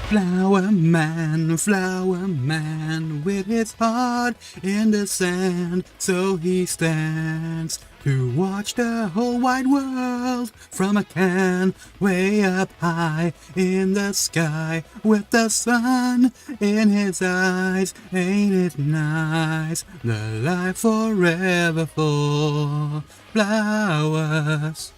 Flower man, with his heart in the sand, so he stands to watch the whole wide world from a can, way up high in the sky, with the sun in his eyes. Ain't it nice? The life forever for flowers.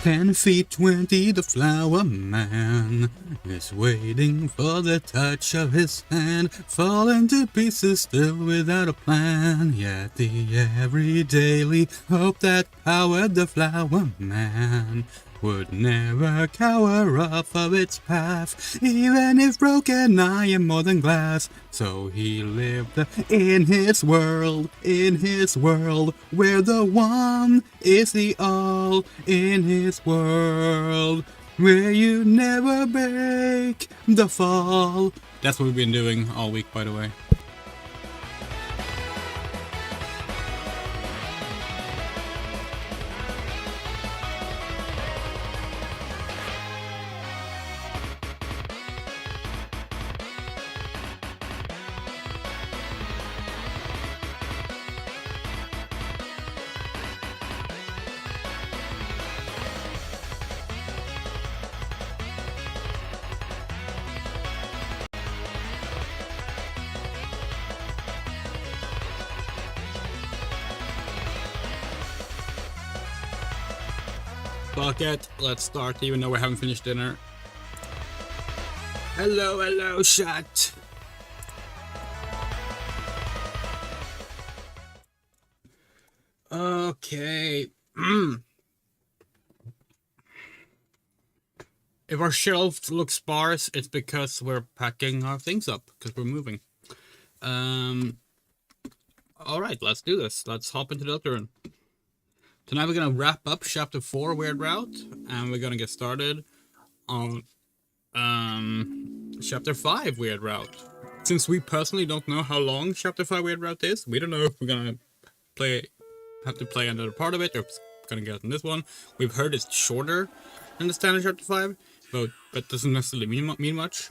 "10 feet 20, the flower man is waiting for the touch of his hand, falling to pieces still without a plan. Yet the everydayly hope that powered the flower man would never cower off of its path, even if broken I am more than glass. So he lived in his world, where the one is the all, in his world, where you never break the fall." That's what we've been doing all week, by the way. Fuck it, let's start even though we haven't finished dinner. Hello, chat. Okay. If our shelves look sparse, it's because we're packing our things up, because we're moving. Alright, let's do this. Let's hop into Deltarune. Tonight we're going to wrap up Chapter 4 Weird Route, and we're going to get started on Chapter 5 Weird Route. Since we personally don't know how long Chapter 5 Weird Route is, we don't know if we're going to have to play another part of it, or if it's going to get in this one. We've heard it's shorter than the standard Chapter 5, but doesn't necessarily mean much.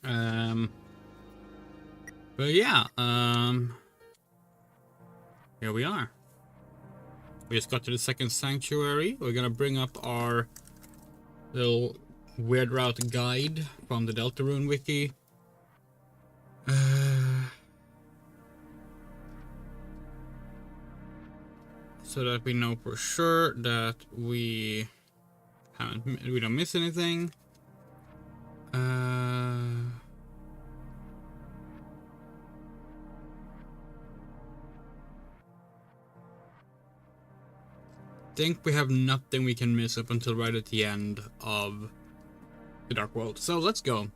But yeah, here we are. We just got to the second sanctuary. We're gonna bring up our little weird route guide from the Deltarune wiki. So that we know for sure that we don't miss anything. think we have nothing we can miss up until right at the end of the Dark World. So let's go.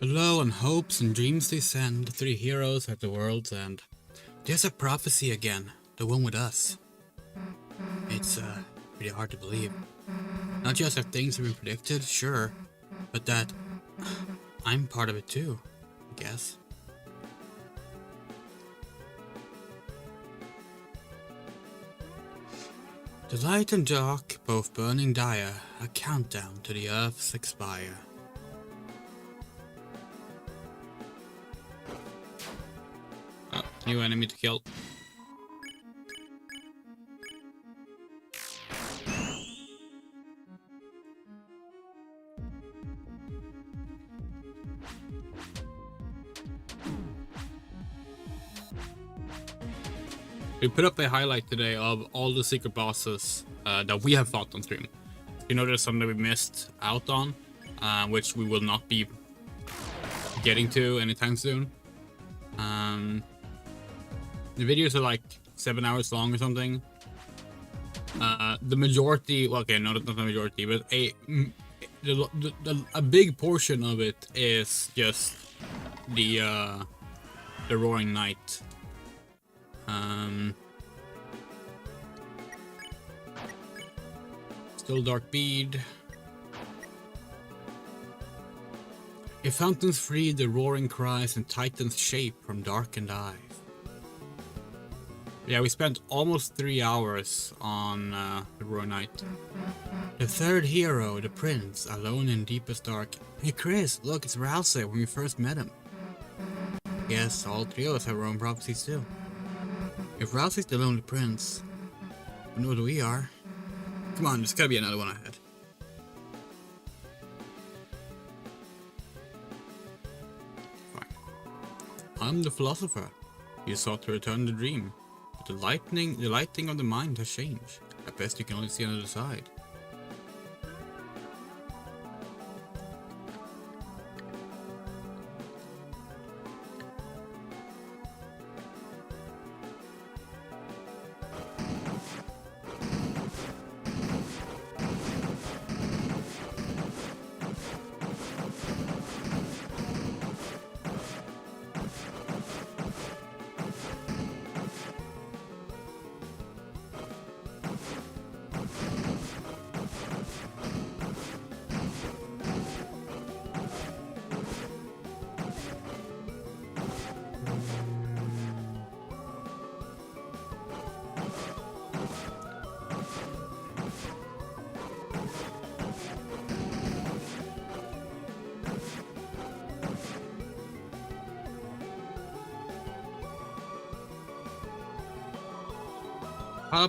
Below on hopes and dreams they send, 3 heroes at the world's end. There's a prophecy again, the one with us. It's pretty hard to believe. Not just that things have been predicted, sure, but that I'm part of it too, I guess. The light and dark, both burning dire, a countdown to the Earth's expire. Oh, new enemy to kill. We put up a highlight today of all the secret bosses that we have fought on stream. You know, there's some that we missed out on, which we will not be getting to anytime soon. The videos are like 7 hours long or something. The majority, well, okay, no, not the majority, but a big portion of it is just the Roaring Knight. Still dark bead. If fountains free the roaring cries and titans shape from darkened eyes. Yeah, we spent almost 3 hours on the Roaring Knight. The third hero, the prince, alone in deepest dark. Hey Chris, look, it's Rousey when we first met him. Yes, all 3 of us have our own prophecies too. If Rousey's the lonely prince, I know what we are. Come on, there's gotta be another one ahead. Fine. I'm the philosopher. You sought to return the dream, but the lighting of the mind has changed. At best you can only see another side.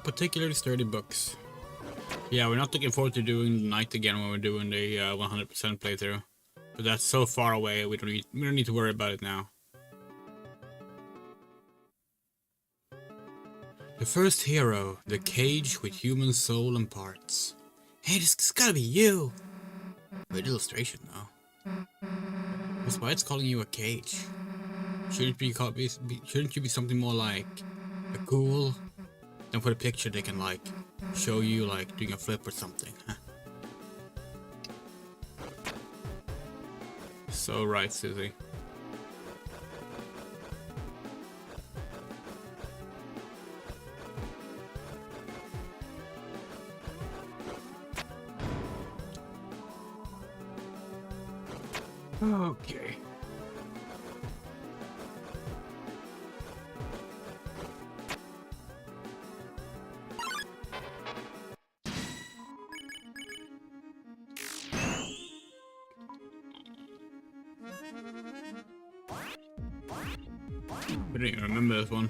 Particularly sturdy books. Yeah, we're not looking forward to doing the night again when we're doing the 100% playthrough. But that's so far away, we don't need to worry about it now. The first hero, the cage with human soul and parts. Hey, this gotta be you! Weird illustration though. That's why it's calling you a cage. Shouldn't you be something more like a ghoul? Then put a picture they can like show you like doing a flip or something. So right, Susie. Okay. I don't even remember this one.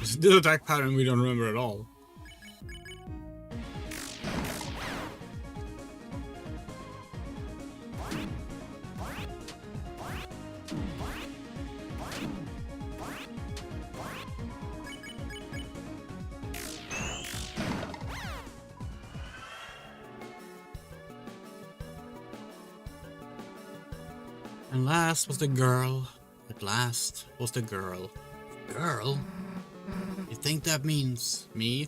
This attack pattern we don't remember at all. And last was the girl. At last was the girl. Girl? You think that means me?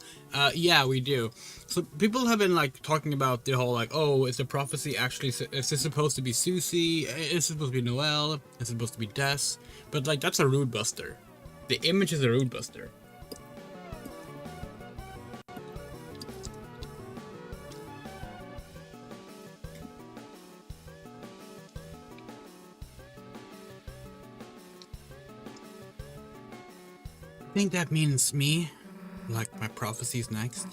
Yeah, we do. So people have been like talking about the whole like, oh, is the prophecy actually, is this supposed to be Susie? Is it supposed to be Noelle? Is it supposed to be Des? But like, that's a rude buster. The image is a rude buster. I think that means me. Like my prophecy's next.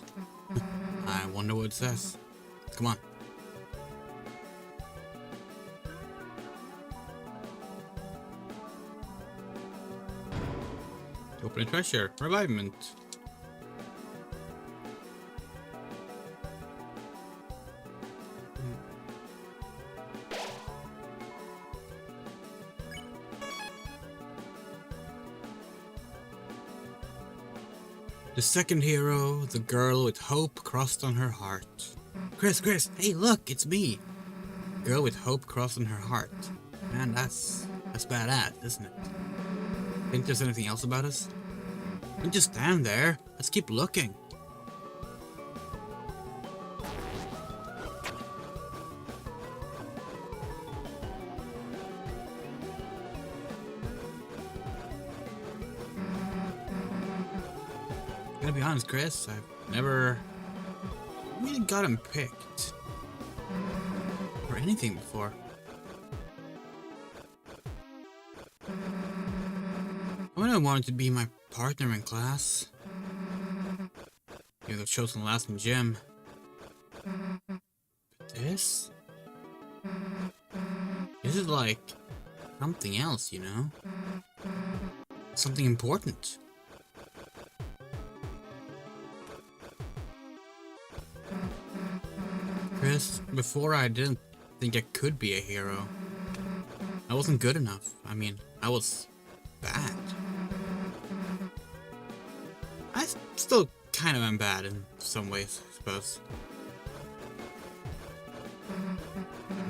I wonder what it says. Come on. Open a treasure. Revivement. The second hero, the girl with hope crossed on her heart. Chris, hey look, it's me. Girl with hope crossed on her heart. Man, that's badass, isn't it? Think there's anything else about us? Don't just stand there. Let's keep looking. I'm gonna be honest, Chris, I've never really got him picked for anything before. I would have wanted to be my partner in class. You would have chosen last in gym. But this is like something else, you know? Something important. Chris, before I didn't think I could be a hero. I wasn't good enough. I mean, I was bad. I still kind of am bad in some ways, I suppose.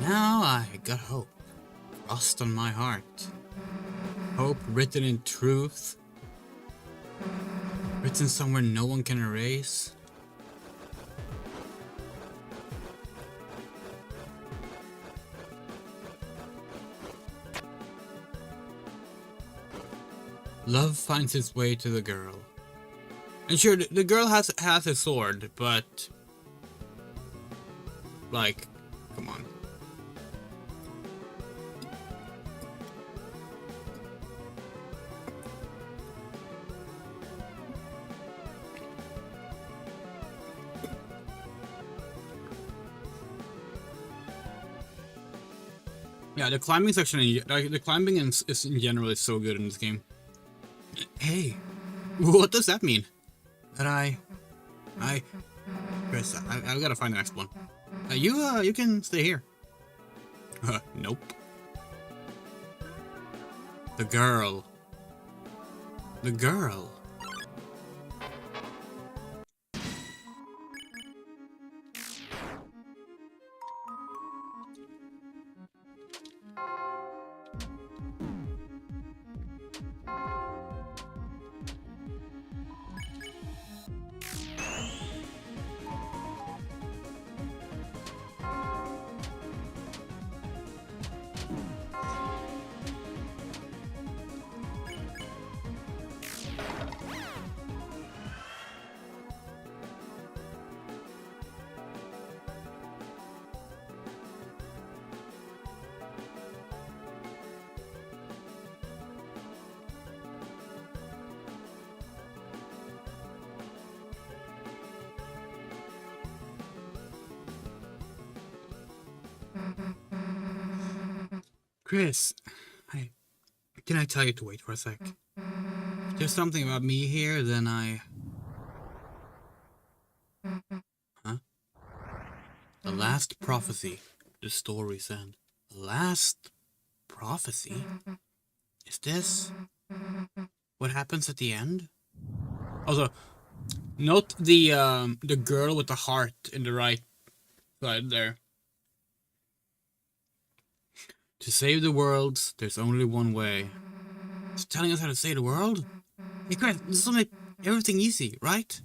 Now I got hope crossed on my heart. Hope written in truth. Written somewhere no one can erase. Love finds its way to the girl. And sure, the girl has a sword, but like, come on. Yeah, the climbing section, the climbing is in general is so good in this game. Hey, what does that mean? That Chris, I gotta find the next one. You can stay here. Nope. The girl. The girl. Chris, can I tell you to wait for a sec? If there's something about me here, then Huh? The last prophecy, the story said. The last prophecy? Is this what happens at the end? Also, note the girl with the heart in the right side there. To save the world, there's only one way. It's telling us how to save the world? Hey, Chris, this will make everything easy, right?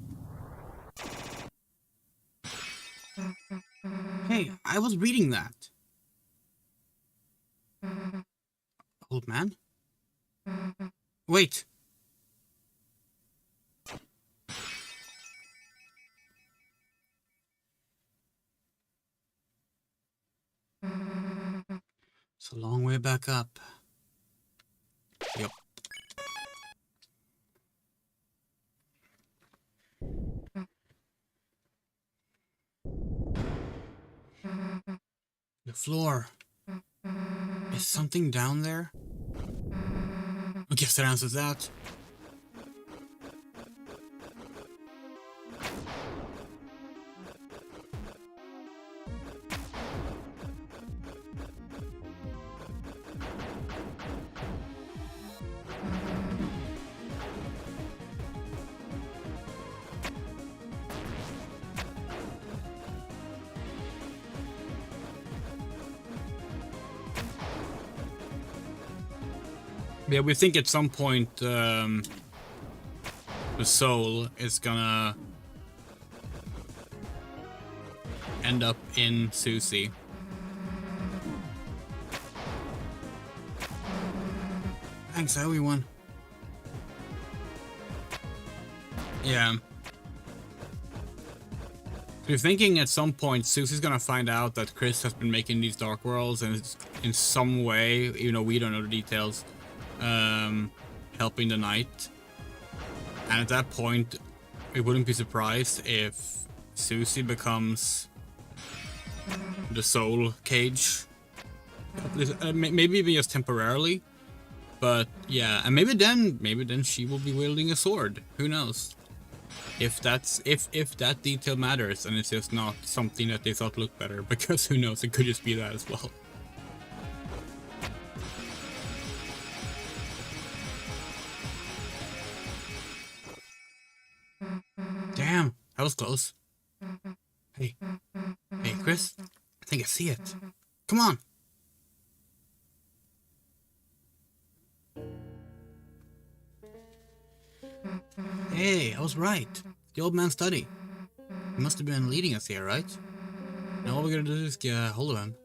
Hey, I was reading that. Old man? Wait. It's a long way back up. Yep. The floor. Is something down there? I guess that answers that. Yeah, we think at some point the soul is gonna end up in Susie. Thanks, everyone. Yeah. We're thinking at some point Susie's gonna find out that Chris has been making these dark worlds and it's in some way, even though we don't know the details, helping the knight. And at that point, we wouldn't be surprised if Susie becomes the soul cage. Maybe even just temporarily. But yeah, and maybe then she will be wielding a sword. Who knows? If that detail matters and it's just not something that they thought looked better, because who knows, it could just be that as well. Damn, that was close. Hey, Chris, I think I see it. Come on. Hey, I was right. The old man's study. He must have been leading us here, right? Now all we're gonna do is get a hold of him.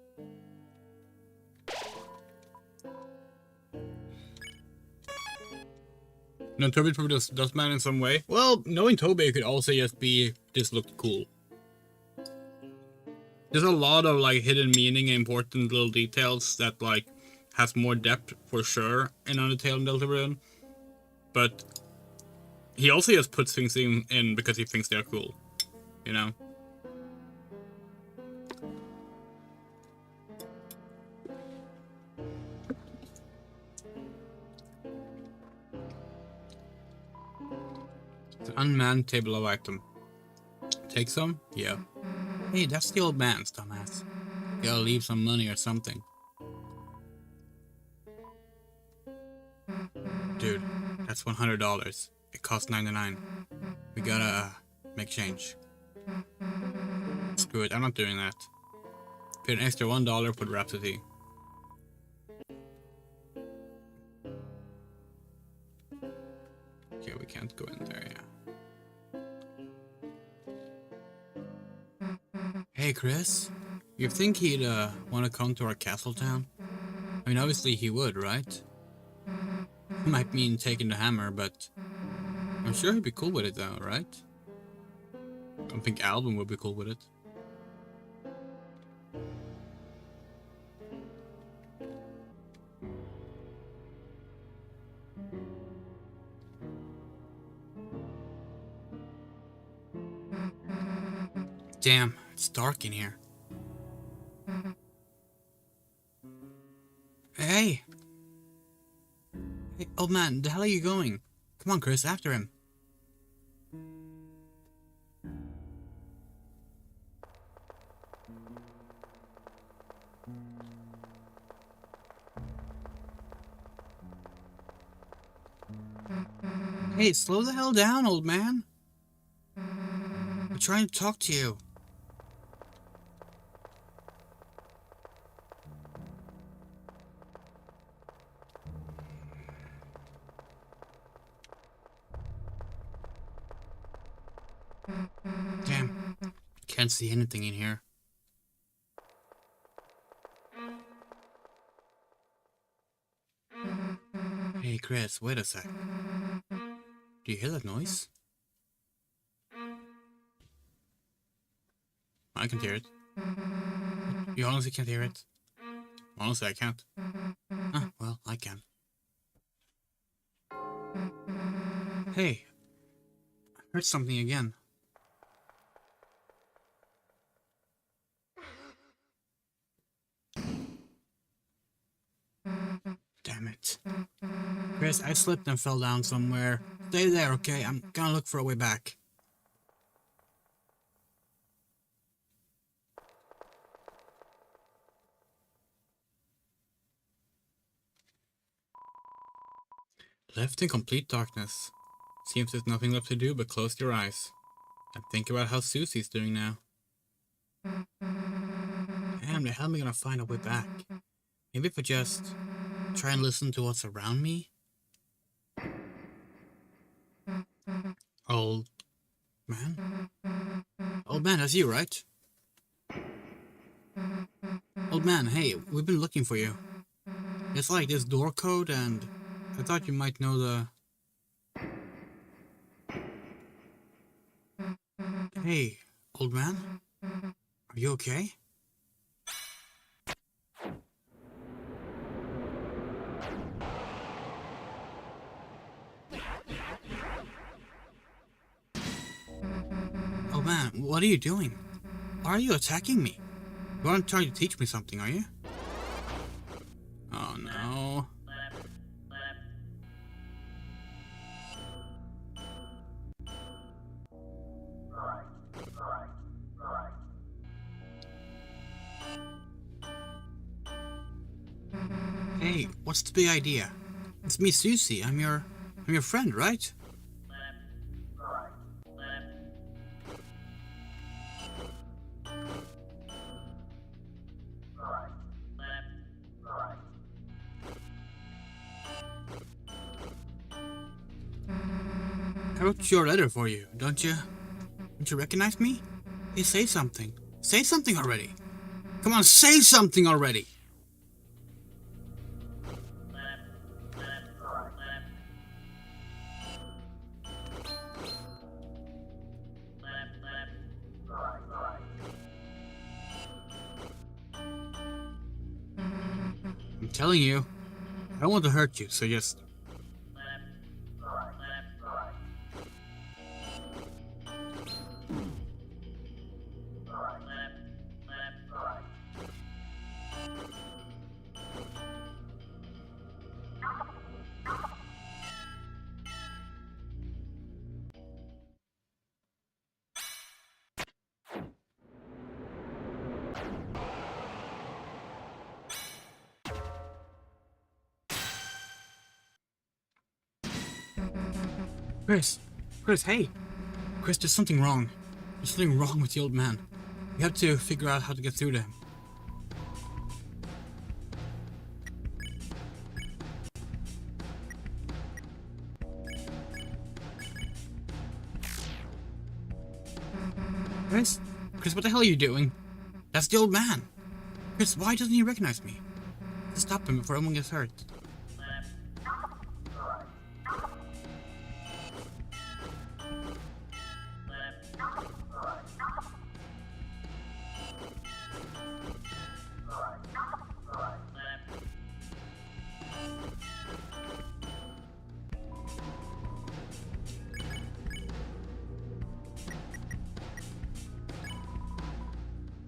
No, Toby probably does man in some way. Well, knowing Toby could also just be, this looked cool. There's a lot of like hidden meaning and important little details that like has more depth for sure in Undertale and Deltarune. But he also just puts things in because he thinks they're cool, you know? It's an unmanned table of item. Take some? Yeah. Hey, that's the old man's, dumbass. Gotta leave some money or something. Dude, that's $100. It costs $99. We gotta make change. Screw it, I'm not doing that. Pay an extra $1 for Rhapsody. Okay, we can't go in there, yeah. Hey, Chris. You think he'd want to come to our castle town? I mean, obviously he would, right? Might mean taking the hammer, but I'm sure he'd be cool with it though, right? I don't think Alvin would be cool with it. Damn, it's dark in here. Hey! Hey, old man, the hell are you going? Come on, Chris, after him. Hey, slow the hell down, old man. I'm trying to talk to you. Damn. Can't see anything in here. Hey, Chris, wait a sec. Do you hear that noise? I can hear it. You honestly can't hear it? Honestly, I can't. Ah, well, I can. Hey, I heard something again. Damn it. Chris, I slipped and fell down somewhere. Stay there, okay? I'm gonna look for a way back. Left in complete darkness. Seems there's nothing left to do but close your eyes. And think about how Susie's doing now. Damn, how am I gonna find a way back? Maybe if I just try and listen to what's around me? Old man? Old man, that's you, right? Old man, hey, we've been looking for you. It's like this door code, and I thought you might know the... Hey, old man? Are you okay? Oh man, what are you doing? Why are you attacking me? You aren't trying to teach me something, are you? Oh no. Hey, what's the big idea? It's me, Susie. I'm your friend, right? I wrote your letter for you, don't you? Don't you recognize me? Hey, say something. Say something already. Come on, say something already. I'm telling you, I don't want to hurt you, so just... Chris, hey! Chris, there's something wrong. There's something wrong with the old man. We have to figure out how to get through to him. Chris, what the hell are you doing? That's the old man. Chris, why doesn't he recognize me? Let's stop him before everyone gets hurt.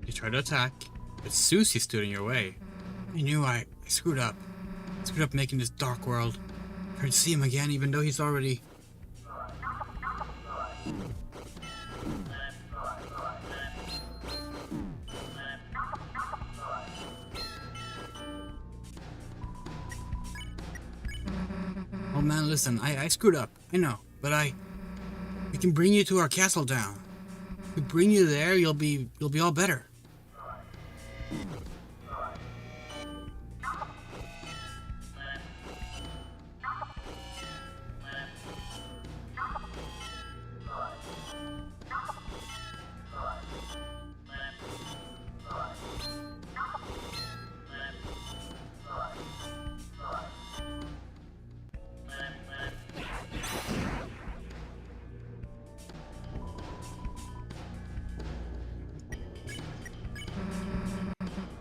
You tried to attack, but Susie stood in your way. I knew I screwed up. I screwed up making this dark world. Tried to see him again even though he's already... Oh man, listen, I screwed up. I know, but we can bring you to our castle down. If we bring you there, you'll be all better.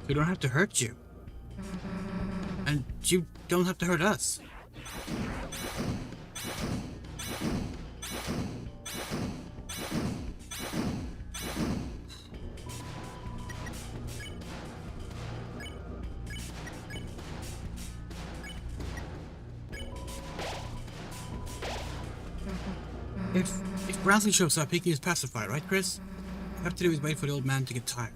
We don't have to hurt you. And you don't have to hurt us. If Brownsley shows up, he can use Pacify, right, Chris? All we have to do is wait for the old man to get tired.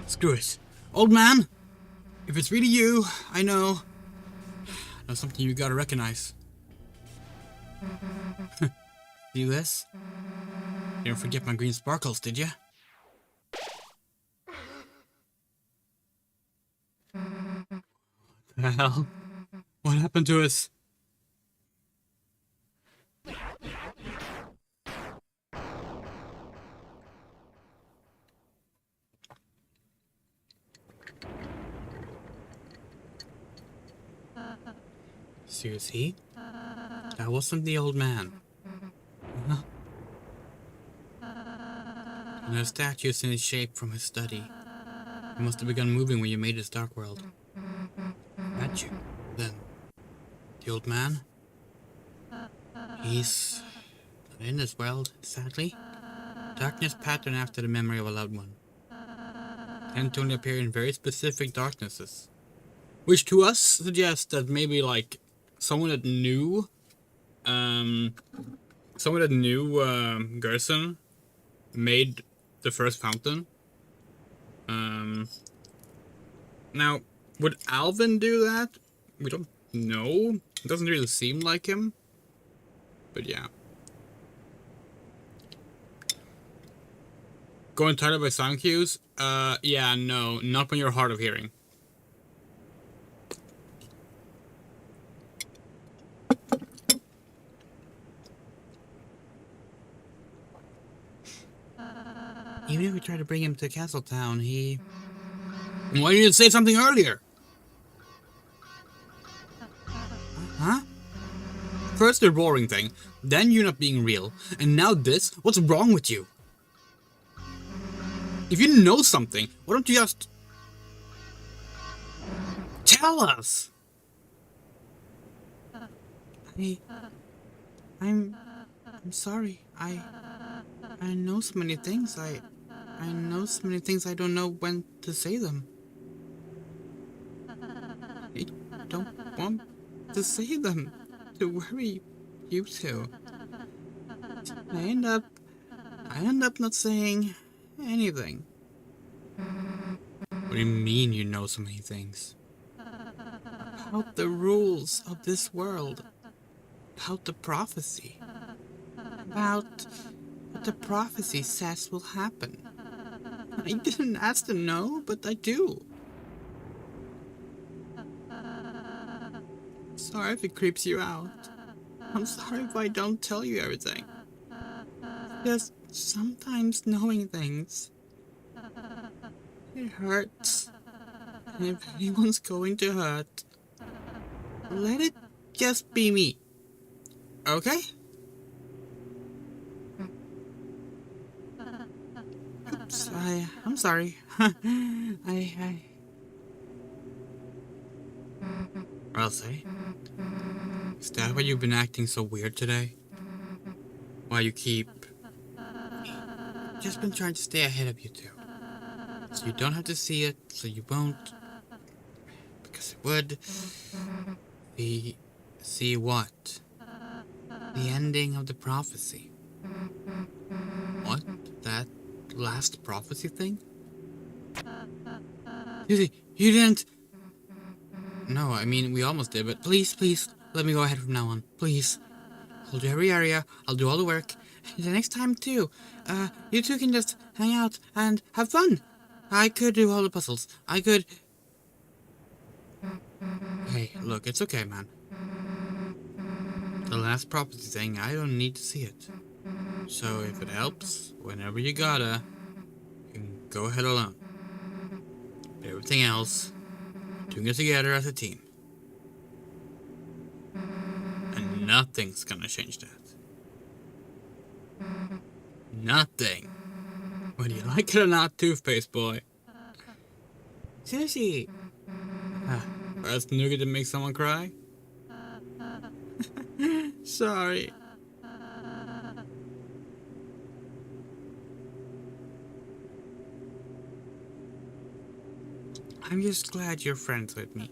Screw it. Old man! If it's really you, I know something you gotta recognize. See this? You didn't forget my green sparkles, did ya? What the hell? What happened to us? Seriously? That wasn't the old man. Huh? And the statue's in his shape from his study. He must have begun moving when you made his dark world. That you, then. The old man? He's not in this world, sadly. Darkness pattern after the memory of a loved one. Tend to only appear in very specific darknesses. Which to us suggests that maybe like someone that knew Gerson made the first fountain. Now, would Alvin do that? We don't know. It doesn't really seem like him. But yeah. Going tired by sound cues? Yeah, no. Not when you're hard of hearing. Even if we try to bring him to Castletown, he... Why didn't you say something earlier? Huh? First the roaring thing, then you not being real, and now this? What's wrong with you? If you know something, why don't you just... tell us? I'm sorry. I know so many things. I know so many things I don't know when to say them. I don't want to say them to worry you two. I end up not saying anything. What do you mean you know so many things? About the rules of this world. About the prophecy. About what the prophecy says will happen. I didn't ask to know, but I do. Sorry if it creeps you out. I'm sorry if I don't tell you everything. Just sometimes knowing things, it hurts. And if anyone's going to hurt, let it just be me. Okay? Oops, I'm sorry. I'll say. Is that why you've been acting so weird today? Why you keep... Just been trying to stay ahead of you two. So you don't have to see it, so you won't. Because it would... See what? The ending of the prophecy. What? That last prophecy thing? You didn't... No, I mean, we almost did, but please, let me go ahead from now on. Please. I'll do every area, I'll do all the work. And the next time, too. You two can just hang out and have fun. I could do all the puzzles. I could... Hey, look, it's okay, man. The last prophecy thing, I don't need to see it. So if it helps, whenever you gotta, you can go ahead alone. But everything else, doing it together as a team. And nothing's gonna change that. Nothing. Whether you like it or not, toothpaste boy. Sushi! First nougat to make someone cry? Sorry. I'm just glad you're friends with me.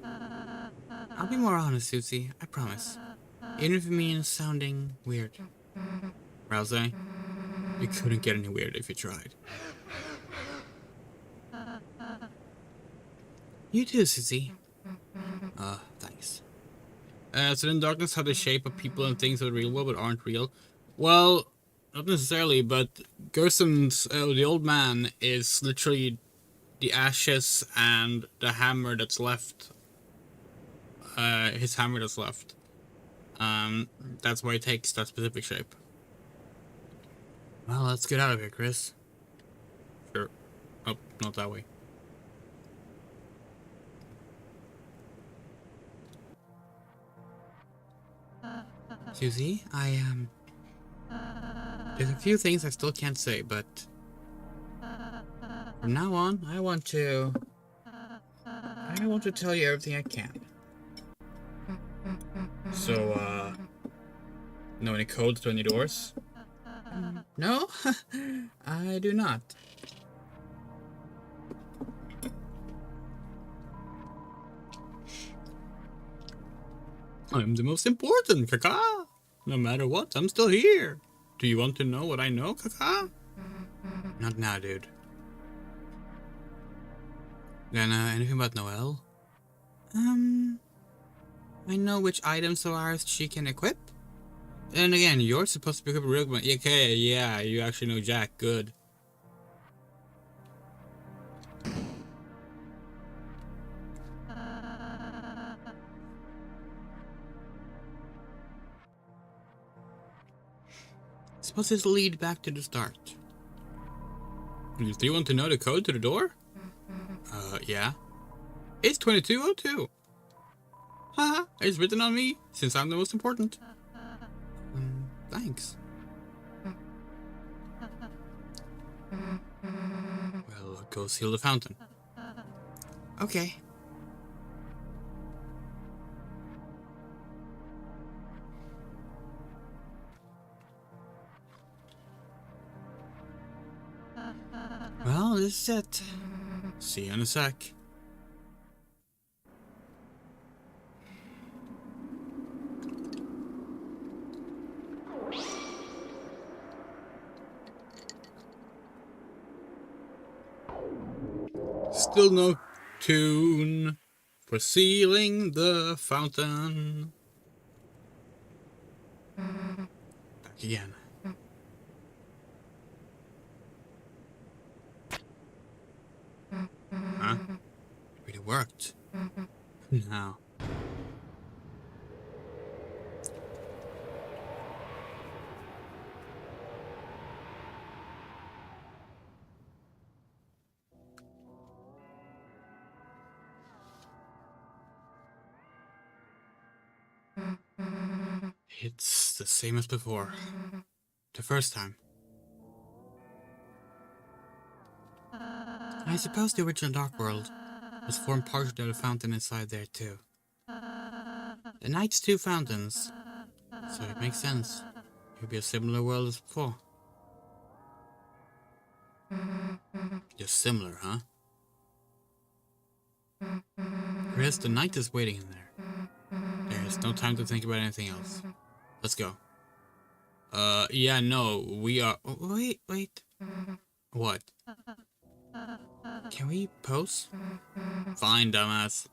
I'll be more honest, Susie, I promise. Even if it means sounding weird. Rouse, you couldn't get any weirder if you tried. You too, Susie. Thanks. So then darkness have the shape of people and things of the real world but aren't real? Well, not necessarily, but Gerson's, the old man, is literally the ashes and the hammer that's left. His hammer that's left. That's why it takes that specific shape. Well, let's get out of here, Chris. Sure. Oh, not that way. Susie, there's a few things I still can't say, but from now on, I want to tell you everything I can. So, know any codes to any doors? No? I do not. I'm the most important, Kaka! No matter what, I'm still here! Do you want to know what I know, Kaka? Not now, dude. Then, anything about Noelle? I know which items of ours she can equip. And again, you're supposed to be equipped real quick. Okay, yeah, you actually know Jack. Good. Suppose this lead back to the start. Do you want to know the code to the door? Yeah. It's 2202. Haha, it's written on me, since I'm the most important. Thanks. Well, go seal the fountain. Okay. Well, this is it. See you in a sec. Still no tune for sealing the fountain. Back again. Huh? It really worked. Now. It's the same as before. The first time. I suppose the original Dark World was formed partially out of the fountain inside there too. The Knight's two fountains, so it makes sense. It would be a similar world as before. Just similar, huh? Chris, the Knight is waiting in there. There's no time to think about anything else. Let's go. Yeah, no, we are... Oh, wait. What? Can we pose? Fine, dumbass.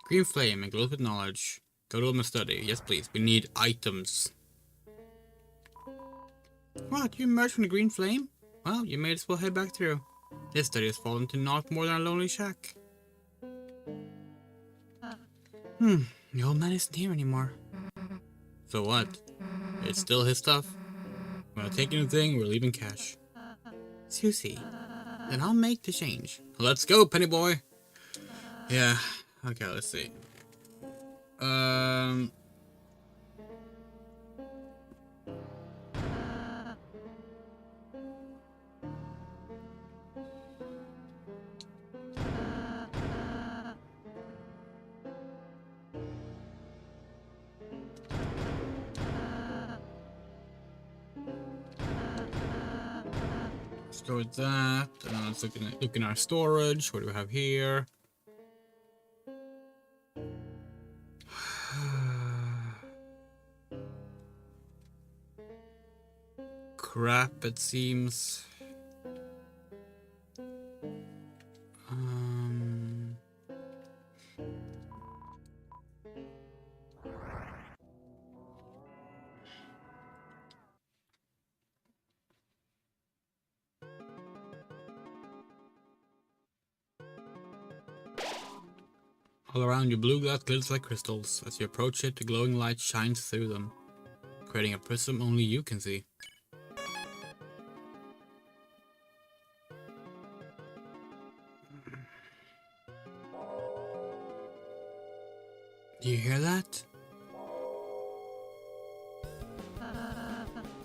Green flame and glows with knowledge. Go to my study. Yes, please. We need items. What? You emerged from the green flame? Well, you may as well head back through. This study has fallen to naught more than a lonely shack. The old man isn't here anymore. So what? It's still his stuff. We're not taking anything, we're leaving cash. Susie, then I'll make the change. Let's go, Penny Boy! Yeah, okay, let's see. Let's go with that. Let's look in our storage. What do we have here? Crap, it seems. All around you, blue glass glitters like crystals. As you approach it, the glowing light shines through them, creating a prism only you can see. Do you hear that?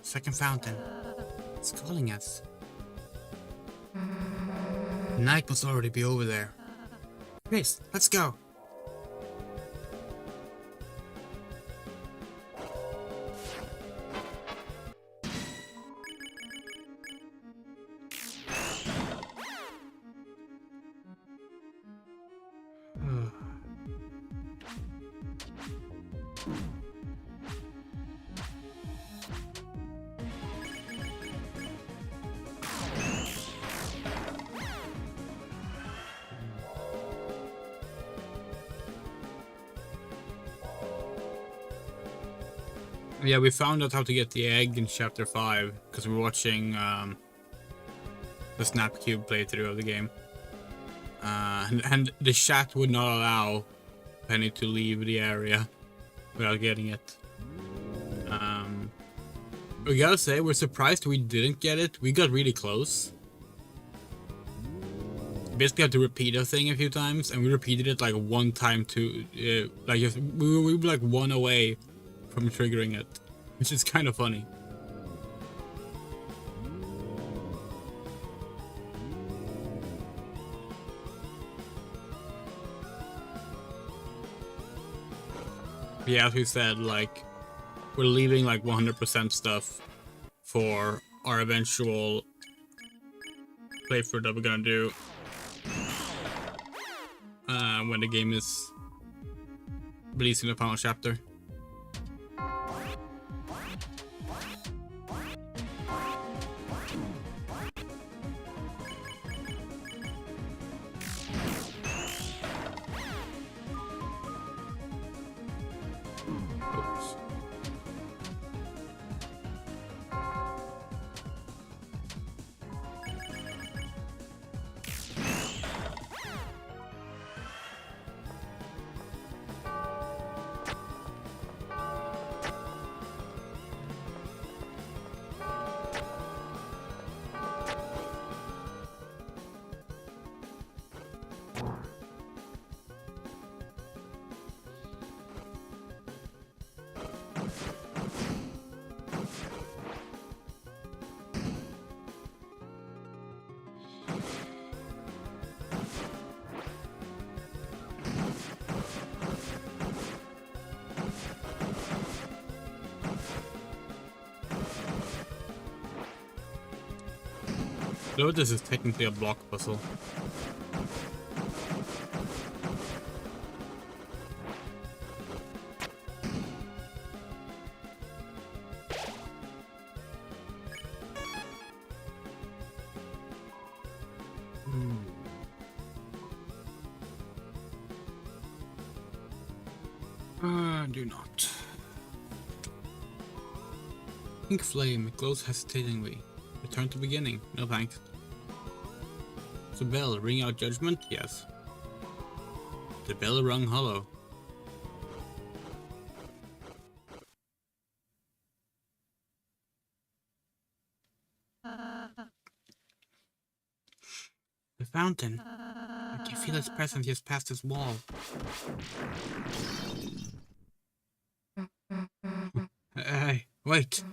Second fountain. It's calling us. Night must already be over there. Chris, let's go. Yeah, we found out how to get the egg in chapter 5 because we were watching the Snap Cube playthrough of the game, and the chat would not allow Penny to leave the area without getting it. We gotta say, we're surprised we didn't get it. We got really close. Basically, have to repeat a thing a few times, and we repeated it like one time to we were like one away from triggering it, which is kind of funny. Yeah, as we said, like, we're leaving like 100% stuff for our eventual playthrough that we're gonna do when the game is releasing the final chapter. Though this is technically a block puzzle. Do not. Pink flame, it glows hesitatingly. Return to beginning. No thanks. The bell, ring out judgment? Yes. The bell rung hollow. fountain. I can feel its presence just past this wall. Hey, wait.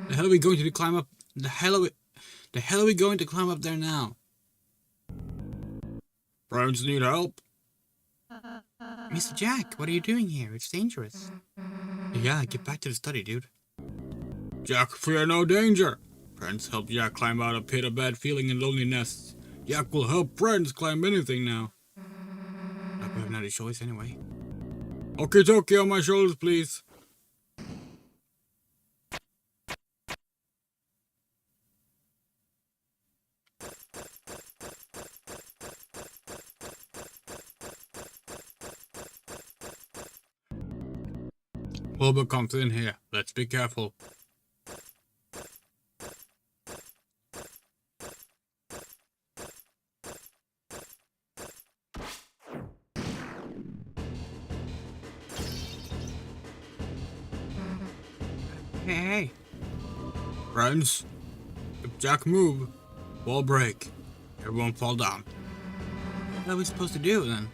The hell are we going to climb up? The hell are we going to climb up there now? Friends need help. Mr. Jack, what are you doing here? It's dangerous. Yeah, get back to the study, dude. Jack, fear no danger. Friends help Jack climb out of pit of bad feeling and loneliness. Jack will help friends climb anything now. Like we have not a choice anyway. Okie dokie on my shoulders, please. Wilbur comes in here. Let's be careful. Hey. Friends, if Jack move, wall break. Everyone fall down. What are we supposed to do then?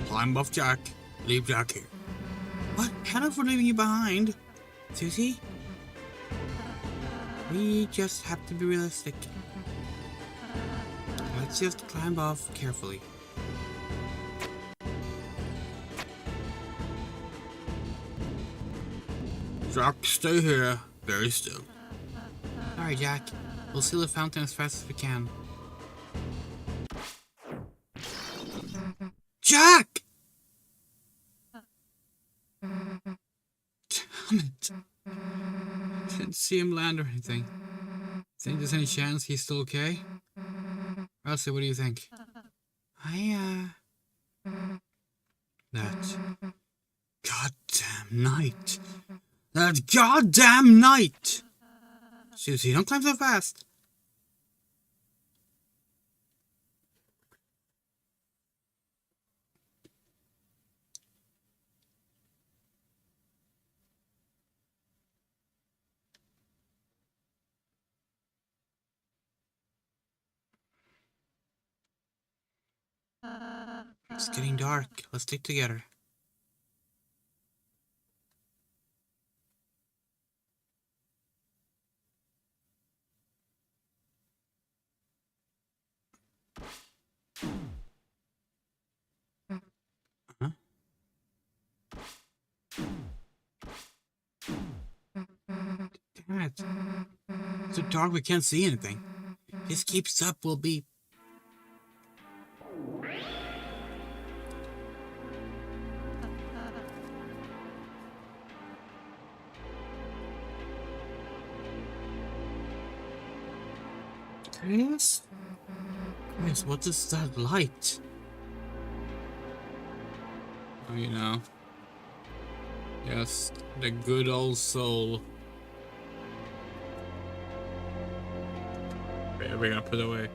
Climb off Jack. Leave Jack here. What? How if we're leaving you behind? Susie? We just have to be realistic. Let's just climb off carefully. Jack, stay here. Very still. Sorry, Jack. We'll seal the fountain as fast as we can. Jack! Damn it. Didn't see him land or anything. Think there's any chance he's still okay? Elsie, what do you think? That goddamn night. That goddamn night! Susie, don't climb so fast. It's getting dark. Let's stick together. Huh? Damn it. It's so dark we can't see anything. If this keeps up, we'll be... Chris? Chris, what is that light? Oh, you know. Yes, the good old soul. Okay, we're gonna put it away.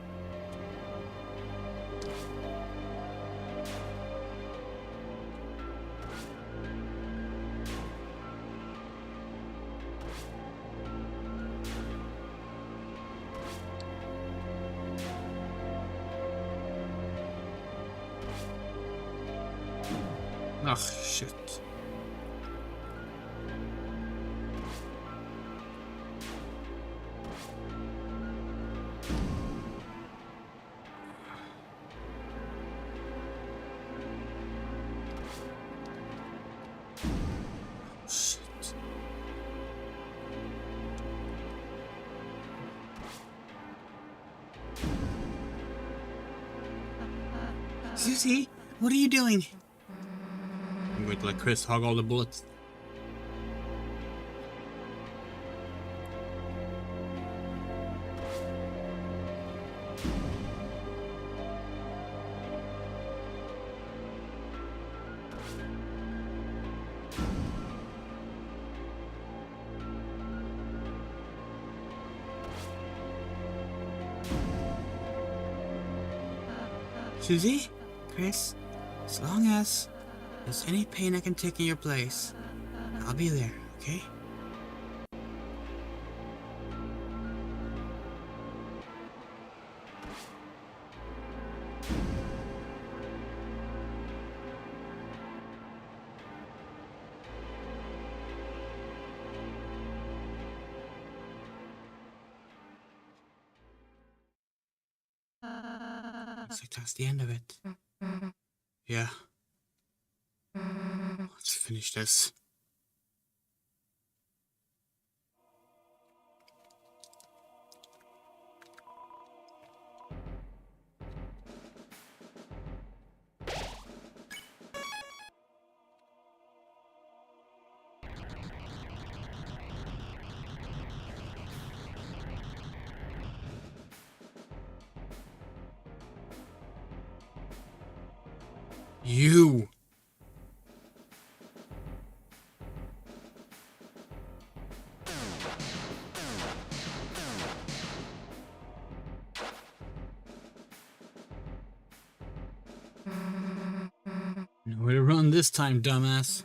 Ugh, shit. Shit. Susie, what are you doing? I'm going to let Chris hog all the bullets. Susie? Chris? As long as there's any pain I can take in your place, I'll be there, okay? Looks like that's the end of it. Yeah. Let's finish this. You! Nowhere to run this time, dumbass.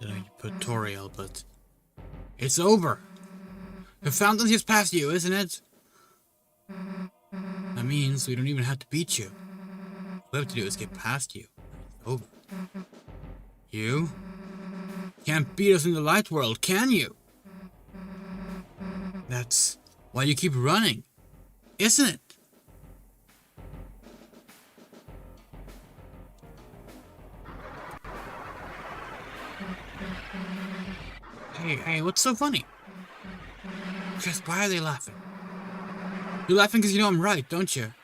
Did I put tutorial, but... It's over! The fountain's just past you, isn't it? That means we don't even have to beat you. All we have to do is get past you. It's over. You? Can't beat us in the light world, can you? That's why you keep running, isn't it? Hey, what's so funny? Just why are they laughing? You're laughing because you know I'm right, don't you?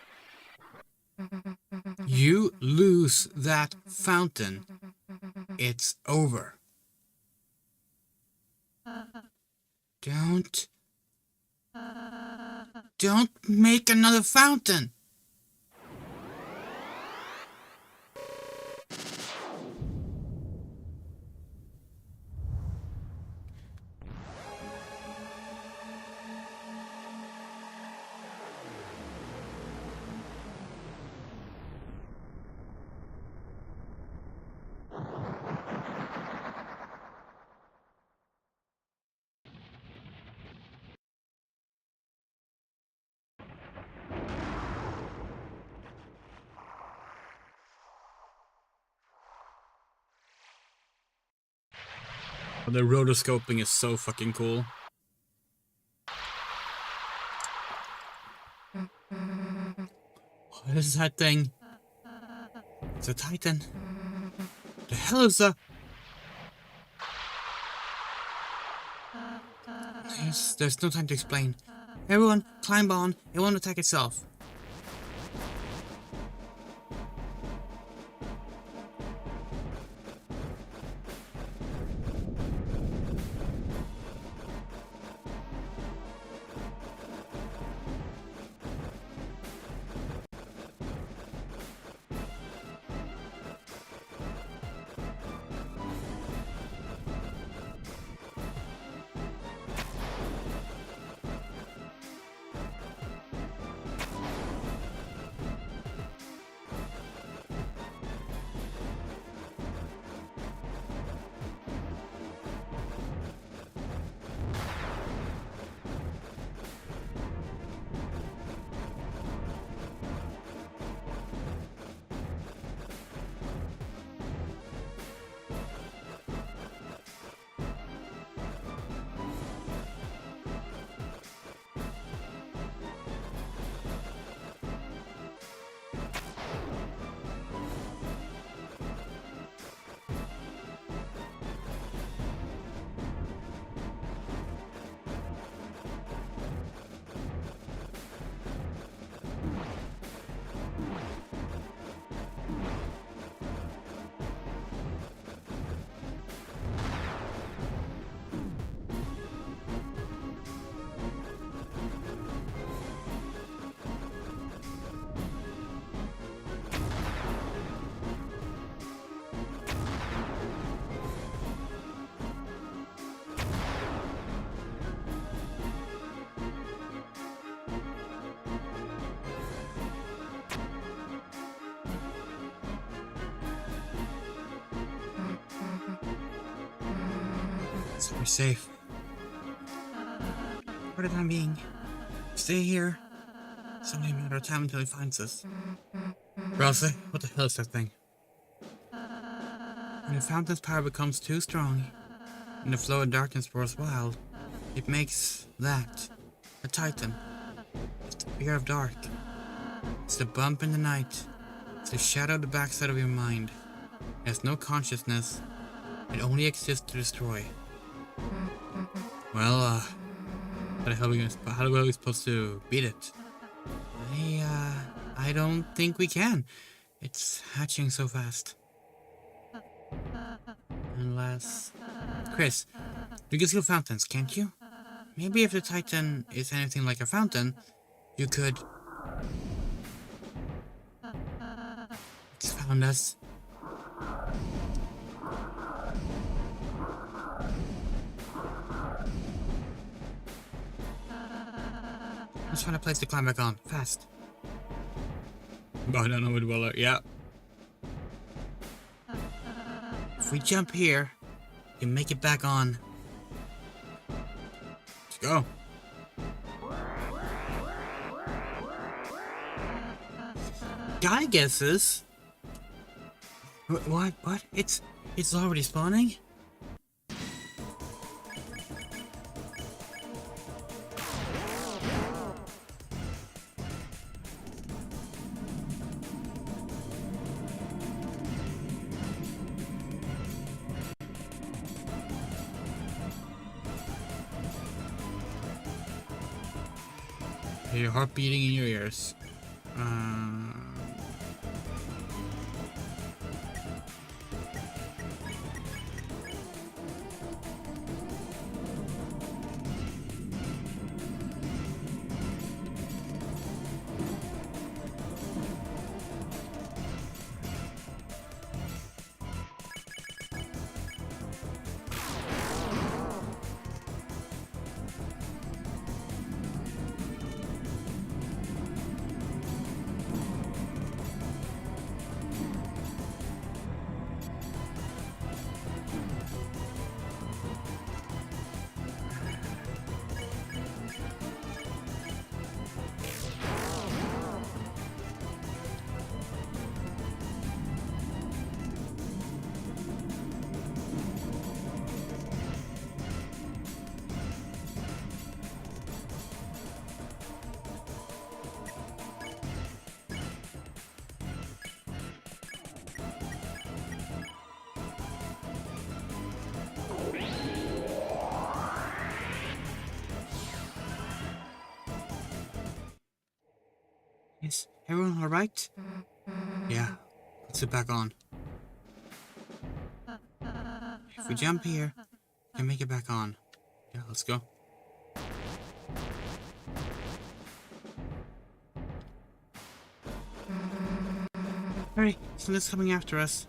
You lose that fountain, it's over. Don't make another fountain. The rotoscoping is so fucking cool. What is that thing? It's a Titan. The hell is that? There's no time to explain. Everyone, climb on. It won't attack itself. So we're safe. For the time being. Stay here. It's only a matter of time until he finds us. Rossi, what the hell is that thing? When the fountain's power becomes too strong, and the flow of darkness roars wild, it makes that a Titan. It's the fear of dark. It's the bump in the night. It's the shadow at the backside of your mind. It has no consciousness. It only exists to destroy. Well, how the hell are we supposed to beat it? I don't think we can. It's hatching so fast. Unless... Chris, you can seal fountains, can't you? Maybe if the Titan is anything like a fountain, you could... It's found us. Let's find a place to climb back on. Fast. Bow down over the dweller. Yeah. If we jump here, we can make it back on. Let's go. Guy guesses. What? It's already spawning? Your heart beating in your ears. Is everyone alright? Yeah, let's get back on. If we jump here, we can make it back on. Yeah, let's go. Hurry, something's coming after us.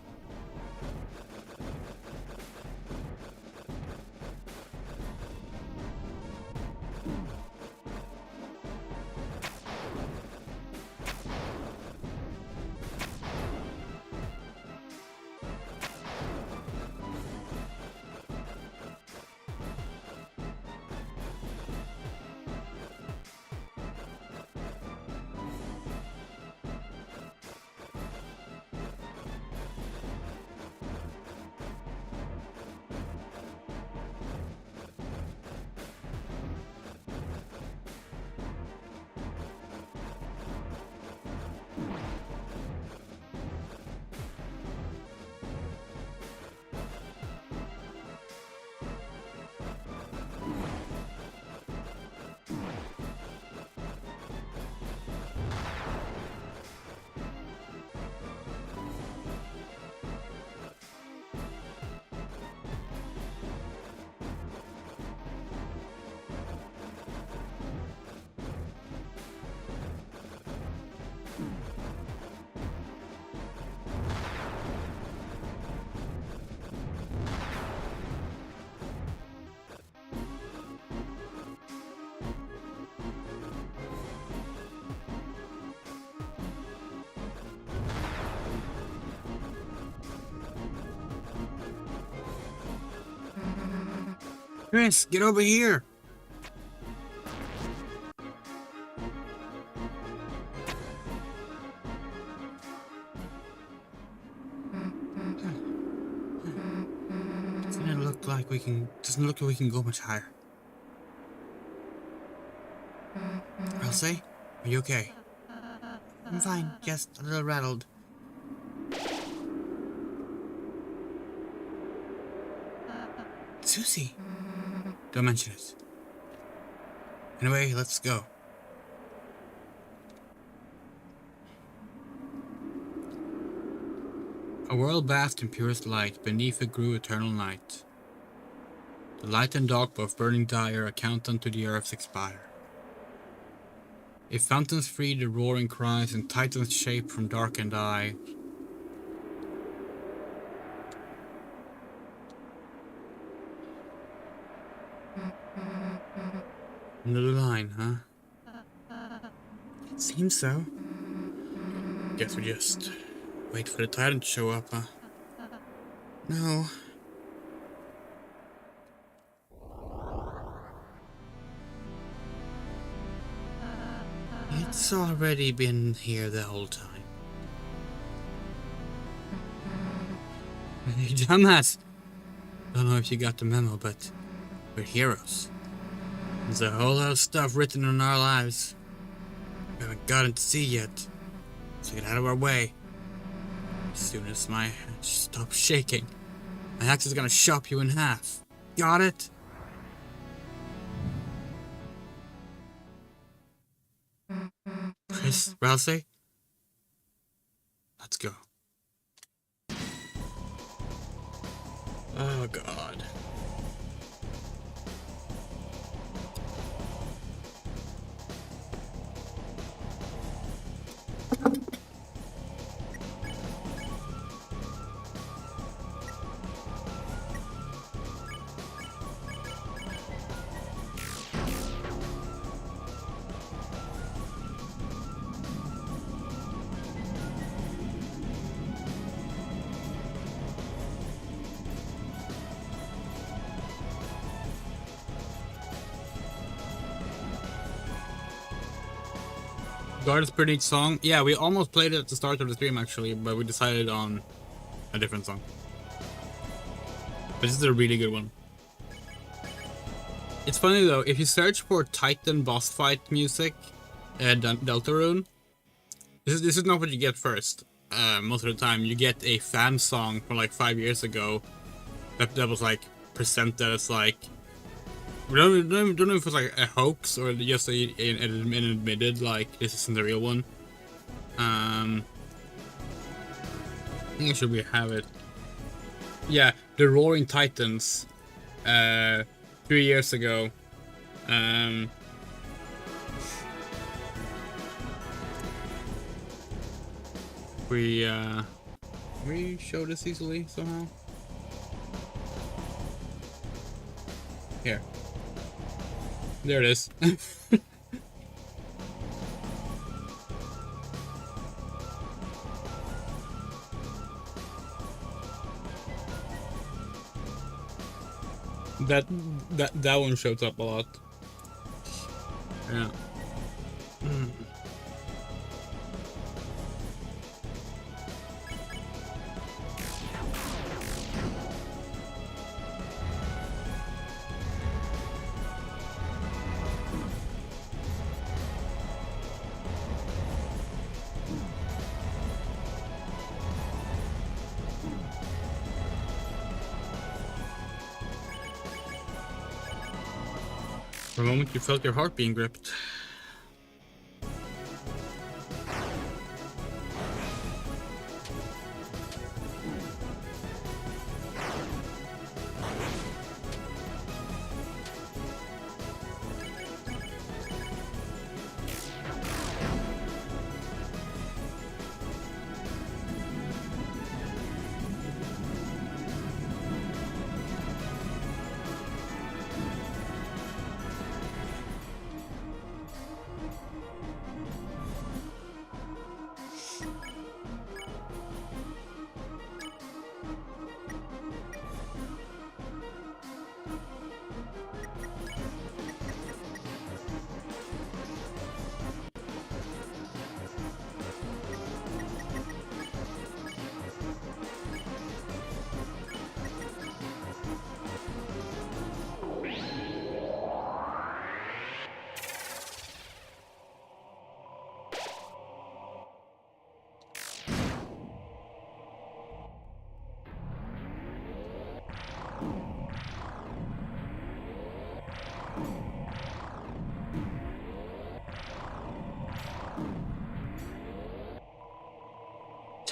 Chris, get over here! Doesn't look like we can go much higher. Elsie, are you okay? I'm fine, just a little rattled. Susie! Don't mention it. Anyway, let's go. A world bathed in purest light, beneath it grew eternal night. The light and dark both burning dire, a countdown to the earth's expire. If fountains free the roaring cries, and titans shape from darkened eye. Another line, huh? It seems so. Guess we just wait for the Titan to show up, huh? No. It's already been here the whole time. You dumbass! Don't know if you got the memo, but we're heroes. There's a whole lot of stuff written in our lives we haven't gotten to see yet, so get out of our way. As soon as my hand stops shaking, my axe is gonna chop you in half. Got it? Chris, Rousey? Let's go. Oh, God. Guard pretty neat song. Yeah, we almost played it at the start of the stream actually, but we decided on a different song. But this is a really good one. It's funny though, if you search for Titan boss fight music, Deltarune, this is not what you get first. Most of the time, you get a fan song from like 5 years ago that was like presented as like. We don't know if it's like a hoax or just an admitted like this isn't the real one. I think I should have it. Yeah, the Roaring Titans, 3 years ago. We show this easily somehow. Here. There it is. that one shows up a lot. Yeah. For a moment, you felt your heart being gripped.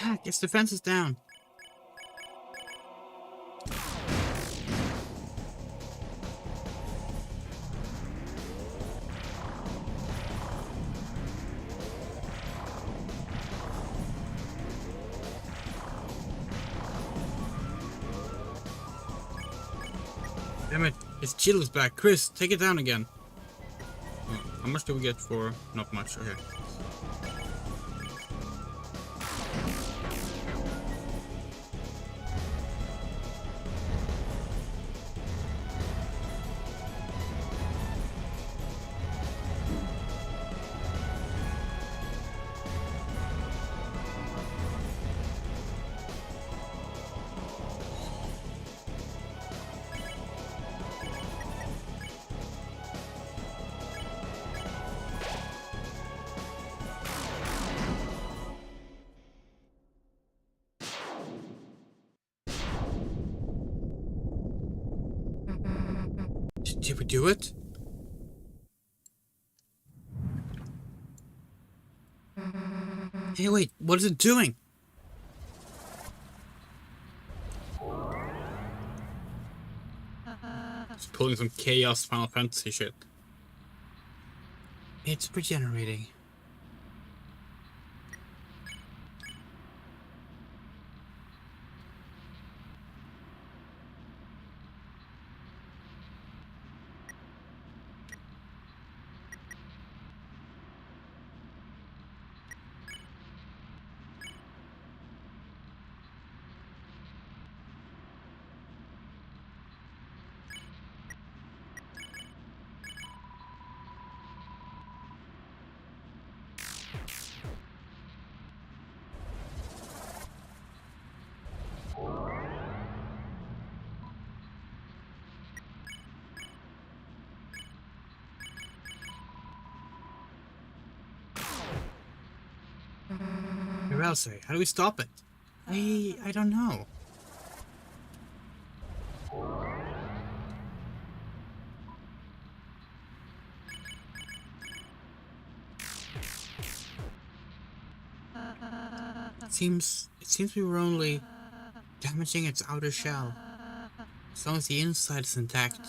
Jack, its defense is down. Damn it, its shield is back. Chris, take it down again. Oh, how much do we get for? Not much, okay. Did we do it? Hey, wait, what is it doing? It's pulling some chaos Final Fantasy shit. It's regenerating. Say, how do we stop it? I don't know. It seems we were only damaging its outer shell. As long as the inside is intact,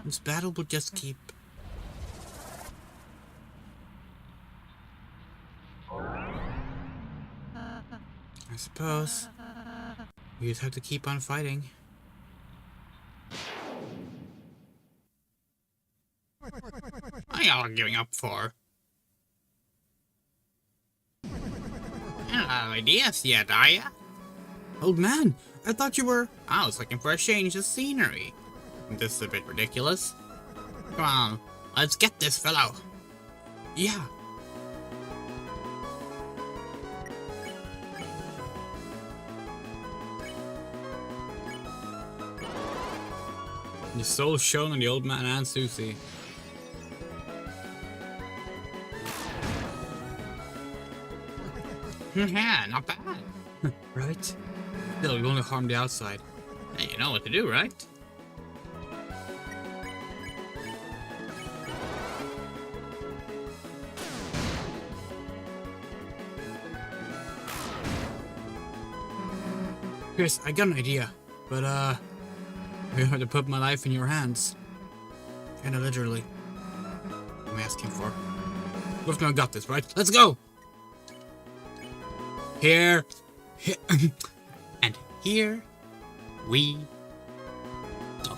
this battle will just keep. I suppose we just have to keep on fighting. What are y'all giving up for? You don't have ideas yet, are ya? Old man, I thought you were. I was looking for a change of scenery. This is a bit ridiculous. Come on, let's get this fellow. Yeah. The soul shown on the old man and Susie. Yeah, not bad. Right? Still, we only harm the outside. Hey, you know what to do, right? Chris, I got an idea, but I'm gonna have to put my life in your hands. Kinda literally. What am I asking for? We've now got this, right? Let's go! Here, and here we go.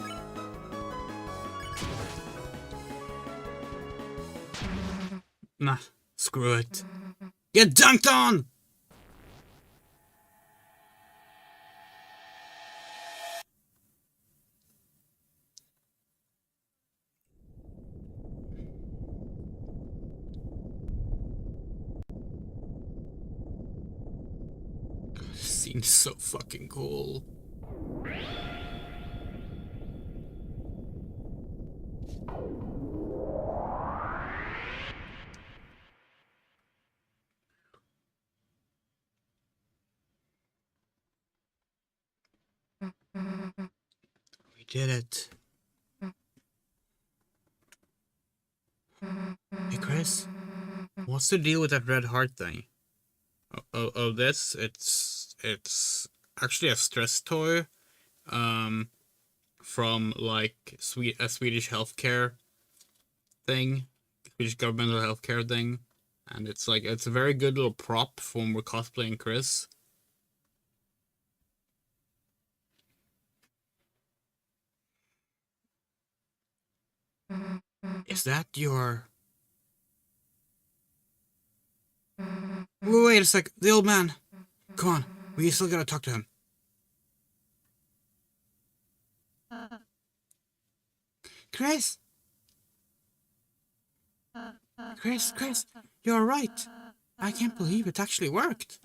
Nah, screw it. Get dunked on! Seems so fucking cool. We did it. Hey Chris, what's the deal with that red heart thing? of this. It's actually a stress toy, from like a Swedish healthcare thing, Swedish governmental healthcare thing, and it's a very good little prop for when we're cosplaying Chris. Is that your? Wait a sec, the old man. Come on, we still gotta talk to him. Chris! Chris, you're right. I can't believe it actually worked.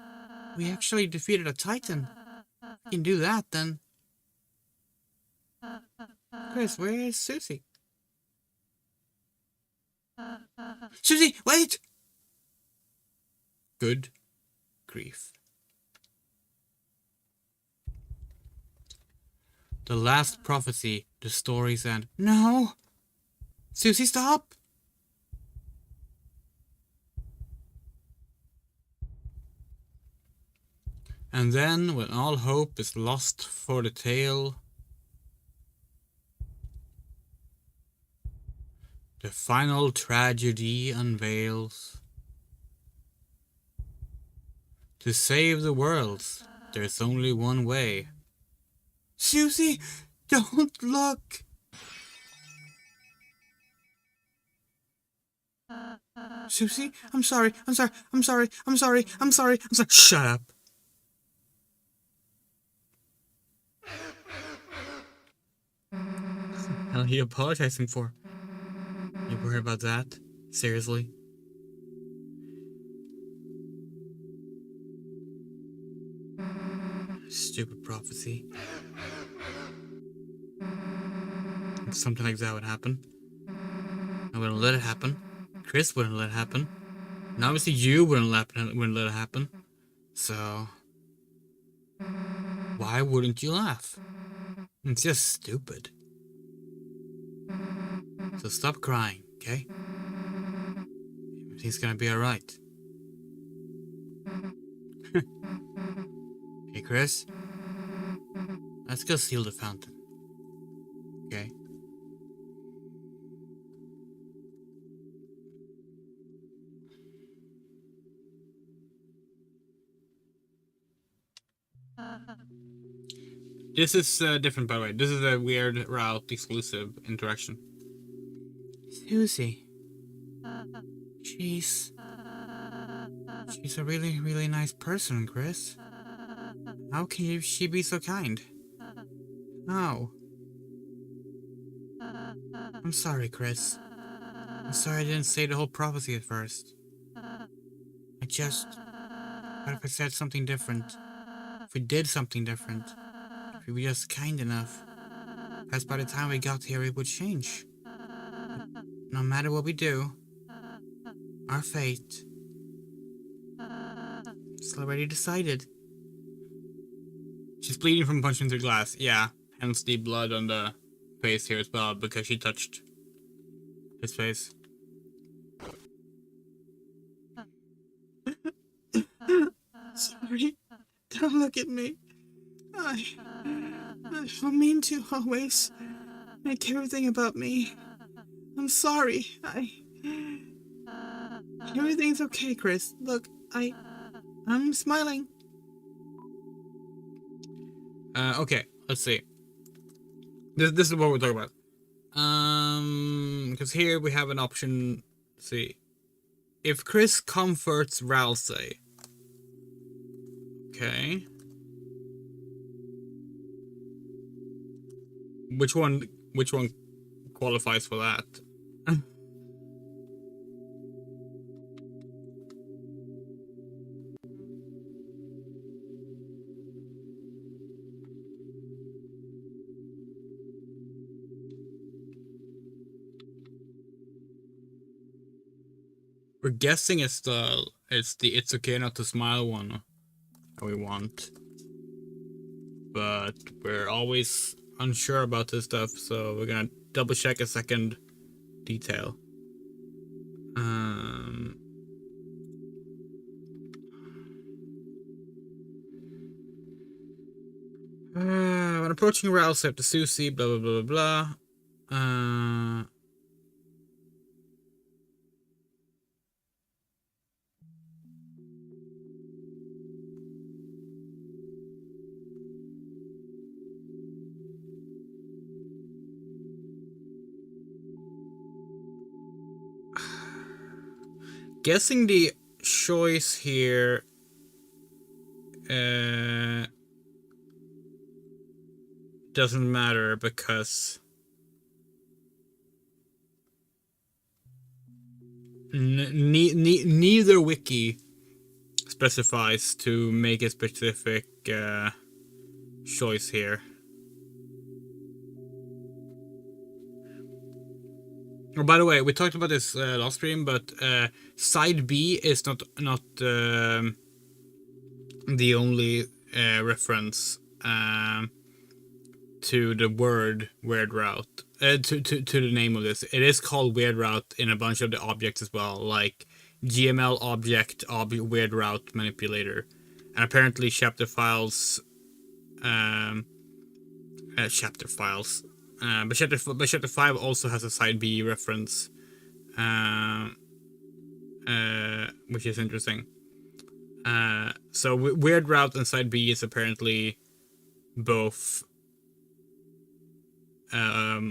We actually defeated a Titan. If you can do that, then... Chris, where is Susie? Susie, wait! Good grief. The last prophecy, the story's end. No! Susie, stop! And then, when all hope is lost for the tale, the final tragedy unveils. To save the world, there's only one way. Susie, don't look! Susie, I'm sorry. Shut up. What are you apologizing for? You worried about that? Seriously? Stupid prophecy. If something like that would happen, I wouldn't let it happen. Chris wouldn't let it happen. And obviously you wouldn't let it happen. So... why wouldn't you laugh? It's just stupid. So stop crying, okay? Everything's gonna be alright. Hey, Chris? Let's go seal the fountain. Okay? This is different, by the way. This is a weird route exclusive interaction. Susie. She's a really, really nice person, Chris. How can she be so kind? How? I'm sorry, Chris. I'm sorry I didn't say the whole prophecy at first. What if I said something different? If we did something different? If we were just kind enough? Perhaps by the time we got here it would change. No matter what we do, our fate is already decided. She's bleeding from punching through glass. Yeah, hence the blood on the face here as well, because she touched his face. Sorry, don't look at me. I don't mean to always make everything about me. I'm sorry. Everything's okay, Chris. Look, I'm smiling. Okay, let's see. This is what we're talking about. Because here we have an option. Let's see. If Chris comforts Ralsei. Okay. Which one qualifies for that? We're guessing it's the it's okay not to smile one that we want. But we're always unsure about this stuff, so we're gonna double check a second detail. When approaching Rouse after Susie, blah blah blah blah blah. Guessing the choice here doesn't matter because neither wiki specifies to make a specific choice here. Oh, by the way, we talked about this last stream, but side B is not the only reference to the word weird route, to the name of this. It is called weird route in a bunch of the objects as well, like GML object weird route manipulator, and apparently chapter files. But chapter 5 also has a side B reference, which is interesting. So weird route and side B is apparently both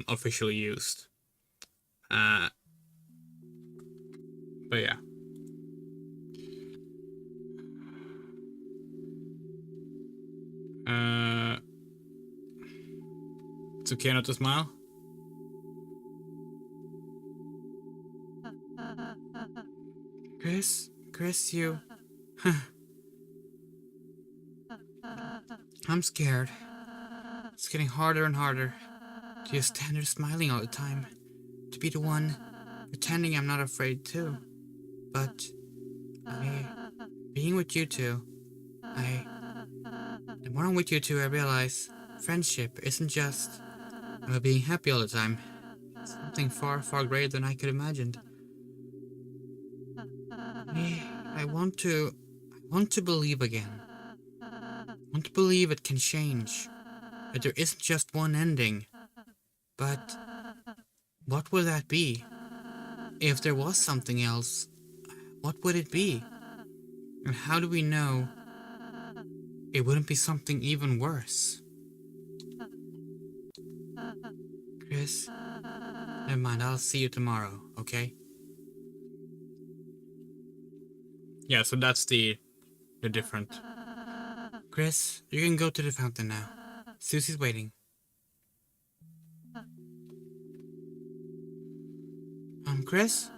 officially used. But yeah. It's okay not to smile? Chris, you... I'm scared. It's getting harder and harder to just stand there smiling all the time. To be the one pretending I'm not afraid too. But being with you two, the more I'm with you two, I realize friendship isn't just about being happy all the time. It's something far, far greater than I could imagined. I want to believe again. I want to believe it can change. That there isn't just one ending. But what would that be? If there was something else, what would it be? And how do we know it wouldn't be something even worse? Chris, never mind, I'll see you tomorrow, okay? Yeah, so that's the different. Chris, you can go to the fountain now. Susie's waiting. Chris?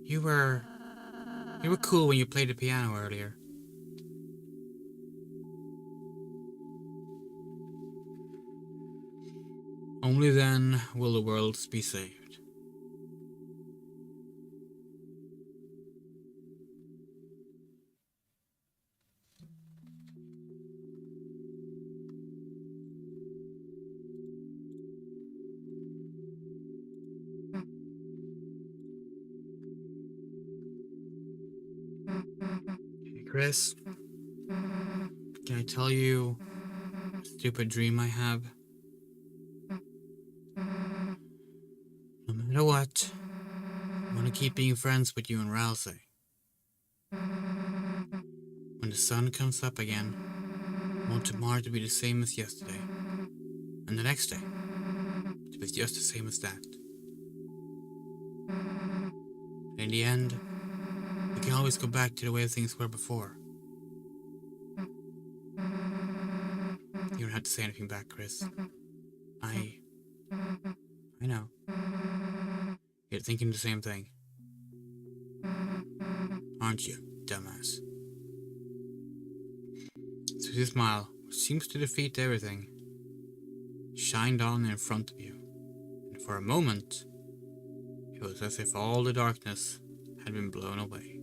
You were cool when you played the piano earlier. Only then will the world be saved. Hey, Chris, can I tell you a stupid dream I have? No matter what, I want to keep being friends with you and Rousey. When the sun comes up again, I want tomorrow to be the same as yesterday. And the next day, to be just the same as that. In the end, we can always go back to the way things were before. You don't have to say anything back, Chris. I know. You're thinking the same thing. Aren't you, dumbass? Susie's smile, which seems to defeat everything, shined on in front of you. And for a moment, it was as if all the darkness had been blown away.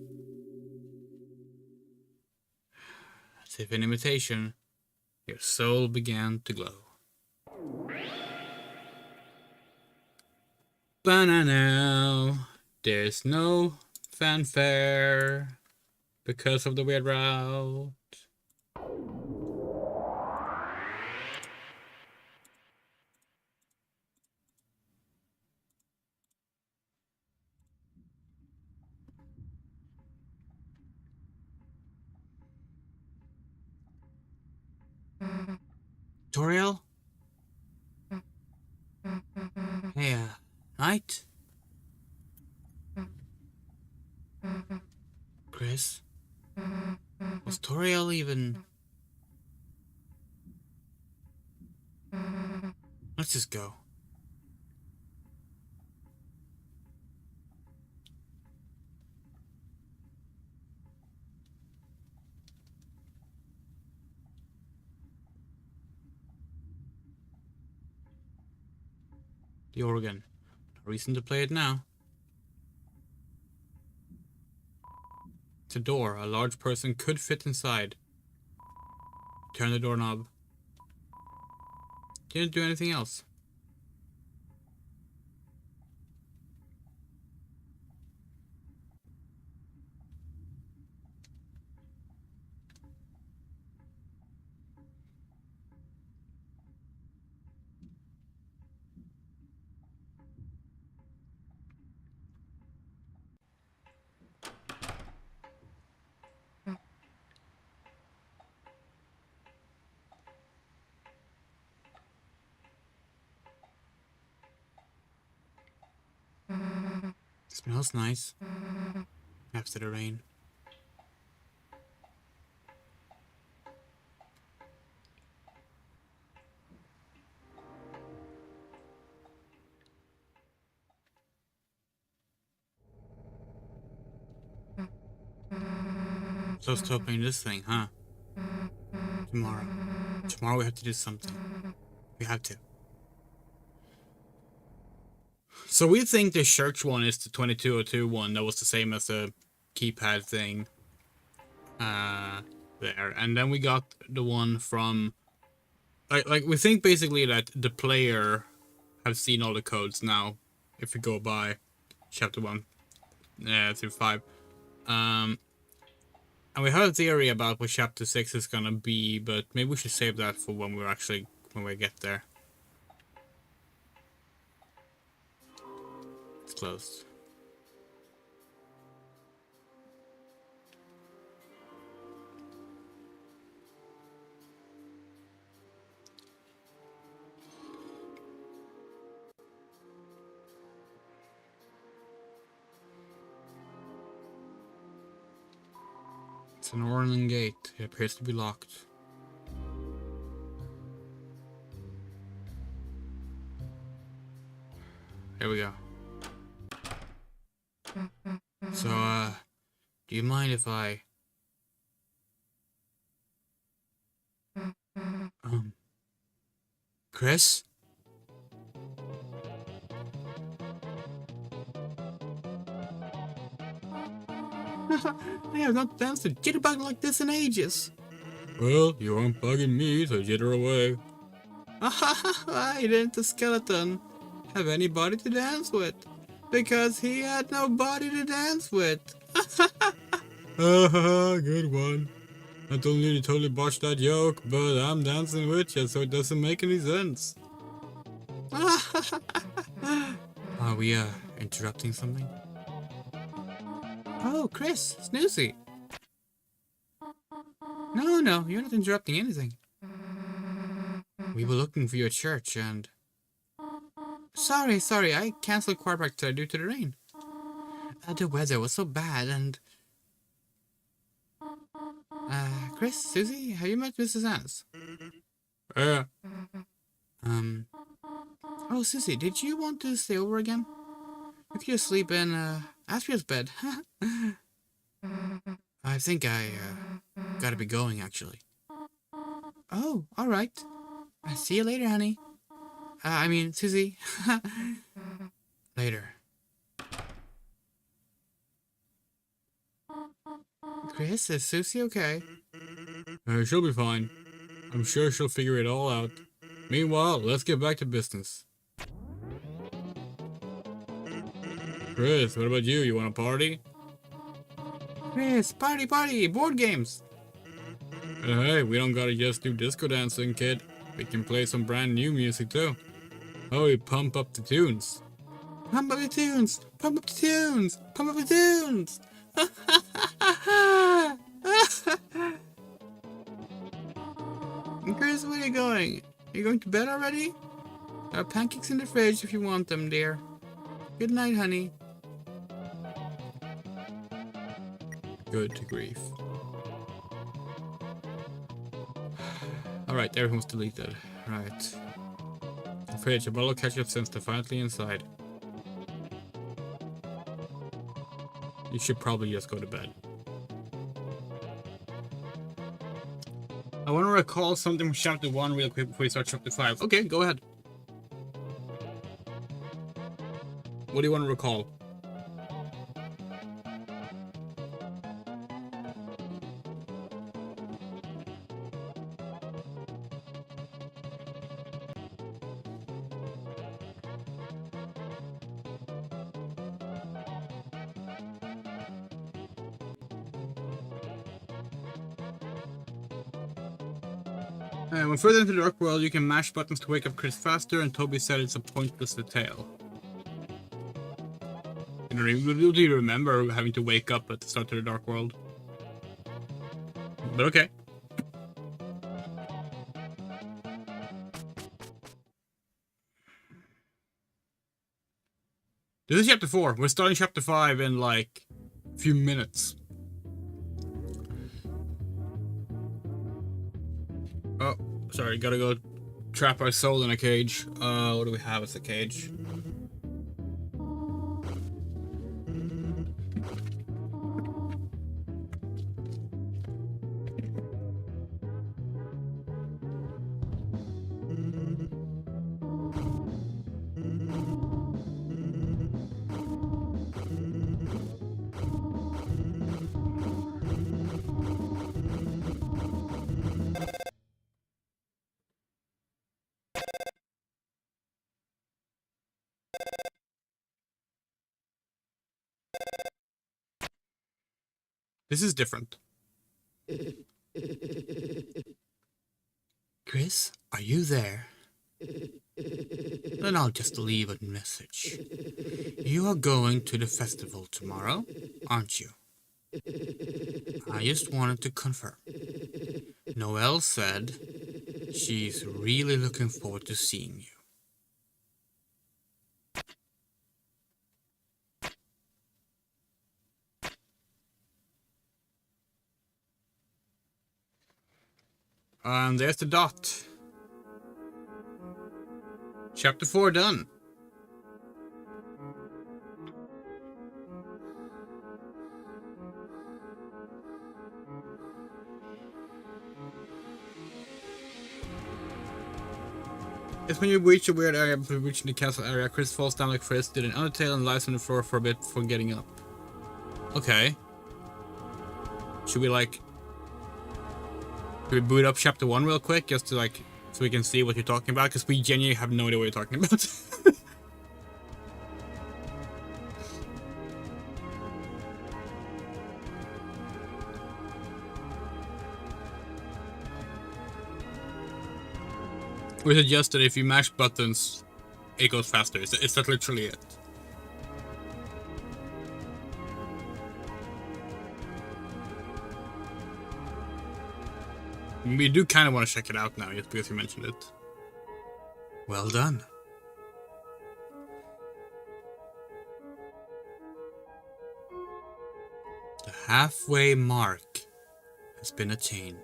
As if in imitation, your soul began to glow. Banana, there's no fanfare because of the weird route. Toriel? Hey, Knight? Chris? Was Toriel even... Let's just go. The organ. No reason to play it now. It's a door. A large person could fit inside. Turn the doorknob. Didn't do anything else. Smells nice. After the rain. Close to opening this thing, huh? Tomorrow. Tomorrow we have to do something. We have to. So we think the church one is the 2202 one that was the same as the keypad thing. There. And then we got the one from... Like we think basically that the player have seen all the codes now. If we go by chapter 1 through 5. And we have a theory about what chapter 6 is gonna be, but maybe we should save that for when we get there. It's closed. It's an Orlan gate. It appears to be locked. Here we go. So, do you mind if I... Chris? I have not danced a jitterbug like this in ages. Well, you aren't bugging me, so jitter away. I didn't the skeleton have anybody to dance with, because he had nobody to dance with. Good one. Not only did you totally botch that joke, but I'm dancing with you, so it doesn't make any sense. Are we, interrupting something? Oh, Chris, Snoozy. No, you're not interrupting anything. We were looking for your church and... Sorry, I cancelled quarterback today due to the rain. The weather was so bad and... Chris, Susie, have you met Mrs. Annis? Yeah. Oh, Susie, did you want to stay over again? We could just sleep in, Astria's bed. I think I, gotta be going, actually. Oh, alright. See you later, honey. I mean, Susie. Later. Chris, is Susie okay? She'll be fine. I'm sure she'll figure it all out. Meanwhile, let's get back to business. Chris, what about you? You want a party? Chris, party! Board games! Hey, we don't gotta just do disco dancing, kid. We can play some brand new music too. Oh, we pump up the tunes. Pump up the tunes! Pump up the tunes! Pump up the tunes! Chris, where are you going? Are you going to bed already? There are pancakes in the fridge if you want them, dear. Good night, honey. Good grief. Alright, everyone's deleted. Right. The fridge, a bottle of ketchup since defiantly inside. You should probably just go to bed. I want to recall something from chapter 1 real quick before we start chapter 5. Okay, go ahead. What do you want to recall? When further into the dark world, you can mash buttons to wake up Chris faster, and Toby said it's a pointless detail. Do you remember having to wake up at the start of the dark world? But okay. This is chapter 4. We're starting chapter 5 in like a few minutes. Oh, sorry, gotta go trap our soul in a cage. What do we have as a cage? This is different. Chris, are you there? Then I'll just leave a message. You are going to the festival tomorrow, aren't you? I just wanted to confirm. Noelle said she's really looking forward to seeing you. And there's the dot. Chapter 4 done. It's when you reach a weird area before reaching the castle area, Chris falls down like Fritz did an undertale and lies on the floor for a bit before getting up. Okay. Should we like... Should we boot up chapter 1 real quick, just to like, so we can see what you're talking about? Because we genuinely have no idea what you're talking about. We suggest that if you mash buttons, it goes faster. It's that literally it. We do kind of want to check it out now, just because you mentioned it. Well done. The halfway mark has been attained.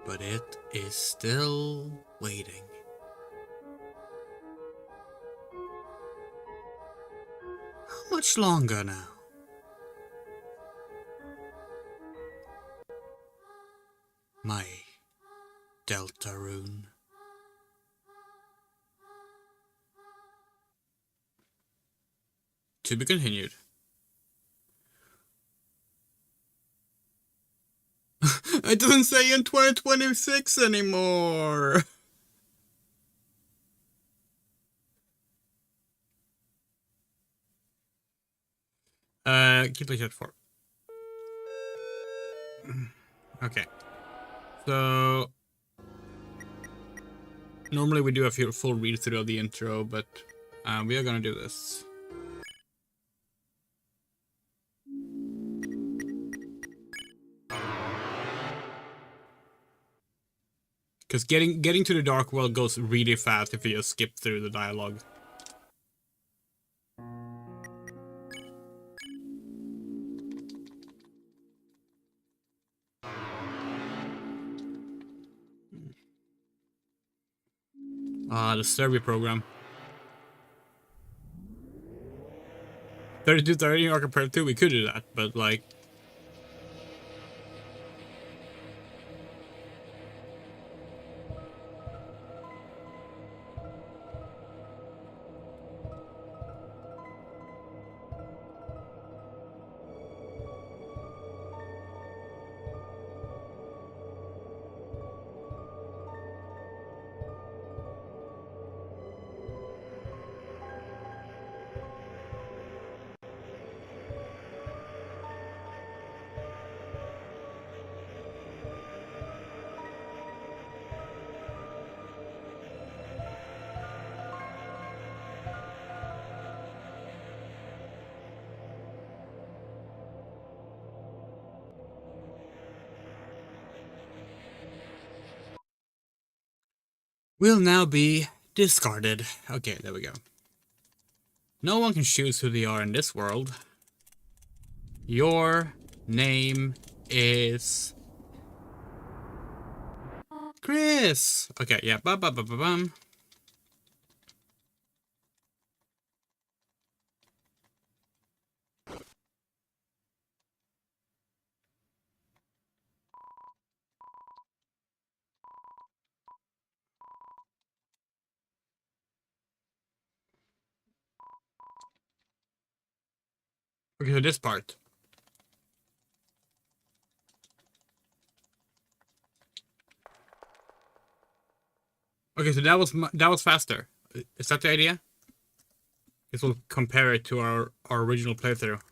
But it is still waiting. How much longer now? My Deltarune. To be continued. It doesn't say in 2026 anymore. Keep the chat for. Okay. So normally we do a full read through of the intro, but we are gonna do this. Because getting to the dark world goes really fast if you just skip through the dialogue. The survey program. 3230 or compared to, we could do that, but like... will now be discarded. Okay, there we go. No one can choose who they are in this world. Your name is... Chris! Okay, yeah, bum. Okay, so this part. Okay, so that was faster. Is that the idea? This will compare it to our original playthrough.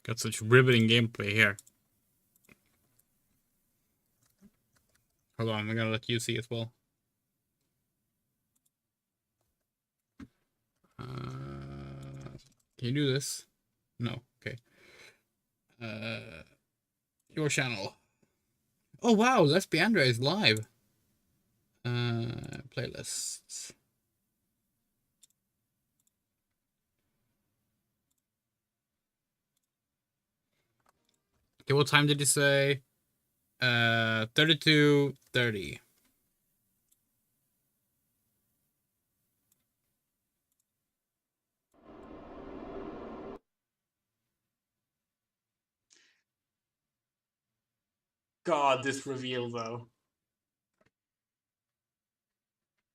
Got such riveting gameplay here. Hold on, I'm gonna let you see as well. Can you do this? No, okay. Your channel. Oh wow, Let's Be Andrea is live. Playlists. Okay, what time did you say? 32:30. God, this reveal though.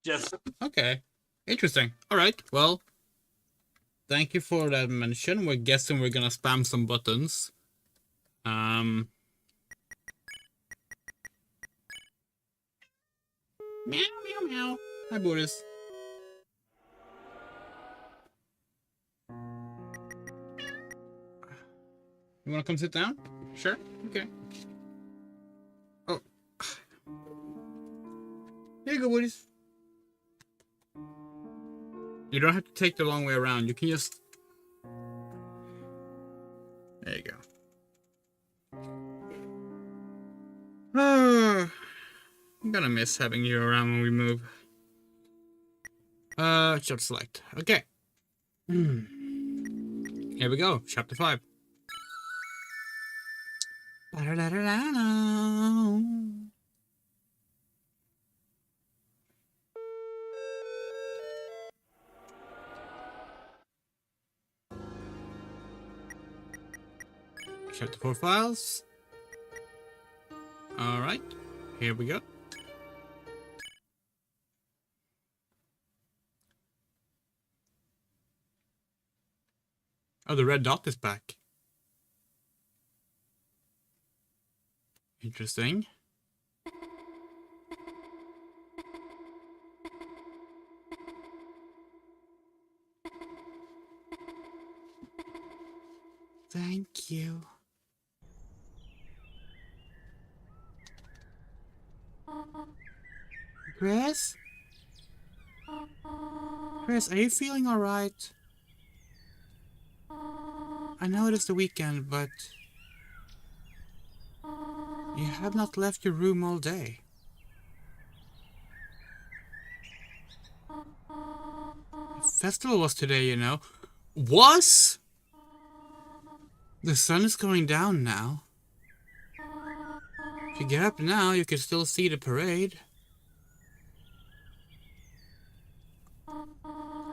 Just okay. Interesting. Alright, well. Thank you for that mention. We're guessing we're gonna spam some buttons. Meow meow meow. Hi Boris. You wanna come sit down? Sure. Okay. Oh. Here you go, Boris. You don't have to take the long way around. You can just... There you go. I'm gonna miss having you around when we move. Short select. Okay. Here we go. Chapter 5. Chapter 4 files. Alright. Here we go. Oh, the red dot is back. Interesting. Thank you. Chris? Chris, are you feeling alright? I know it is the weekend, but... You have not left your room all day. Festival was today, you know. Was? The sun is going down now. If you get up now, you can still see the parade.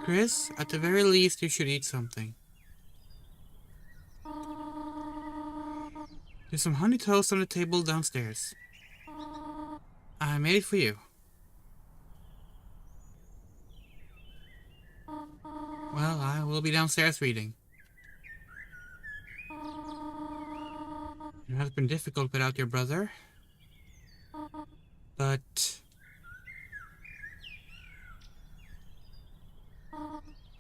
Chris, at the very least, you should eat something. There's some honey toast on the table downstairs. I made it for you. Well, I will be downstairs reading. It has been difficult without your brother. But...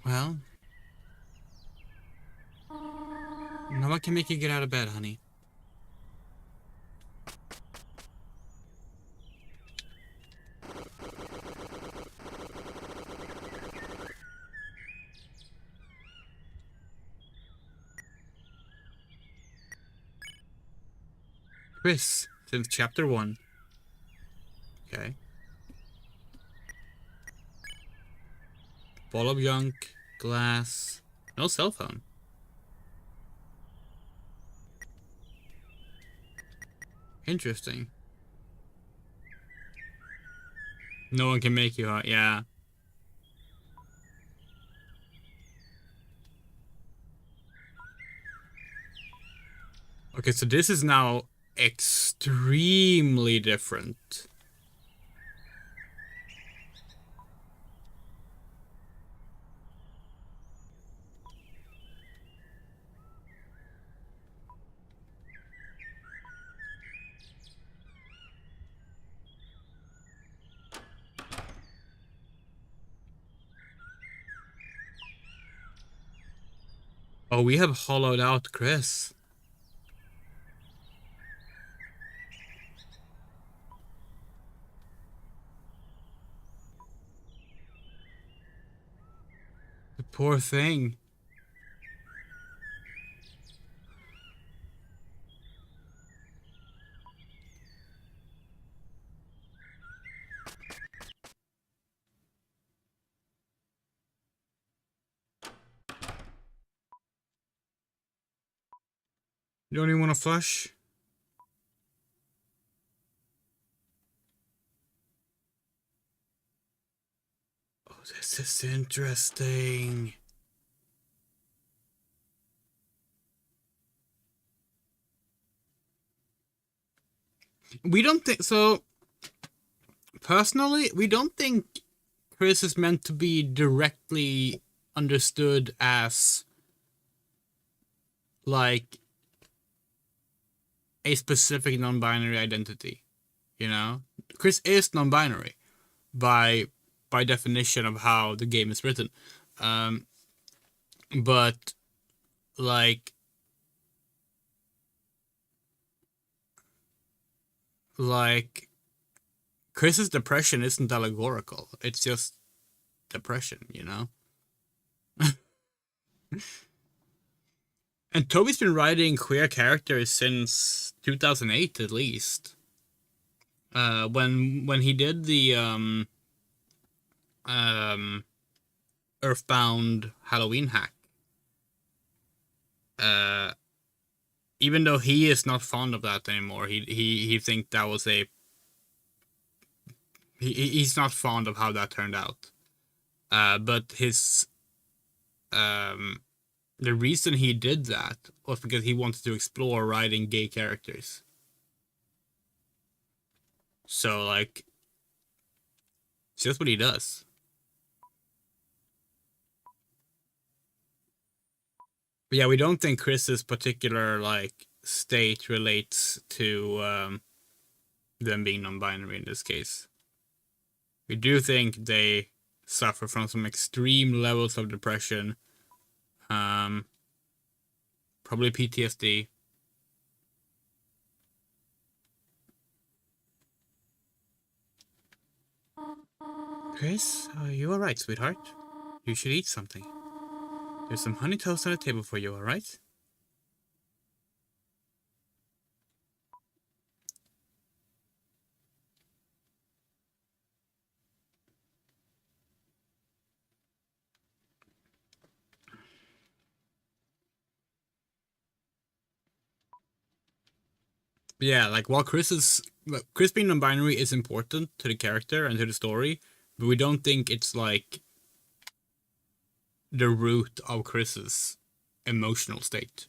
well... no one can make you get out of bed, honey. Chris, since chapter 1. Okay. Ball of junk, glass, no cell phone. Interesting. No one can make you out, yeah. Okay, so this is now extremely different. Oh, we have hollowed out Chris. The poor thing. You don't even want to flush? Oh, this is interesting. We don't think so. Personally, we don't think Chris is meant to be directly understood as like a specific non-binary identity. You know, Chris is non-binary by definition of how the game is written, but like Chris's depression isn't allegorical. It's just depression, you know? And Toby's been writing queer characters since 2008 at least. When he did the Earthbound Halloween hack. Even though he is not fond of that anymore, he think that was a he's not fond of how that turned out. But his the reason he did that was because he wanted to explore writing gay characters. So like, it's just what he does. But yeah, we don't think Chris's particular like state relates to them being non-binary in this case. We do think they suffer from some extreme levels of depression, probably PTSD. Chris, are you alright, sweetheart? You should eat something. There's some honey toast on the table for you, alright? Yeah, like while Chris being non-binary is important to the character and to the story, but we don't think it's like the root of Chris's emotional state.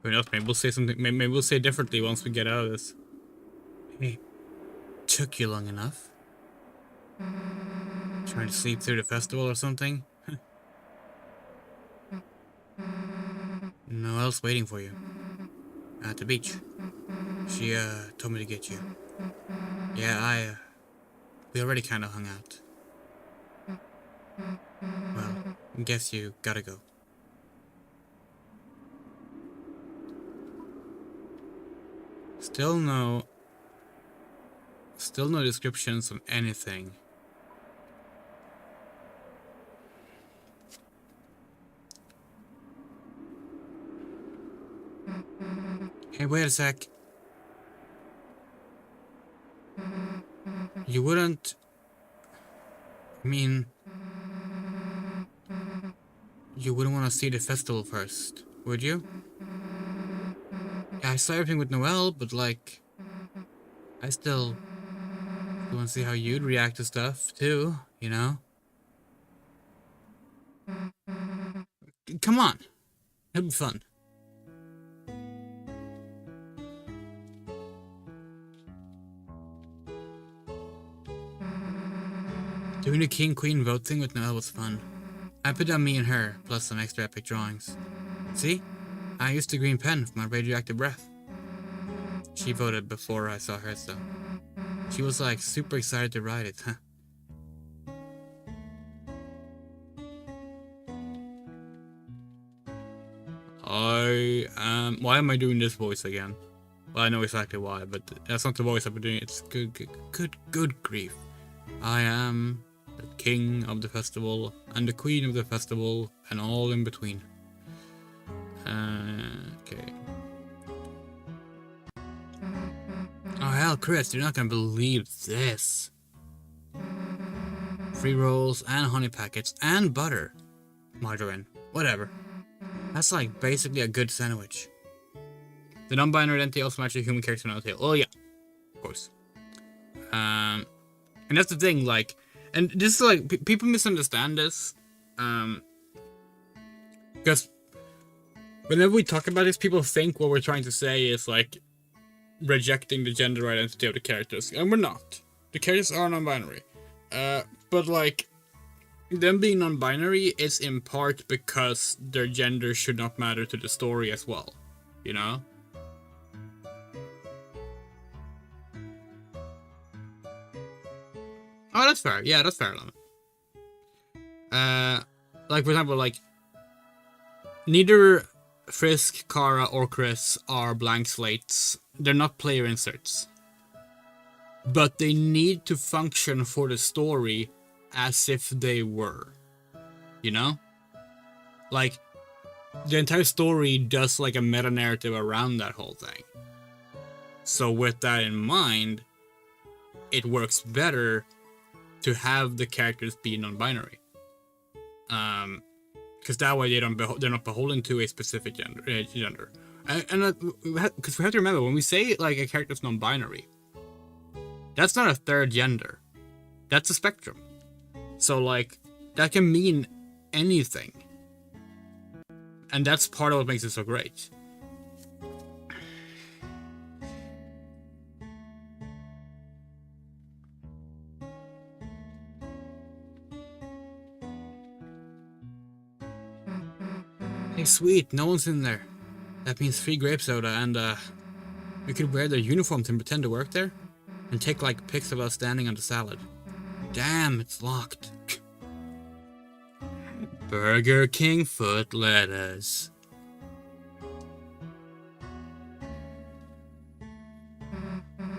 Who knows? Maybe we'll say something. Maybe we'll say differently once we get out of this. Hey, took you long enough. Trying to sleep through the festival or something? Noelle's waiting for you. At the beach. She, told me to get you. Yeah, we already kinda hung out. Well, guess you gotta go. Still no descriptions of anything. Hey, wait a sec. You wouldn't... I mean... You wouldn't want to see the festival first, would you? Yeah, I saw everything with Noelle, but like... I still want to see how you'd react to stuff, too, you know? Come on! It'll be fun. Doing the king-queen vote thing with Noelle was fun. I put down me and her, plus some extra epic drawings. See? I used the green pen for my radioactive breath. She voted before I saw hers, though. She was like super excited to write it, huh? Why am I doing this voice again? Well, I know exactly why, but that's not the voice I've been doing. It's good grief. I am the king of the festival, and the queen of the festival, and all in between. Okay. Oh hell, Chris, you're not gonna believe this. Free rolls, and honey packets, and butter. Margarine. Whatever. That's like basically a good sandwich. The non-binary identity also matches human character on the tail. Oh yeah. Of course. And that's the thing, like, and this is like, people misunderstand this, because whenever we talk about this, people think what we're trying to say is like rejecting the gender identity of the characters, and we're not. The characters are non-binary, but like them being non-binary is in part because their gender should not matter to the story as well, you know? Oh, that's fair. Yeah, that's fair. Like for example, like neither Frisk, Kara, or Chris are blank slates. They're not player inserts, but they need to function for the story as if they were. You know, like the entire story does like a meta narrative around that whole thing. So with that in mind, it works better to have the characters be non-binary, because that way they're not beholden to a specific gender. And because we have to remember, when we say like a character's non-binary, that's not a third gender. That's a spectrum. So like that can mean anything, and that's part of what makes it so great. Hey, sweet, no one's in there. That means free grape soda, and we could wear their uniforms and pretend to work there, and take like pics of us standing on the salad. Damn, it's locked. Burger King foot lettuce.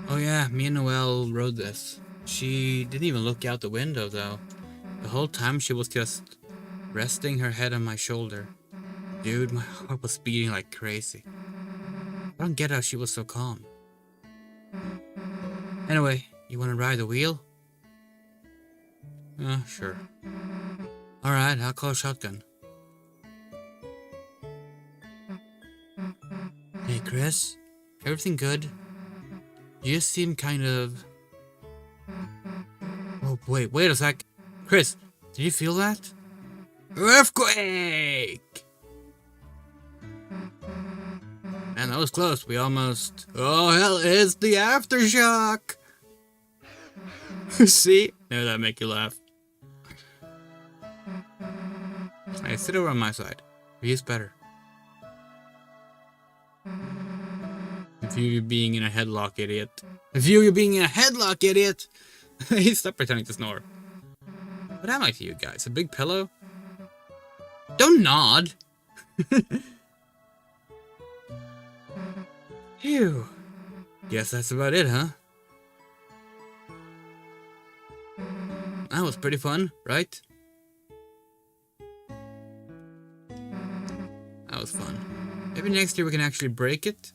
Oh yeah, me and Noelle rode this. She didn't even look out the window though. The whole time she was just resting her head on my shoulder. Dude, my heart was beating like crazy. I don't get how she was so calm. Anyway, you wanna ride the wheel? Sure. Alright, I'll call a shotgun. Hey, Chris. Everything good? You just seem kind of... Oh, wait a sec. Chris, did you feel that? Earthquake! Man, that was close. We almost... Oh, hell, it's the aftershock! See? Now that make you laugh. Hey, sit over on my side. He's better. The view you being in a headlock, idiot. The view you being in a headlock, idiot! Stop pretending to snore. What am I to you guys? A big pillow? Don't nod! Phew. Guess that's about it, huh? That was pretty fun, right? That was fun. Maybe next year we can actually break it?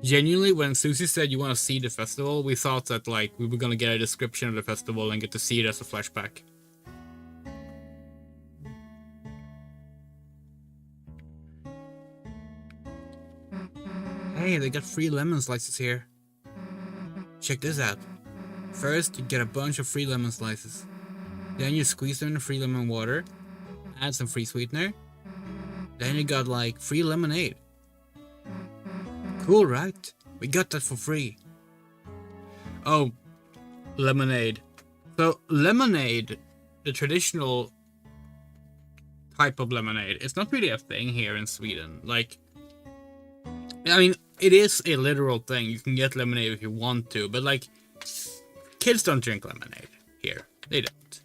Genuinely, when Susie said you want to see the festival, we thought that like we were gonna get a description of the festival and get to see it as a flashback. Hey, they got free lemon slices here. Check this out. First, you get a bunch of free lemon slices. Then you squeeze them in the free lemon water, add some free sweetener. Then you got like free lemonade. Cool, right? We got that for free. Oh, lemonade. So, lemonade, the traditional type of lemonade, it's not really a thing here in Sweden. Like, I mean, it is a literal thing. You can get lemonade if you want to, but like, kids don't drink lemonade here. They don't.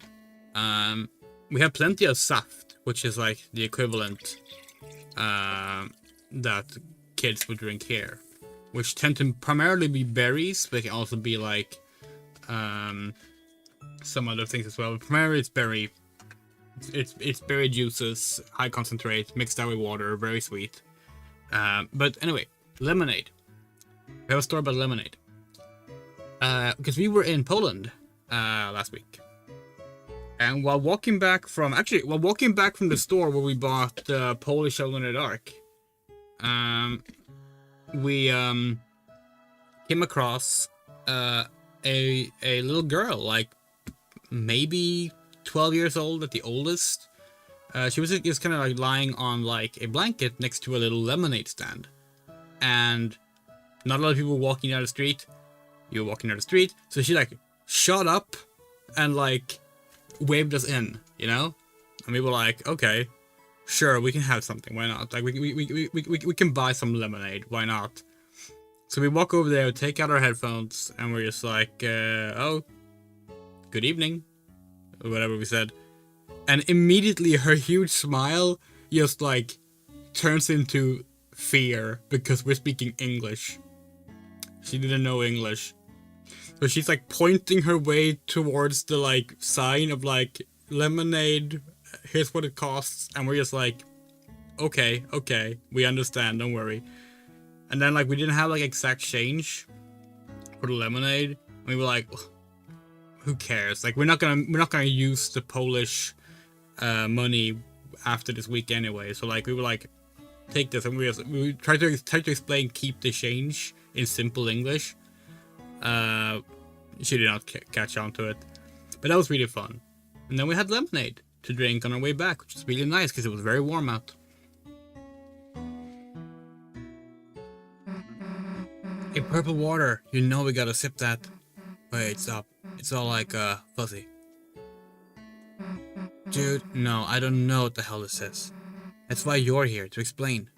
We have plenty of saft, which is like the equivalent that kids would drink here, which tend to primarily be berries, but they can also be like some other things as well. But primarily, it's berry. It's berry juices, high concentrate, mixed out with water, very sweet. But anyway, lemonade. We have a story about lemonade. Because we were in Poland last week, and while walking back from the store where we bought Polish Alone in the Dark, we came across a little girl, like maybe 12 years old at the oldest. She was just kind of like lying on like a blanket next to a little lemonade stand, and not a lot of people were walking down the street. You were walking down the street, so she like shot up and like waved us in, you know, and we were like, okay, sure, we can have something. Why not? Like we can buy some lemonade. Why not? So we walk over there, take out our headphones, and we're just like, oh, good evening, or whatever we said. And immediately her huge smile just like turns into fear because we're speaking English. She didn't know English. So she's like pointing her way towards the like sign of like lemonade, here's what it costs, and we're just like, okay, we understand, don't worry. And then like we didn't have like exact change for the lemonade. We were like, who cares? Like we're not gonna use the Polish money after this week anyway. So like we were like, take this, and we tried to explain keep the change in simple English. She did not catch on to it, but that was really fun. And then we had lemonade to drink on our way back, which was really nice because it was very warm out. Hey, purple water, you know we gotta sip that. Wait, stop. It's all like fuzzy. Dude, no, I don't know what the hell this is. That's why you're here, to explain.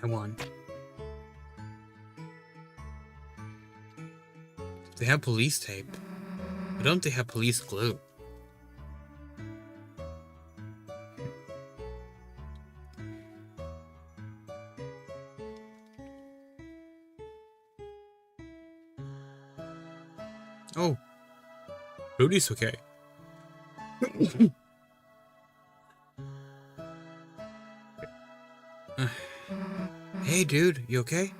I won. They have police tape. Why don't they have police glue? Oh, Rudy's okay. Hey dude, you okay?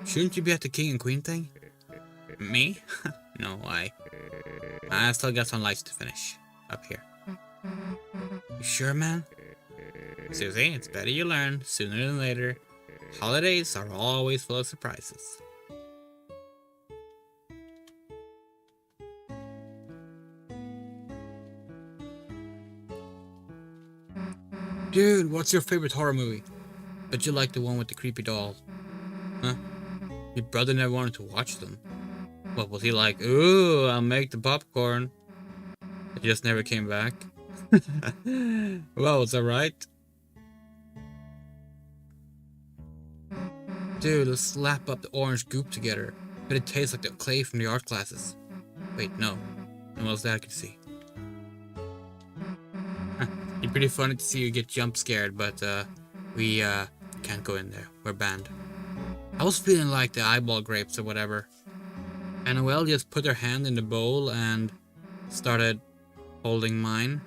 Shouldn't you be at the king and queen thing? Me? No, I still got some lights to finish. Up here. You sure, man? Susie, it's better you learn sooner than later. Holidays are always full of surprises. Dude, what's your favorite horror movie? Bet you like the one with the creepy doll. Huh? Your brother never wanted to watch them. What was he like? Ooh, I'll make the popcorn. He just never came back. Well, it's alright. Dude, let's slap up the orange goop together. But it tastes like the clay from the art classes. Wait, no. No else that I can see. It'd be pretty funny to see you get jump scared, but we can't go in there. We're banned. I was feeling like the eyeball grapes or whatever. And Noelle just put her hand in the bowl and started holding mine.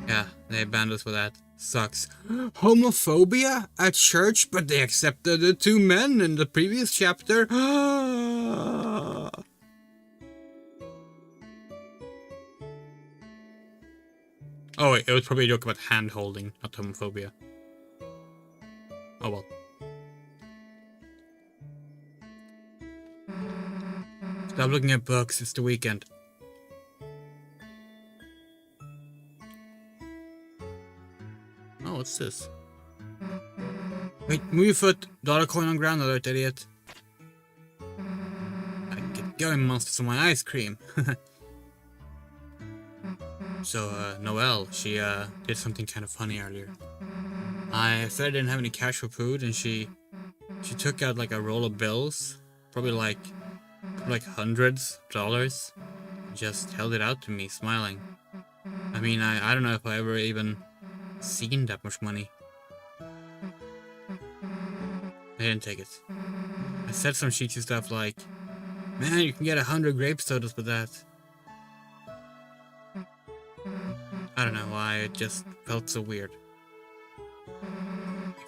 Yeah, they banned us for that. Sucks. Homophobia at church, but they accepted the two men in the previous chapter. Oh wait, it was probably a joke about hand holding, not homophobia. Oh well. Stop looking at books, it's the weekend. Oh, what's this? Wait, move your foot. Dollar coin on ground alert, idiot. I get going, monsters, on my ice cream. So, Noelle, she did something kind of funny earlier. I said I didn't have any cash for food, and she took out like a roll of bills, probably like hundreds of dollars, just held it out to me, smiling. I mean, I don't know if I ever even seen that much money. I didn't take it. I said some cheeky stuff like, man, you can get 100 grape sodas with that. I don't know why, it just felt so weird.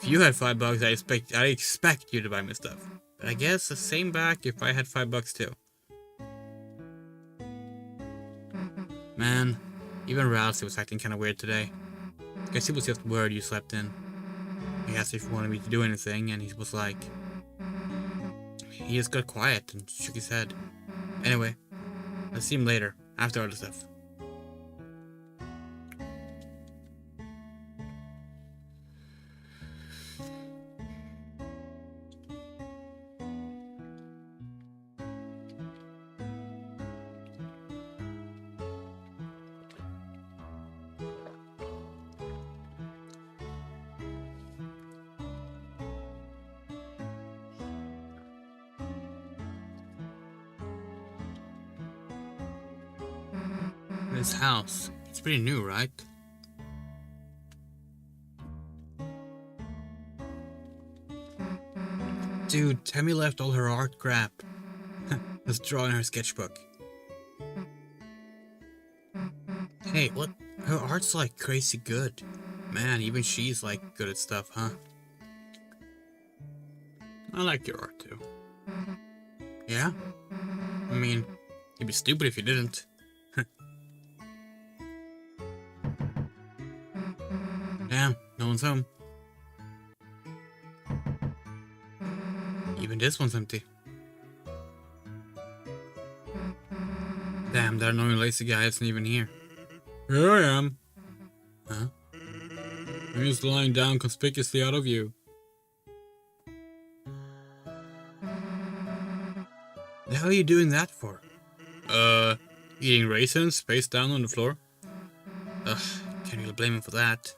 If you had $5, I expect you to buy me stuff. But I guess the same back if I had $5 too. Man, even Rousey was acting kind of weird today. I guess he was just worried you slept in. He asked if he wanted me to do anything, and he was like... He just got quiet and shook his head. Anyway, I'll see him later, after all the stuff. This house, it's pretty new, right? Dude, Tammy left all her art crap. Let's draw in her sketchbook. Hey, what? Her art's like crazy good. Man, even she's like good at stuff, huh? I like your art too. Yeah? I mean, you'd be stupid if you didn't. Damn, no one's home. Even this one's empty. Damn, that annoying lazy guy isn't even here. Here I am. Huh? I'm just lying down conspicuously out of view. The hell are you doing that for? Eating raisins face down on the floor? Ugh, can't really blame him for that.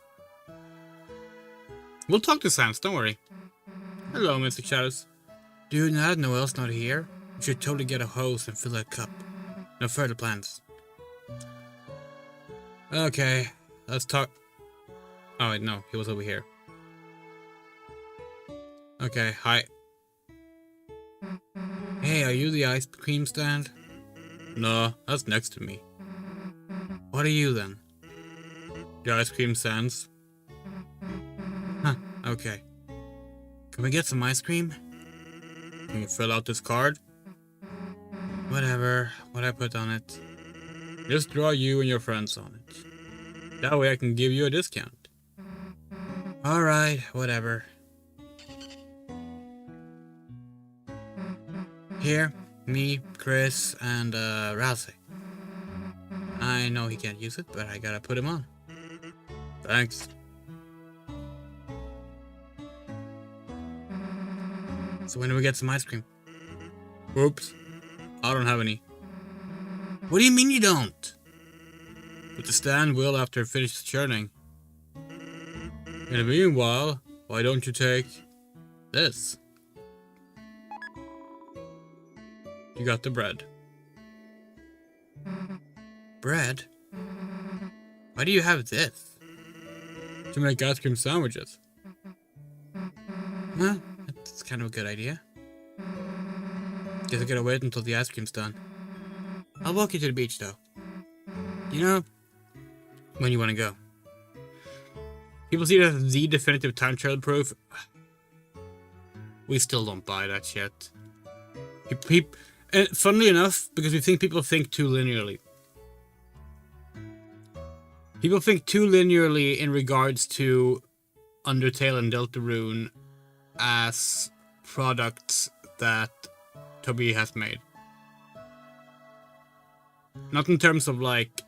We'll talk to Sans, don't worry. Hello, Mr. Shadows. Dude, now that Noelle's not here, we should totally get a hose and fill a cup. No further plans. Okay, let's talk. Oh wait, no, he was over here. Okay, hi. Hey, are you the ice cream stand? No, that's next to me. What are you then? The ice cream stands. Huh, okay. Can we get some ice cream? Can you fill out this card? Whatever. What I put on it? Just draw you and your friends on it. That way I can give you a discount. Alright, whatever. Here, me, Chris, and Rousey. I know he can't use it, but I gotta put him on. Thanks. So when do we get some ice cream? Oops. I don't have any. What do you mean you don't? But the stand will after it finishes churning. In the meanwhile, why don't you take this? You got the bread. Bread? Why do you have this? To make ice cream sandwiches. Huh? That's kind of a good idea. Guess I gotta wait until the ice cream's done. I'll walk you to the beach though. You know, when you want to go. People see that as the definitive time travel proof. We still don't buy that shit. And funnily enough, because we think people think too linearly. People think too linearly in regards to Undertale and Deltarune as products that Toby has made. Not in terms of like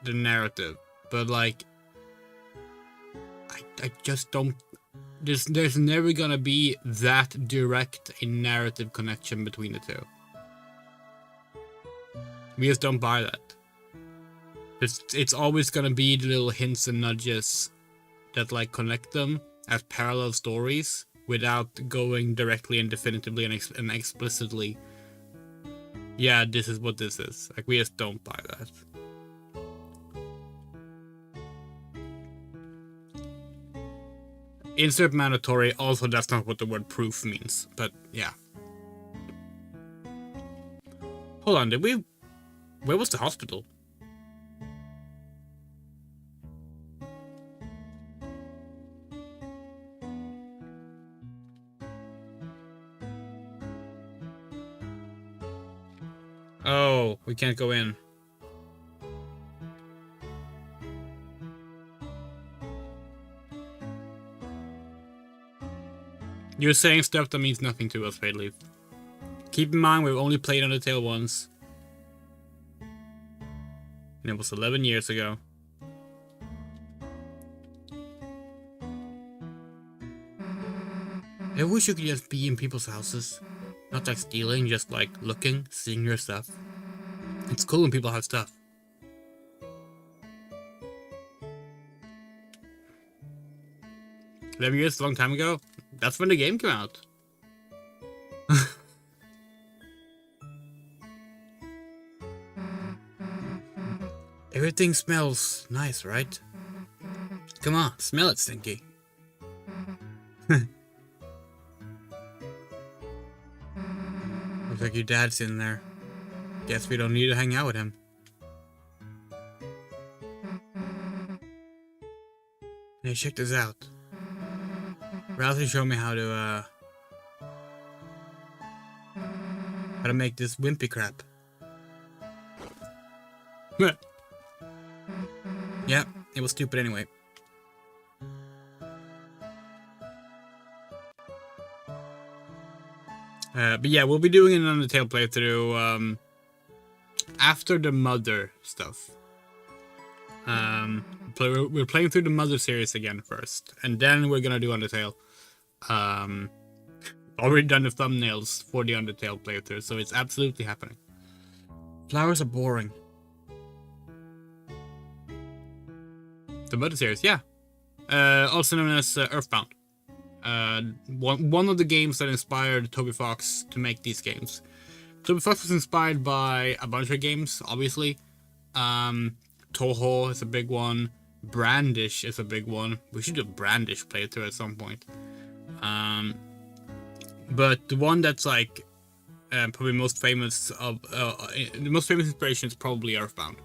the narrative, but like I just don't. There's never gonna be that direct a narrative connection between the two. We just don't buy that. It's always gonna be the little hints and nudges that like connect them as parallel stories without going directly and definitively and explicitly. Yeah, this is what this is. Like we just don't buy that. Insert mandatory. Also, that's not what the word proof means. But yeah. Hold on, did we? Where was the hospital? Oh, we can't go in. You're saying stuff that means nothing to us, Fadeleaf. Keep in mind, we've only played Undertale once. And it was 11 years ago. I wish you could just be in people's houses. Not like stealing, just like looking, seeing your stuff. It's cool when people have stuff. 11 years, a long time ago. That's when the game came out. Everything smells nice, right? Come on, smell it, Stinky. Looks like your dad's in there. Guess we don't need to hang out with him. Hey, check this out. Rousey showed me how to make this wimpy crap. Yeah, it was stupid anyway. But yeah, we'll be doing an Undertale playthrough after the Mother stuff. We're playing through the Mother series again first, and then we're gonna do Undertale. Already done the thumbnails for the Undertale playthrough, so it's absolutely happening. Flowers are boring. The Mother series, yeah. Also known as Earthbound. One of the games that inspired Toby Fox to make these games. Toby Fox was inspired by a bunch of games, obviously. Toho is a big one. Brandish is a big one. We should do a Brandish playthrough at some point. But the one that's like probably most famous of the most famous inspiration is probably Earthbound.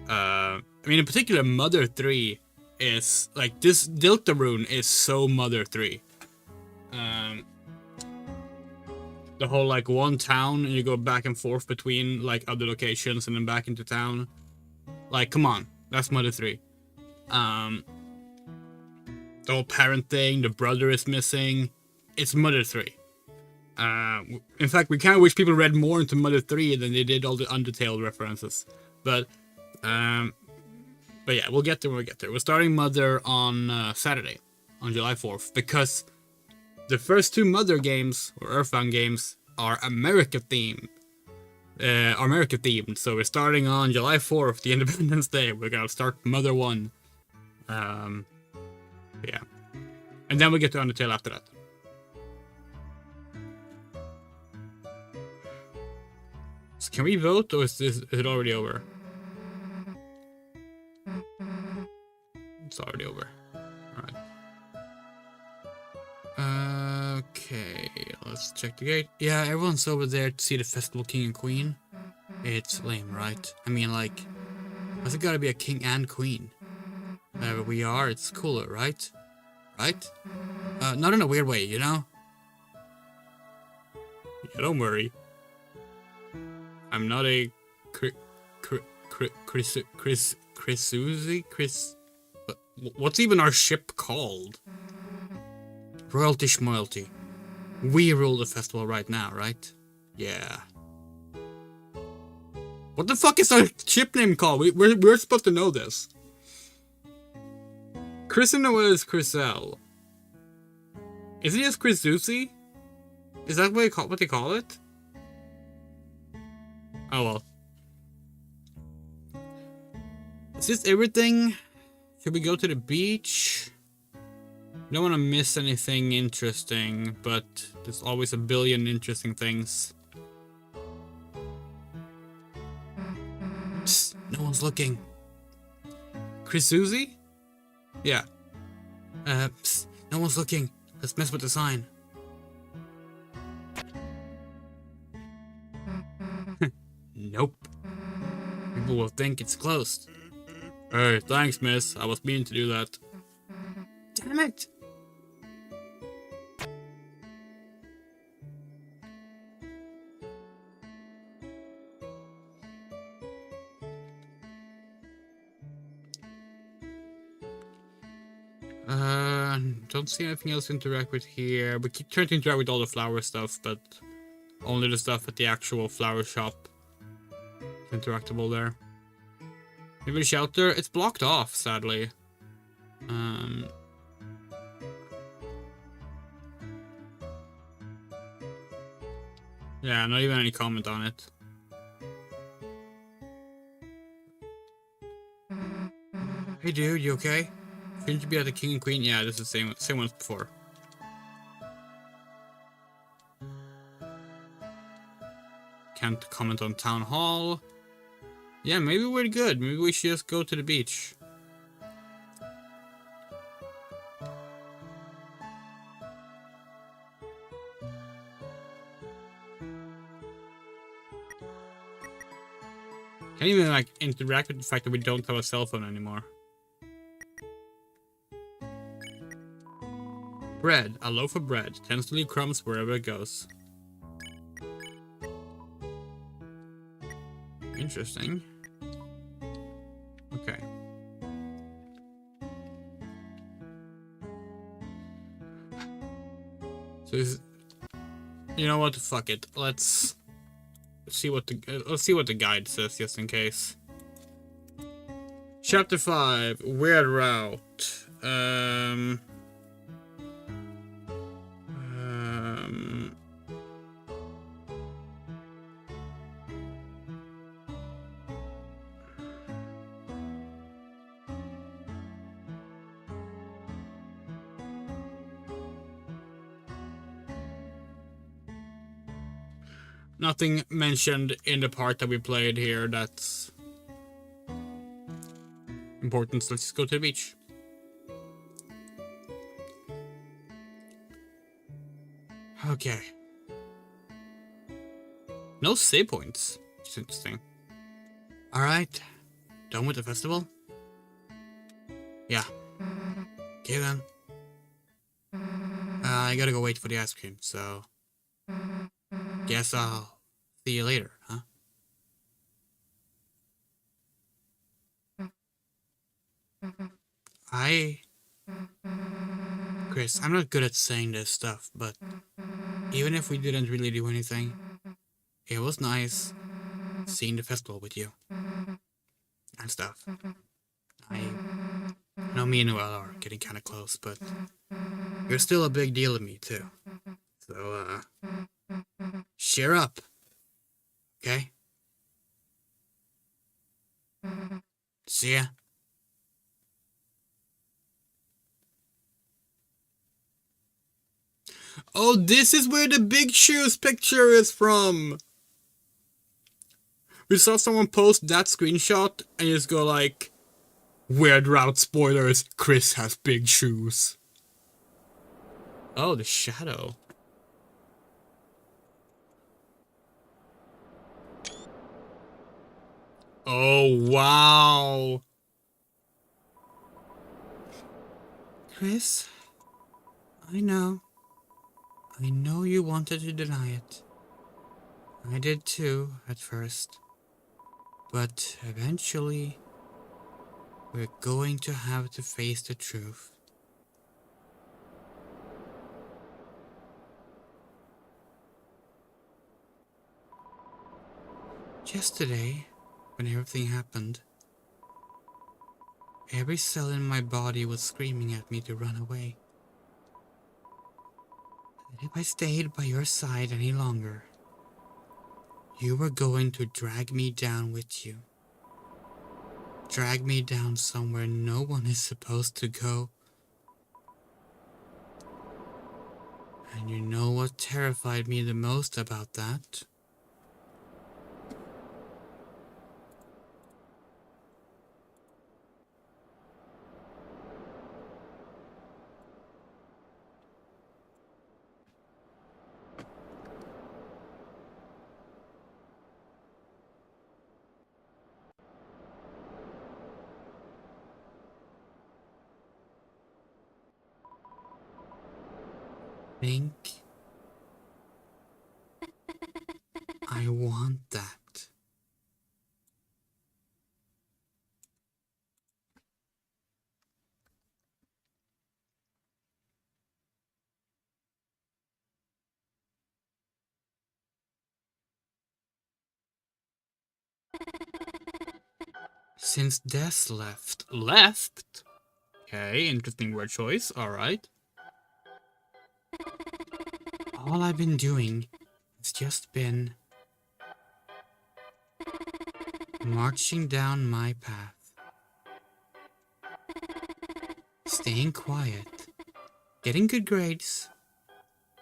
I mean, in particular, Mother 3 is like this. Deltarune is so Mother 3. the whole like one town and you go back and forth between like other locations and then back into town. Like, come on, that's Mother 3. The whole parent thing, the brother is missing. It's Mother 3. In fact, we kind of wish people read more into Mother 3 than they did all the Undertale references. But yeah, we'll get there when we get there. We're starting Mother on Saturday, on July 4th, because the first 2 Mother games, or Earthbound games, are America themed. So we're starting on July 4th, the Independence Day. We're gonna start Mother 1. Yeah. And then we get to Undertale after that. So can we vote, or is it already over? It's already over. Alright. Okay, let's check the gate. Yeah, everyone's over there to see the festival king and queen. It's lame, right? I mean, like, why's it gotta be a king and queen? Wherever we are, it's cooler, right? Right? Not in a weird way, you know? Yeah, don't worry. I'm not a what's even our ship called? Royalty Schmoyalty. We rule the festival right now, right? Yeah. What the fuck is our ship name called? We're supposed to know this. Chrisinoa is Chriselle. Is it just Chrisuzi? Is that what they call it? Oh well. Is this everything? Should we go to the beach? Don't want to miss anything interesting, but there's always a billion interesting things. Psst, no one's looking. Chrisuzi? Yeah. Psst, no one's looking. Let's mess with the sign. Nope. People will think it's closed. Hey, thanks, miss. I was meaning to do that. Damn it! Don't see anything else to interact with here. We keep trying to interact with all the flower stuff, but only the stuff at the actual flower shop is interactable there. Maybe the shelter? It's blocked off, sadly. Yeah, not even any comment on it. Hey dude, you okay? Shouldn't you be at the king and queen? Yeah, this is the same one as before. Can't comment on town hall. Yeah, maybe we're good. Maybe we should just go to the beach. Can't even like interact with the fact that we don't have a cell phone anymore. Bread. A loaf of bread tends to leave crumbs wherever it goes. Interesting. Okay. So you know what? Fuck it. Let's see what the guide says, just in case. Chapter 5. Weird route. Nothing mentioned in the part that we played here that's important, so let's just go to the beach. Okay. No save points. It's interesting. Alright. Done with the festival? Yeah. Okay then. I gotta go wait for the ice cream, so guess I'll see you later, huh? Chris, I'm not good at saying this stuff, but even if we didn't really do anything, it was nice seeing the festival with you and stuff. I know me and Noel are getting kind of close, but you're still a big deal to me, too. So, cheer up, okay? See ya. Oh, this is where the Big Shoes picture is from! We saw someone post that screenshot and you just go like, weird route spoilers, Chris has big shoes. Oh, the shadow. Oh, wow. Chris, I know you wanted to deny it. I did too, at first. But eventually, we're going to have to face the truth. Yesterday, when everything happened, every cell in my body was screaming at me to run away. And if I stayed by your side any longer, you were going to drag me down with you. Drag me down somewhere no one is supposed to go. And you know what terrified me the most about that? Think I want that. Since Des left. Left? Okay, interesting word choice, alright. All I've been doing has just been marching down my path. Staying quiet. Getting good grades.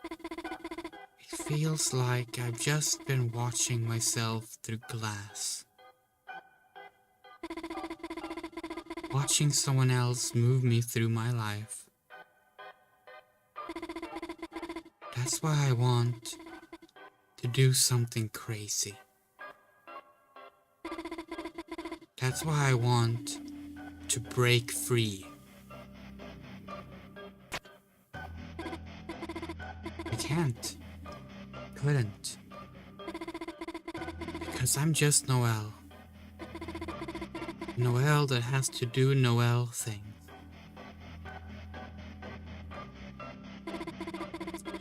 It feels like I've just been watching myself through glass. Watching someone else move me through my life. That's why I want to do something crazy. That's why I want to break free. I can't. Couldn't. Because I'm just Noel. Noel that has to do Noel things.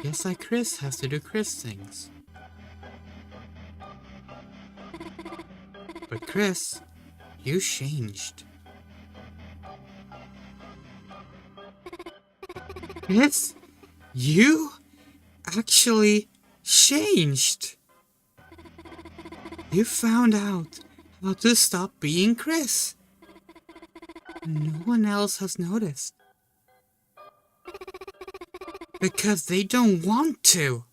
Yes, like Chris has to do Chris things. But Chris, you changed. Chris, you actually changed. You found out how to stop being Chris. No one else has noticed. Because they don't want to.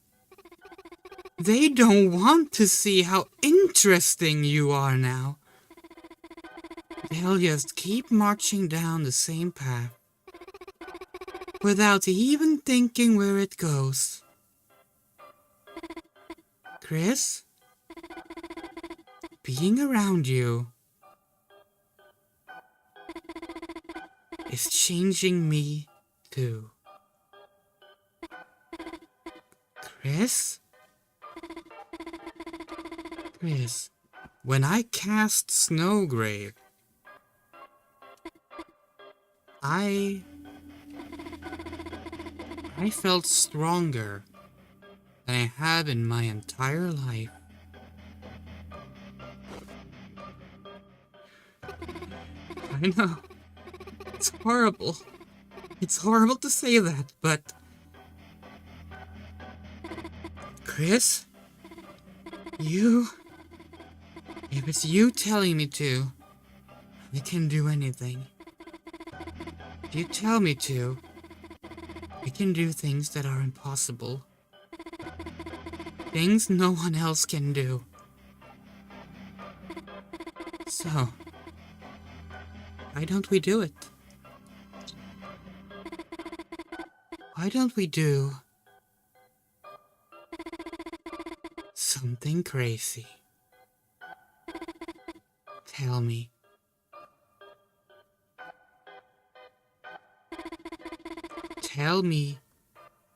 They don't want to see how interesting you are now. They'll just keep marching down the same path without even thinking where it goes. Chris, being around you is changing me too. Chris? Chris, when I cast Snowgrave, I felt stronger than I have in my entire life. I know. It's horrible. It's horrible to say that, but... Chris? If it's you telling me to, I can do anything. If you tell me to, I can do things that are impossible. Things no one else can do. So, why don't we do it? Why don't we do something crazy? Tell me. Tell me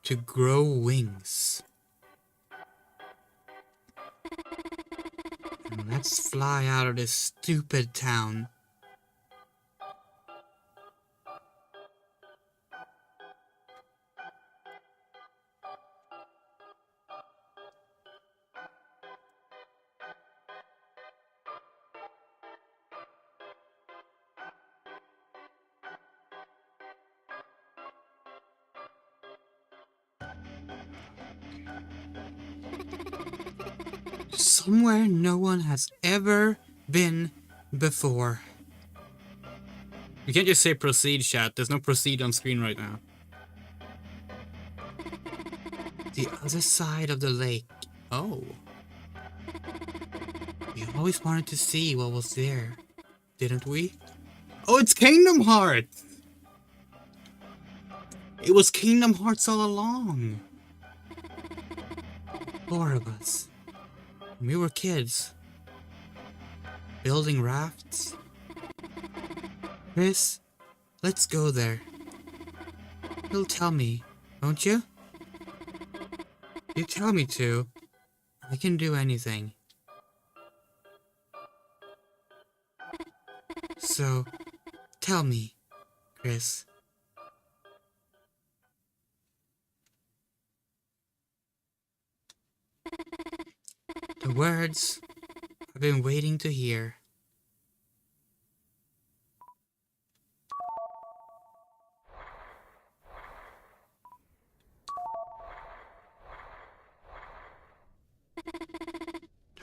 to grow wings. And let's fly out of this stupid town. Somewhere no one has ever been before. You can't just say proceed, chat. There's no proceed on screen right now. The other side of the lake. Oh. We always wanted to see what was there, didn't we? Oh, it's Kingdom Hearts! It was Kingdom Hearts all along. 4 of us. We were kids. Building rafts. Chris, let's go there. You'll tell me, won't you? You tell me to. I can do anything. So, tell me, Chris. The words I've been waiting to hear.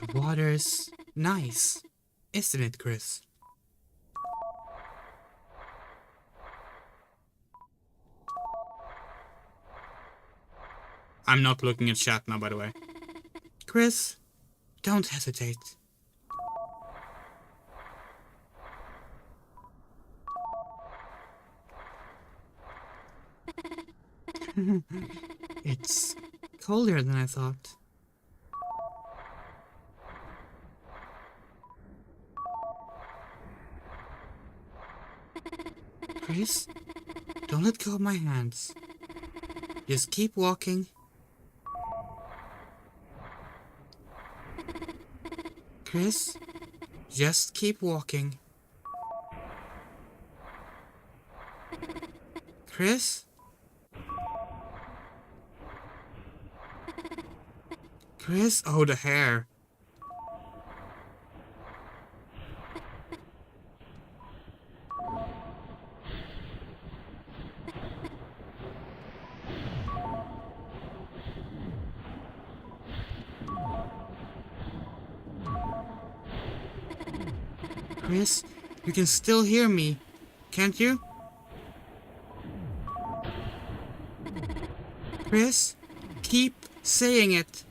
The water's nice, isn't it, Chris? I'm not looking at chat now, by the way. Chris, don't hesitate. It's colder than I thought. Chris, don't let go of my hands. Just keep walking. Chris, just keep walking. Chris? Chris? Oh, the hair. Chris, you can still hear me, can't you? Chris, keep saying it.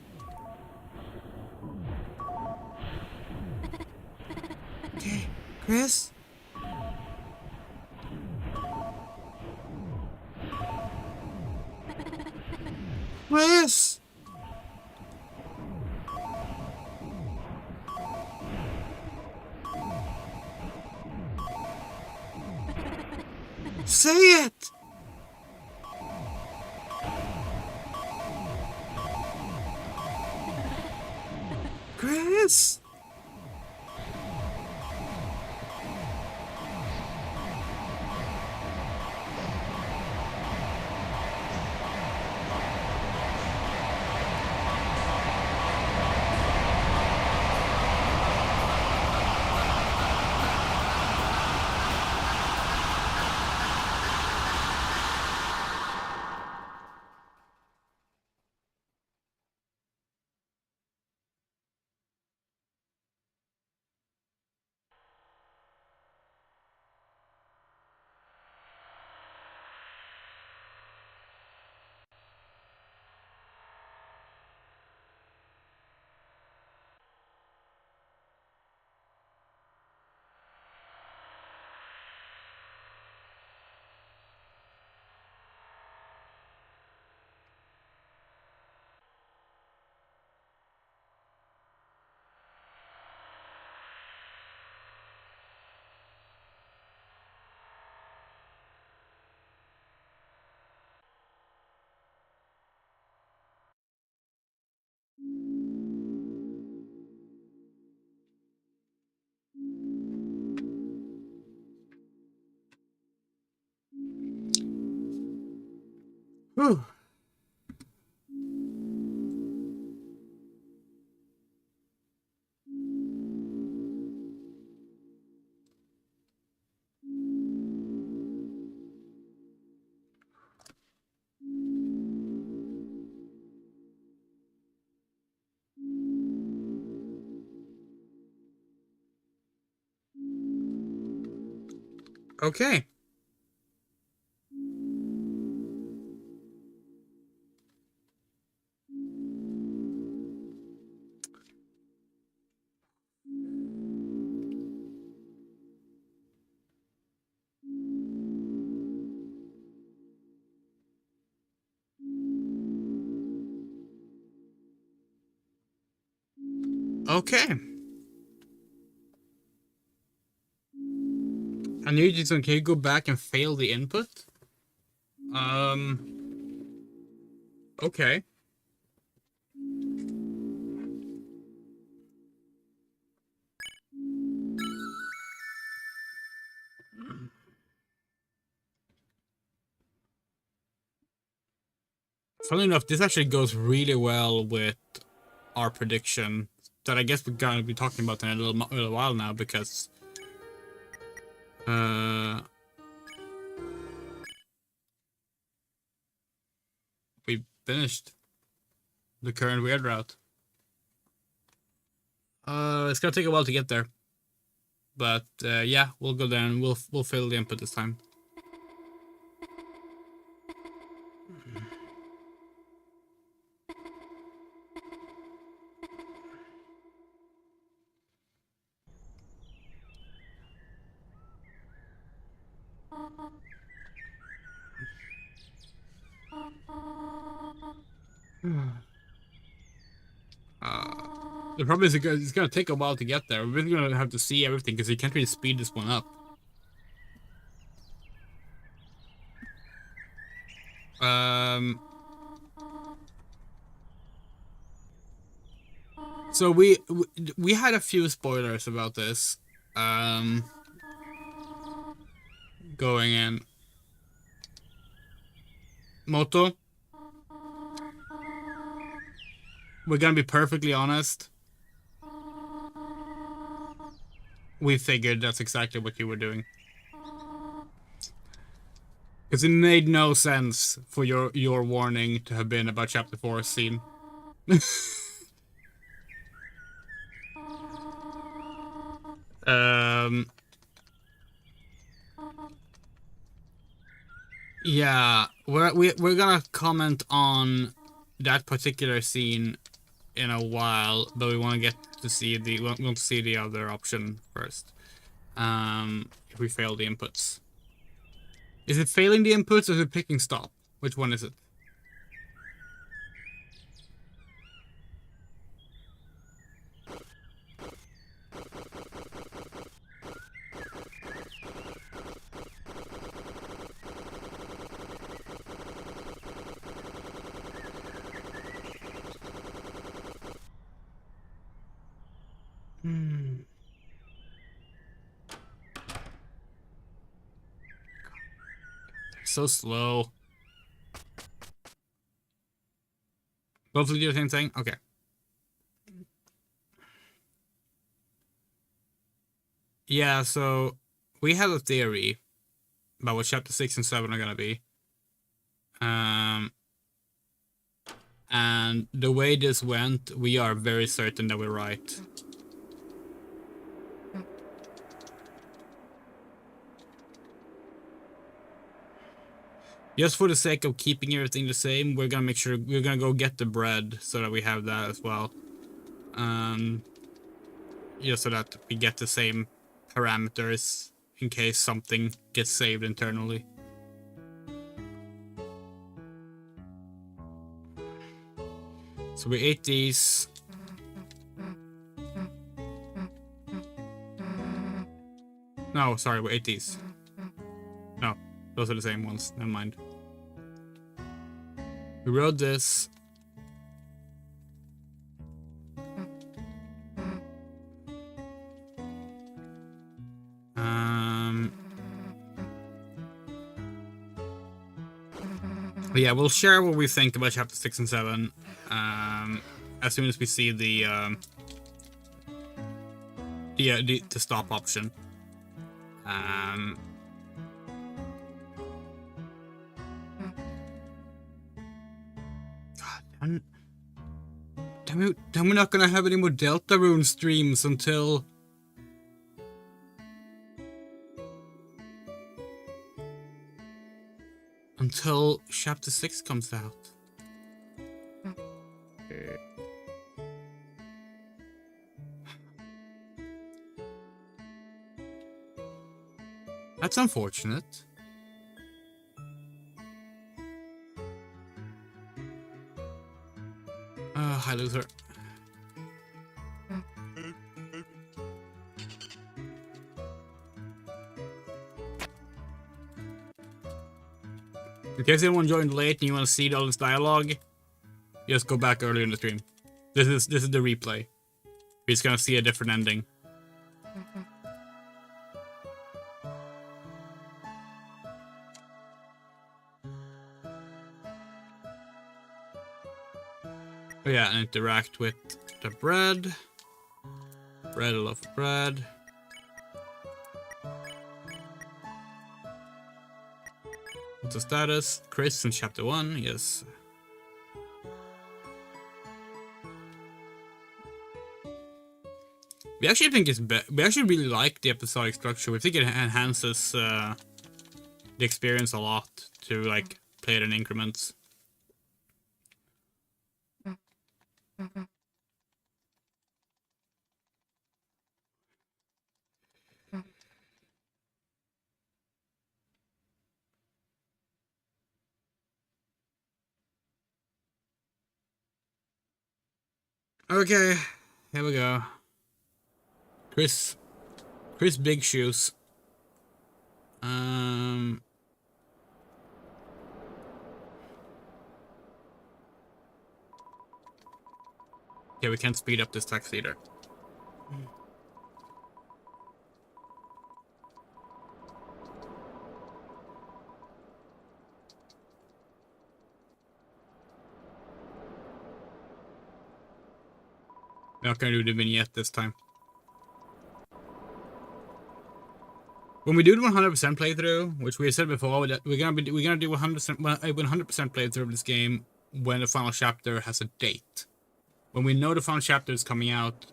Okay, Chris? Chris! Say it! Whew. Okay. Okay. I need you to, can you go back and fail the input? Okay. Funnily enough, this actually goes really well with our prediction that I guess we're gonna be talking about in a little while now, because we finished the current weird route. It's gonna take a while to get there, but yeah, we'll go there and we'll fill the input this time. The problem is it's gonna take a while to get there. We're really gonna have to see everything because you can't really speed this one up. So we had a few spoilers about this. Going in. Moto. We're gonna be perfectly honest. We figured that's exactly what you were doing. Because it made no sense for your warning to have been about Chapter 4's scene. Yeah, we're gonna comment on that particular scene in a while, but we want to get to see we want to see the other option first. If we fail the inputs, is it failing the inputs or is it picking stop? Which one is it? So slow. Both of you do the same thing? Okay. Yeah, so we have a theory about what Chapter 6 and 7 are gonna be. And the way this went, we are very certain that we're right. Just for the sake of keeping everything the same, we're gonna make sure we're gonna go get the bread so that we have that as well. Just so that we get the same parameters in case something gets saved internally. So we ate these. No, sorry, we ate these. No, those are the same ones. Never mind. We rode this. But yeah, we'll share what we think about chapter 6 and 7 as soon as we see the stop option. God, then we're not gonna have any more Deltarune streams until chapter 6 comes out. That's unfortunate. Hi, loser. In case anyone joined late and you want to see all this dialogue, just go back earlier in the stream. This is the replay. You're just gonna see a different ending. Oh yeah, and interact with the bread. Bread, I love bread. What's the status? Chris in chapter 1, yes. We actually think it's we actually really like the episodic structure. We think it enhances the experience a lot to like play it in increments. Okay, here we go. Chris Big Shoes. Yeah, we can't speed up this text either. We're not gonna do the vignette this time. When we do the 100% playthrough, which we said before, we're gonna do 100% playthrough of this game when the final chapter has a date. When we know the final chapter is coming out,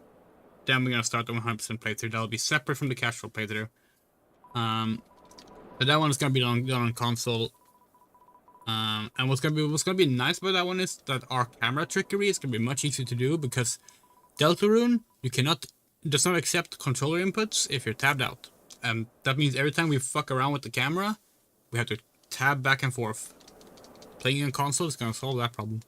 then we're gonna start the 100% playthrough. That'll be separate from the casual playthrough. But that one is gonna be done on console. And what's gonna be nice about that one is that our camera trickery is gonna be much easier to do because Deltarune does not accept controller inputs if you're tabbed out. That means every time we fuck around with the camera, we have to tab back and forth. Playing on console is gonna solve that problem.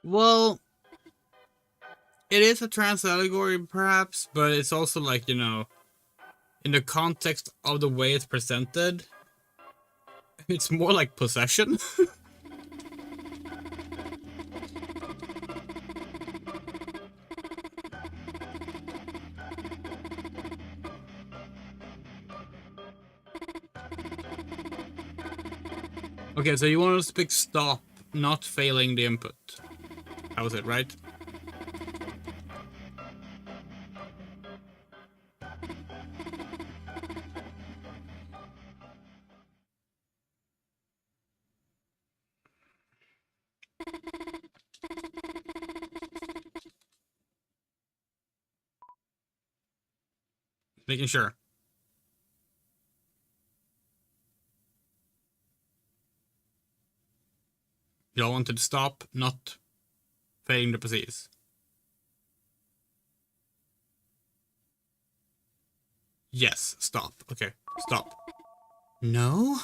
Well, it is a trans allegory, perhaps, but it's also like, you know, in the context of the way it's presented, it's more like possession. Okay, so you want to pick stop, not failing the input. That was it, right? Making sure. You all wanted to stop, not failing to proceed. Yes, stop. Okay, stop. No?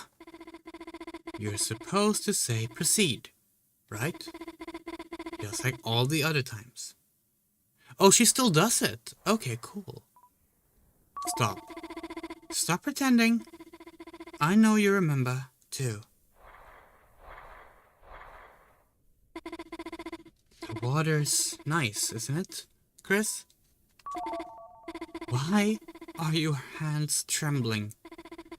You're supposed to say proceed, right? Just like all the other times. Oh, she still does it. Okay, cool. Stop. Stop pretending. I know you remember, too. The water's nice, isn't it, Chris? Why are your hands trembling?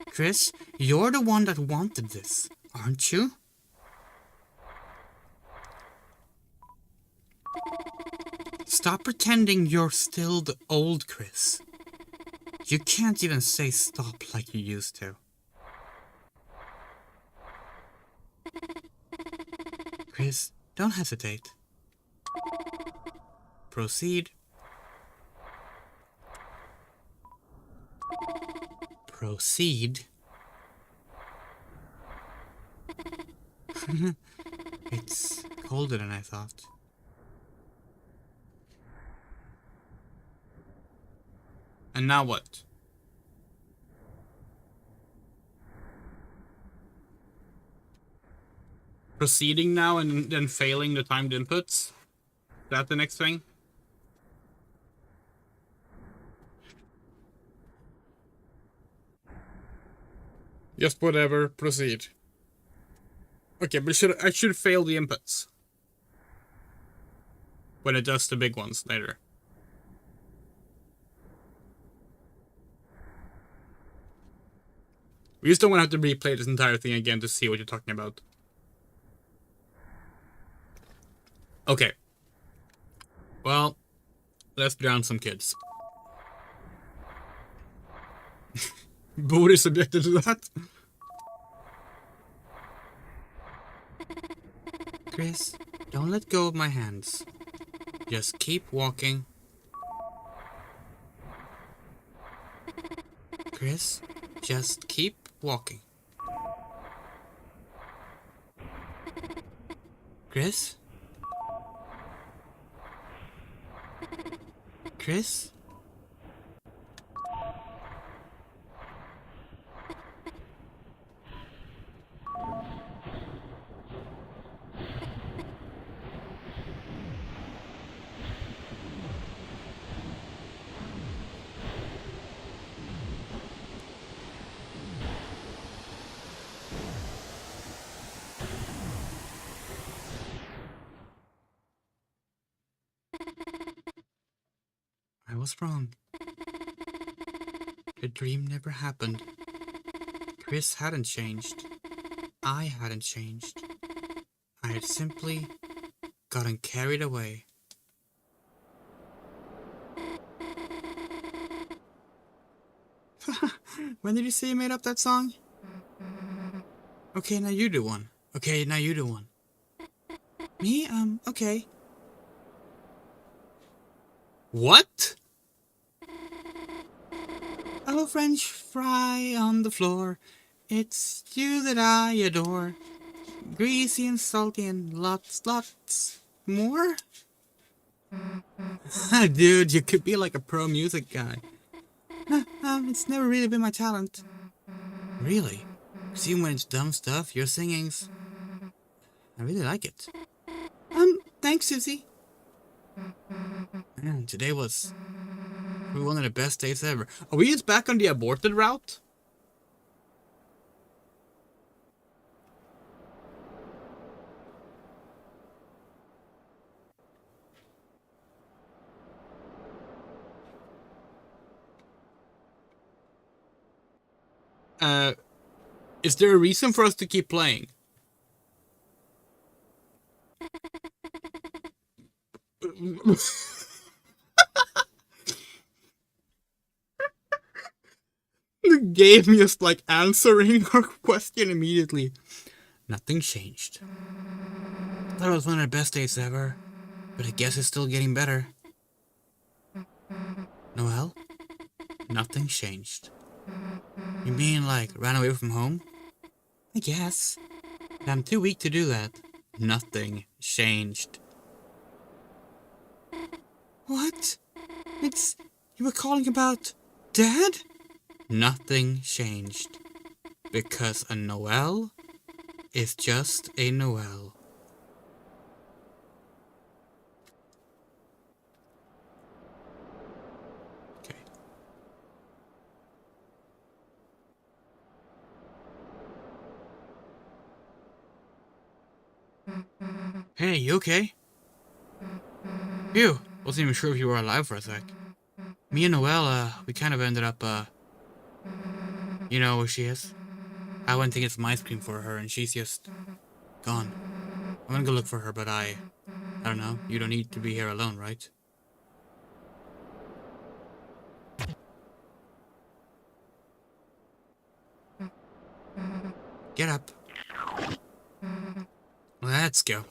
Chris, you're the one that wanted this, aren't you? Stop pretending you're still the old Chris. You can't even say stop like you used to. Chris, don't hesitate. Proceed. Proceed? It's colder than I thought. And now what? Proceeding now and then failing the timed inputs? Is that the next thing? Just whatever, proceed. Okay, but I should fail the inputs when it does the big ones later. We just don't want to have to replay this entire thing again to see what you're talking about. Okay. Well, let's drown some kids. Booty subjected to that? Chris, don't let go of my hands. Just keep walking. Chris, just keep walking. Chris? Chris? I was wrong. The dream never happened. Chris hadn't changed. I hadn't changed. I had simply gotten carried away. When did you say you made up that song? Okay, now you do one. Okay, now you do one. Me? Okay. What? Oh, French fry on the floor. It's you that I adore. Greasy and salty and lots more? Dude, you could be like a pro music guy. It's never really been my talent. Really? See when it's dumb stuff, your singing's... I really like it. thanks, Susie. Man, today was one of the best days ever. Are we just back on the aborted route? Is there a reason for us to keep playing? The game just like answering our question immediately. Nothing changed. Thought it was one of the best days ever, but I guess it's still getting better. Noelle? Nothing changed. You mean like ran away from home? I guess. But I'm too weak to do that. Nothing changed. What? You were calling about Dad? Nothing changed. Because a Noelle is just a Noelle. Okay. Hey, you okay? Phew, wasn't even sure if you were alive for a sec. Me and Noelle, we kind of ended up, you know where she is? I went to get some ice cream for her and she's just gone. I'm gonna go look for her, but I don't know, you don't need to be here alone, right? Get up. Let's go.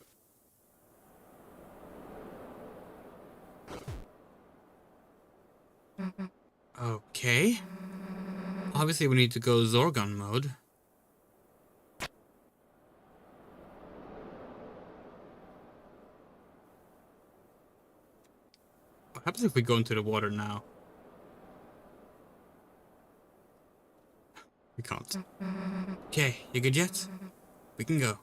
Okay. Obviously we need to go Zorgon mode. What happens if we go into the water now? We can't. Okay, you good yet? We can go.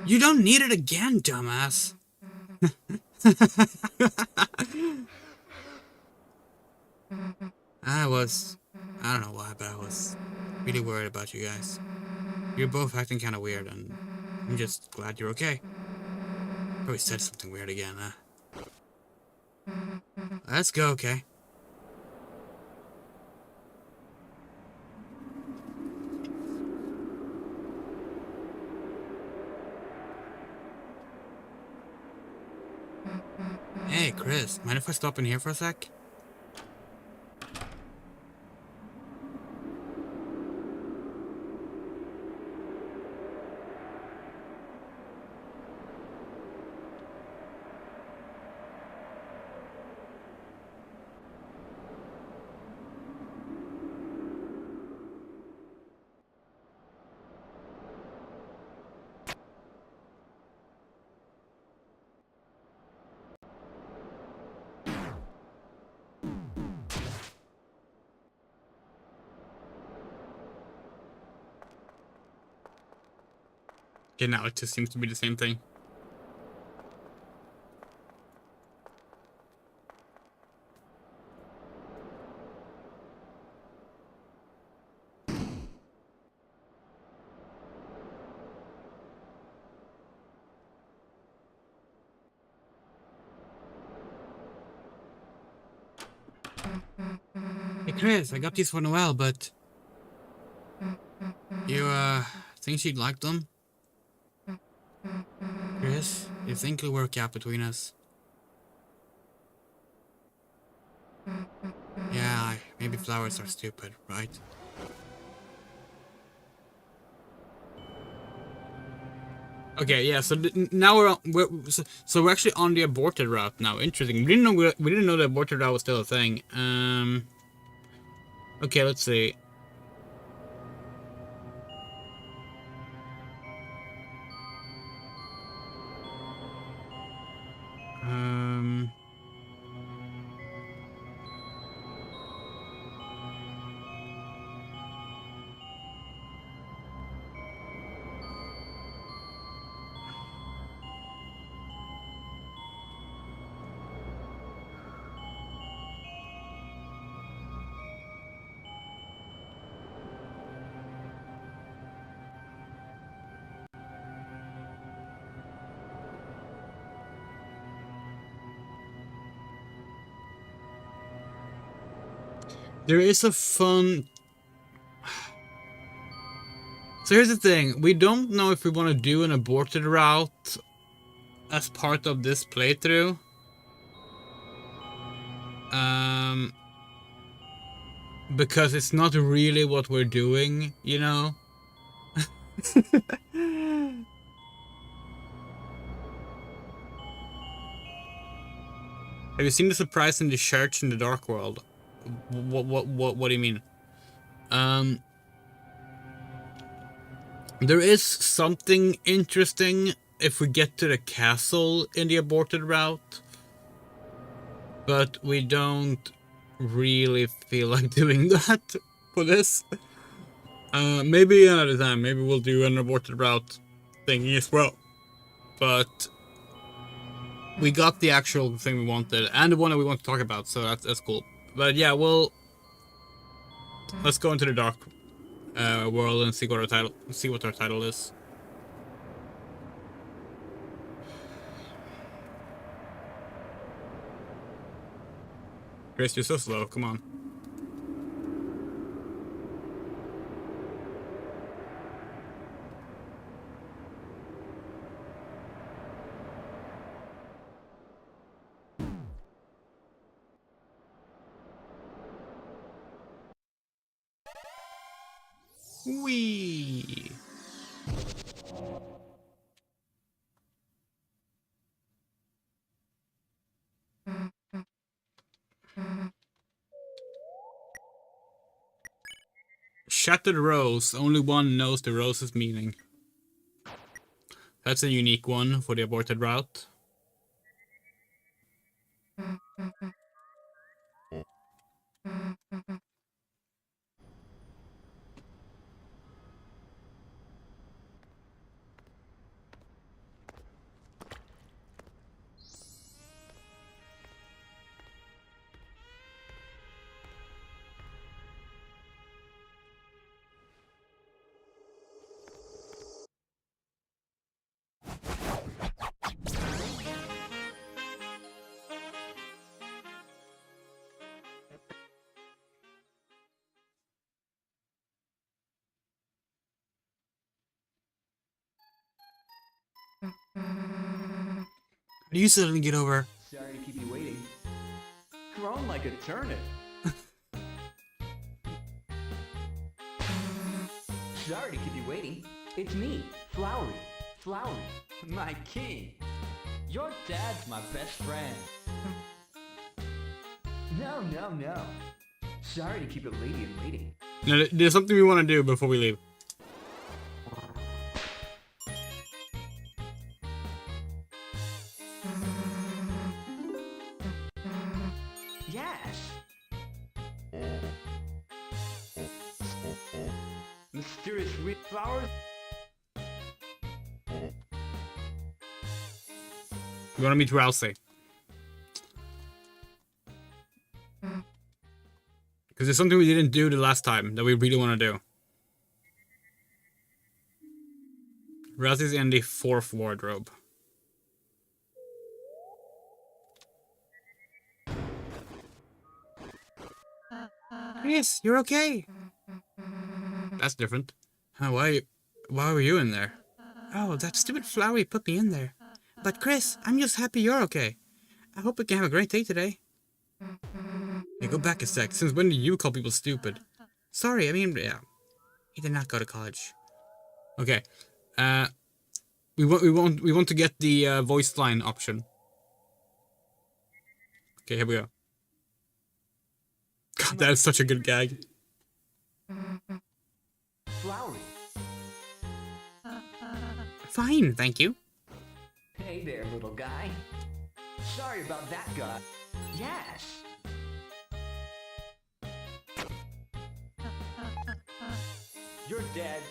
You don't need it again, dumbass. I don't know why, but I was really worried about you guys. You're both acting kind of weird, and I'm just glad you're okay. Probably said something weird again, huh? Let's go, okay? Hey, Chris, mind if I stop in here for a sec? Okay, now it just seems to be the same thing. Hey, Chris, I got these for Noelle, but... You, think she'd like them? Chris, you think it'll work out between us? Yeah, maybe flowers are stupid, right? Okay, yeah. So now we're actually on the aborted route now. Interesting. We didn't know the aborted route was still a thing. Okay, let's see. Um. There is a fun... So here's the thing. We don't know if we want to do an aborted route as part of this playthrough. Because it's not really what we're doing, you know? Have you seen the surprise in the church in the Dark World? What do you mean? There is something interesting if we get to the castle in the aborted route, but we don't really feel like doing that for this. Maybe another time. Maybe we'll do an aborted route thingy as well. But we got the actual thing we wanted and the one that we want to talk about, so that's cool. But yeah, let's go into the dark world and see what our title is. Grace, you're so slow. Come on. Whee! Shattered rose. Only one knows the rose's meaning. That's a unique one for the aborted route. How do you suddenly get over? Sorry to keep you waiting. Grown like a turnip. Sorry to keep you waiting. It's me, Flowery. Flowery, my king. Your dad's my best friend. No. Sorry to keep a lady in waiting. No, there's something we want to do before we leave. Yes. Mysterious sweet flowers. We want to meet Rousey. Because there's something we didn't do the last time that we really want to do. Rousey's in the 4th wardrobe. Yes, you're okay. That's different. Why were you in there? Oh, that stupid Flowery put me in there. But Chris, I'm just happy you're okay. I hope we can have a great day today. Hey, go back a sec. Since when do you call people stupid? Sorry, I mean, yeah. He did not go to college. Okay. We want to get the voice line option. Okay, here we go. God, that is such a good gag. Flowery. Fine, thank you. Hey there, little guy. Sorry about that guy. Yes. You're dead.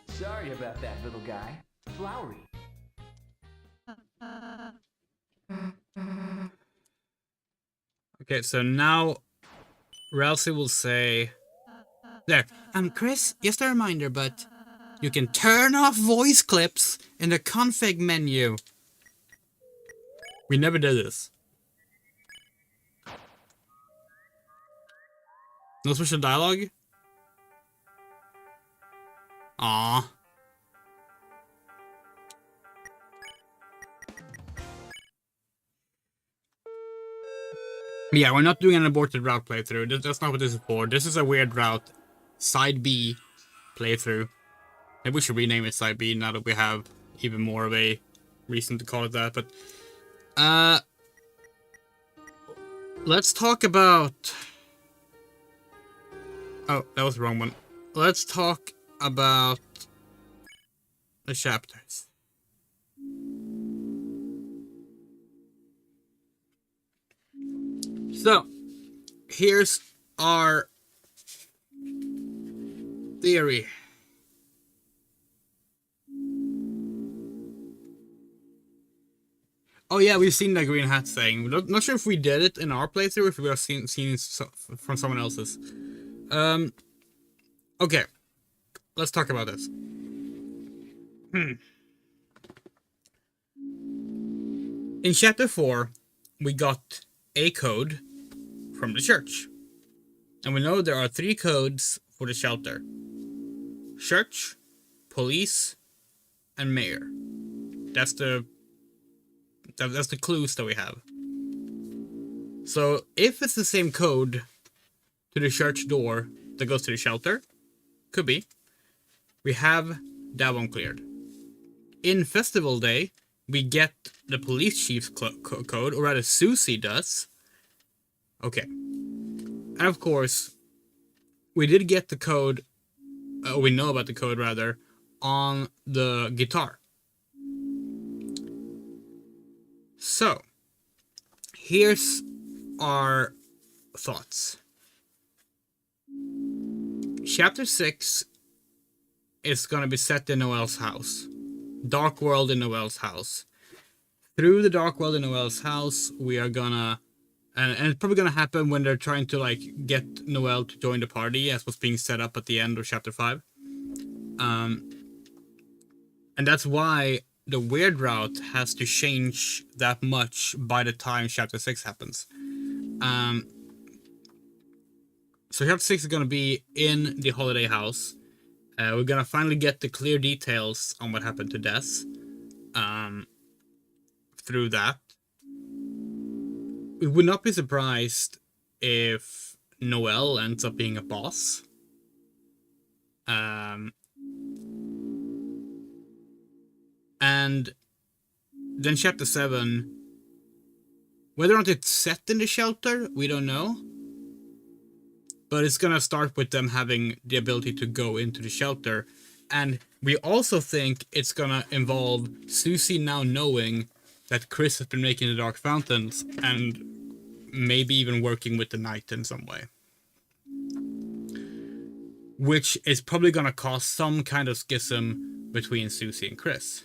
Sorry about that, little guy. Flowery. Okay, so now Rousey will say... There. Chris, just a reminder, but you can turn off voice clips in the config menu. We never did this. No special dialogue? Aww. Yeah, we're not doing an aborted route playthrough. That's not what this is for. This is a weird route. Side B playthrough. Maybe we should rename it Side B now that we have even more of a reason to call it that. But, let's talk about... Oh, that was the wrong one. Let's talk about the chapters. So, here's our theory. Oh yeah, we've seen the green hat thing. Not sure if we did it in our playthrough or if we have seen from someone else's. Okay. Let's talk about this. In chapter 4, we got a code from the church. And we know there are 3 codes for the shelter. Church, police, and mayor. That's the clues that we have. So if it's the same code to the church door that goes to the shelter, could be, we have that one cleared. In Festival Day, we get the police chief's code, or rather Susie does. Okay. And of course, we did get the code, we know about the code rather, on the guitar. So, here's our thoughts. Chapter 6 is going to be set in Noelle's house. Dark world in Noelle's house. Through the dark world in Noelle's house, we are gonna... And it's probably gonna happen when they're trying to, like, get Noelle to join the party, as was being set up at the end of Chapter 5. And that's why the weird route has to change that much by the time Chapter 6 happens. So Chapter 6 is going to be in the holiday house. We're going to finally get the clear details on what happened to Des. Through that. We would not be surprised if Noelle ends up being a boss. And then Chapter 7, whether or not it's set in the shelter, we don't know. But it's gonna start with them having the ability to go into the shelter. And we also think it's gonna involve Susie now knowing that Chris has been making the Dark Fountains and maybe even working with the Knight in some way. Which is probably gonna cause some kind of schism between Susie and Chris.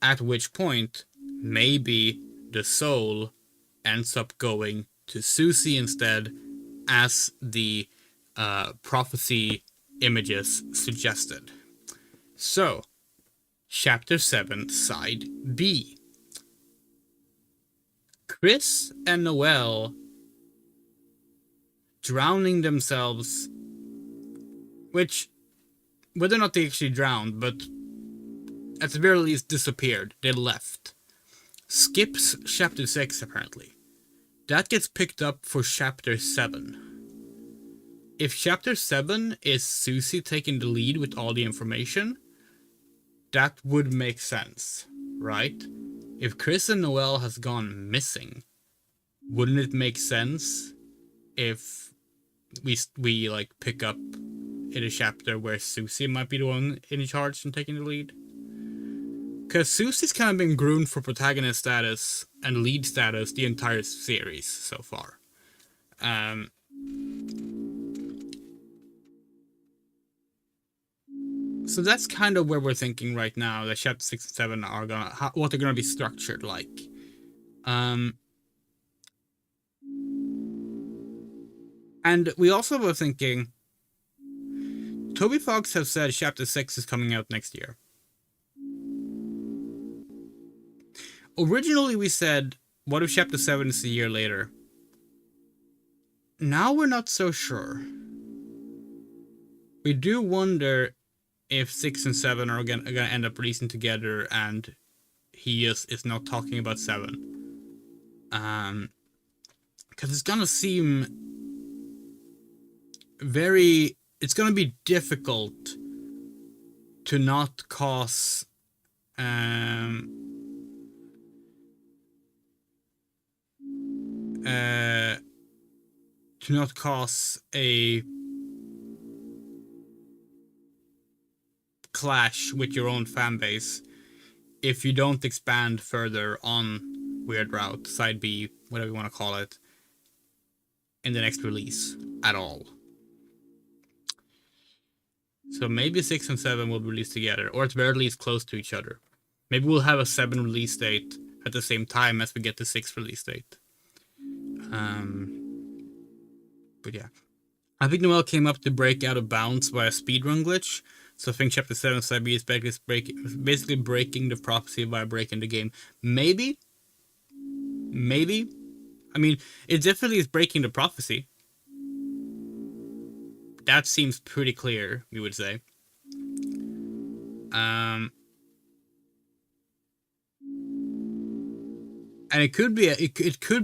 At which point, maybe the soul ends up going to Susie instead, as the prophecy images suggested. So, Chapter 7, Side B. Chris and Noelle drowning themselves, which, whether or not they actually drowned, but at the very least disappeared. They left. Skips Chapter 6, apparently. That gets picked up for Chapter 7. If Chapter 7 is Susie taking the lead with all the information, that would make sense, right? If Chris and Noelle has gone missing, wouldn't it make sense if we like pick up in a chapter where Susie might be the one in charge and taking the lead? Because Susie's kind of been groomed for protagonist status and lead status the entire series so far. So that's kind of where we're thinking right now, that Chapter 6 and 7 are what they're gonna be structured like. And we also were thinking, Toby Fox has said Chapter 6 is coming out next year. Originally we said, what if Chapter 7 is a year later? now we're not so sure. We do wonder if 6 and 7 are gonna end up releasing together, and he is not talking about 7. Because it's gonna seem very... It's gonna be difficult to not cause... to not cause a clash with your own fan base if you don't expand further on Weird Route, Side B, whatever you want to call it, in the next release at all. So maybe 6 and 7 will be released together, or at very least close to each other. Maybe we'll have a 7 release date at the same time as we get the 6 release date. But yeah. I think Noel came up to break out of bounds by a speedrun glitch. So I think Chapter 7 Side B is basically breaking the prophecy by breaking the game. Maybe. I mean, it definitely is breaking the prophecy. That seems pretty clear, we would say. And it could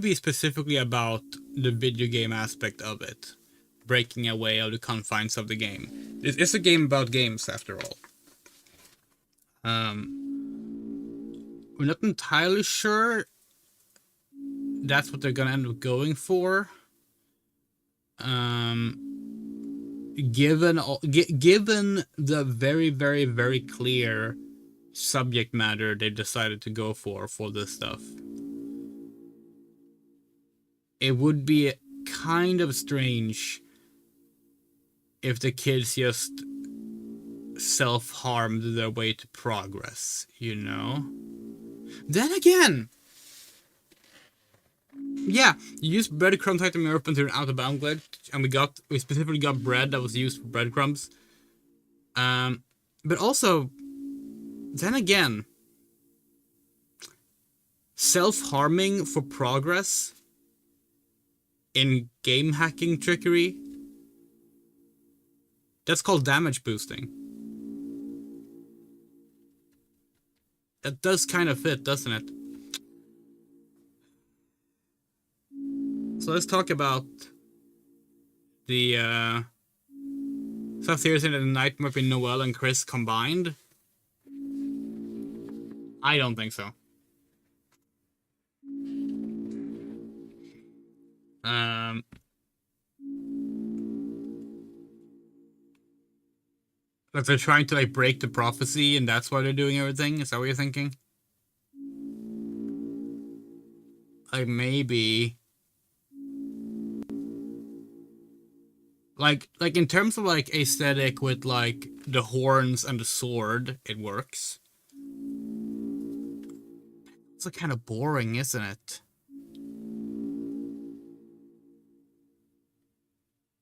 be specifically about the video game aspect of it, breaking away of the confines of the game. It's a game about games, after all. We're not entirely sure that's what they're gonna end up going for. Given the very, very, very clear subject matter they decided to go for this stuff. It would be kind of strange if the kids just self-harmed their way to progress, you know? Then again, yeah, you use breadcrumbs item in Europe into an out-of-bound glitch, and we specifically got bread that was used for breadcrumbs. But also, then again, self-harming for progress in game hacking trickery, that's called damage boosting. That does kind of fit, doesn't it? So let's talk about the stuff seriously that the nightmare between Noel and Chris combined. I don't think so. Like they're trying to like break the prophecy and that's why they're doing everything? Is that what you're thinking? Like maybe... Like in terms of like aesthetic with like the horns and the sword, it works. It's like kind of boring, isn't it?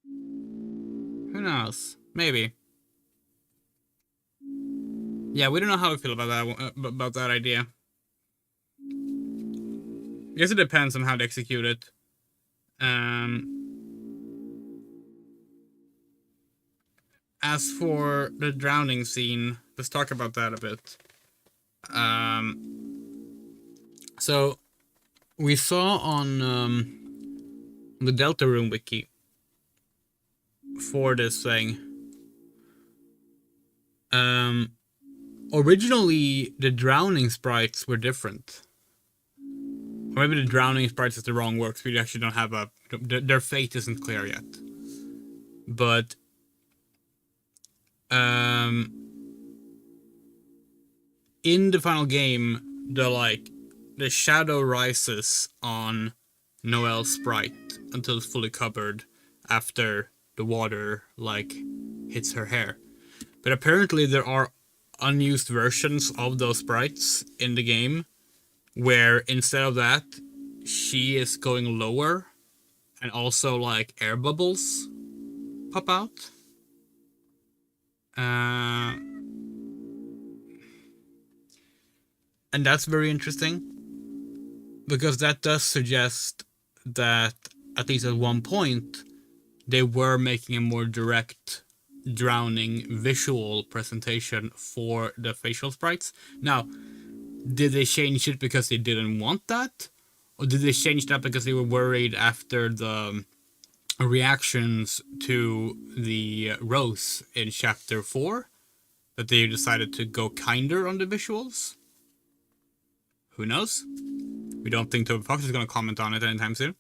Who knows? Maybe. Yeah, we don't know how we feel about that idea. I guess it depends on how they execute it. As for the drowning scene, let's talk about that a bit. So we saw on the Deltarune wiki for this thing. Originally, the drowning sprites were different. Or maybe the drowning sprites is the wrong word, because we actually don't have a... Their fate isn't clear yet. But... in the final game, the shadow rises on Noel's sprite until it's fully covered after the water, hits her hair. But apparently there are unused versions of those sprites in the game where instead of that, she is going lower and also air bubbles pop out. And that's very interesting because that does suggest that at least at one point, they were making a more direct, drowning visual presentation for the facial sprites. Now, did they change it because they didn't want that? Or did they change that because they were worried after the reactions to the Rose in Chapter 4? That they decided to go kinder on the visuals? Who knows? We don't think Toby Fox is going to comment on it anytime soon.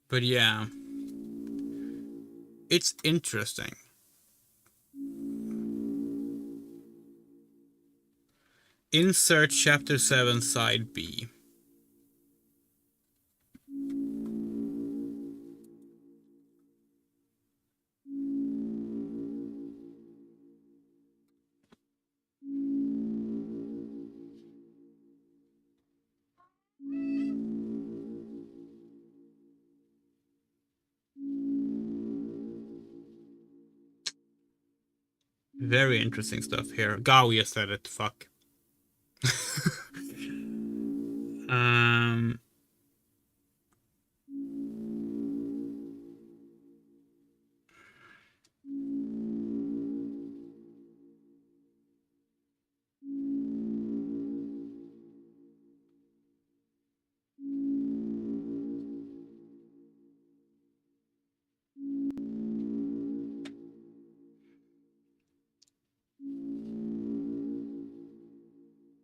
But yeah. It's interesting. Insert Chapter 7 Side B. Very interesting stuff here. Gaia said it, fuck.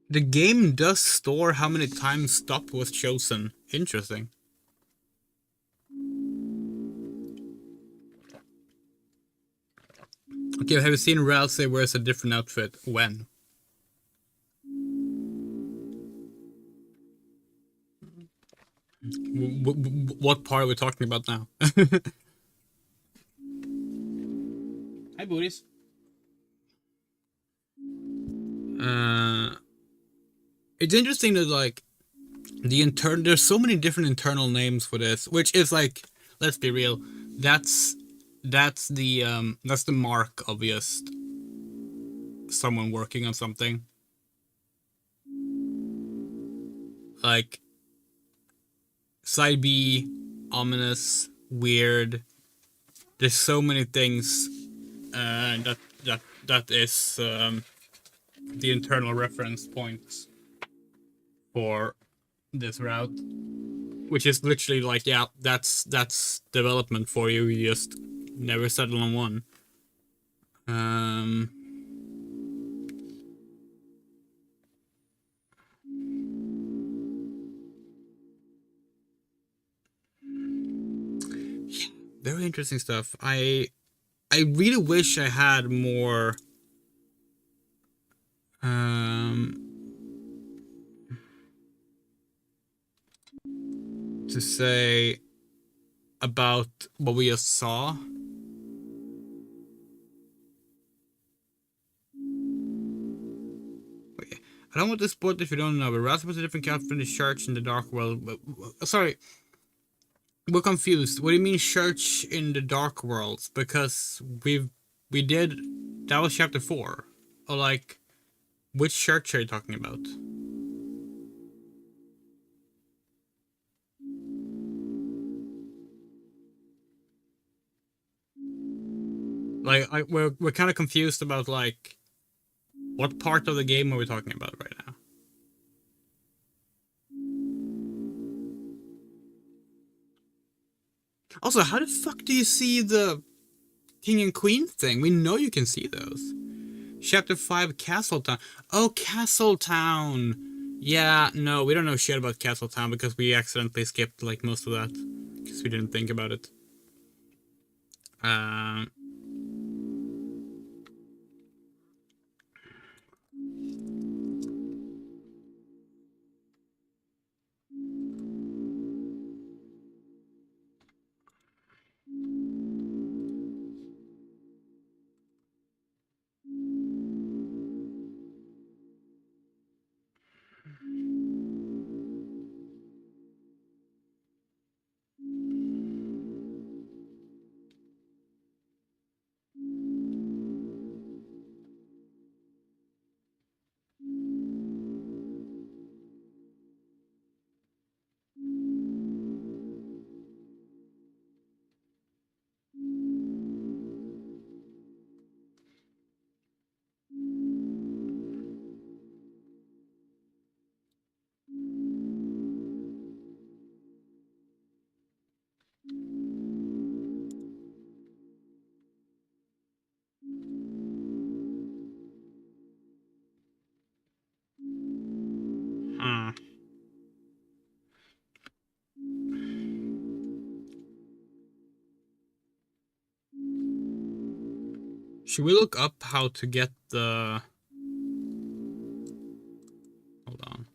The game does store how many times stop was chosen. Interesting. Okay, have you seen Ralph say wears a different outfit? When? What part are we talking about now? Hi, booties. It's interesting that, like, there's so many different internal names for this, which is like, let's be real, that's the mark of just someone working on something. Like, Side B, ominous, weird. There's so many things that is the internal reference points for this route, which is literally like, yeah, that's development for you. You just never settle on one. Yeah, very interesting stuff. I really wish I had more to say about what we just saw. Wait, I don't want to spoil it if you don't know, but Rasmus was a different character in the church in the dark world. Sorry, we're confused. What do you mean church in the dark worlds? Because we did, that was chapter 4. Or like, which church are you talking about? Like, we're kind of confused about, like, what part of the game are we talking about right now? Also, how the fuck do you see the King and Queen thing? We know you can see those. Chapter 5, Castletown. Oh, Castletown! Yeah, no, we don't know shit about Castletown because we accidentally skipped, like, most of that. Because we didn't think about it. Should we look up how to get the... Hold on.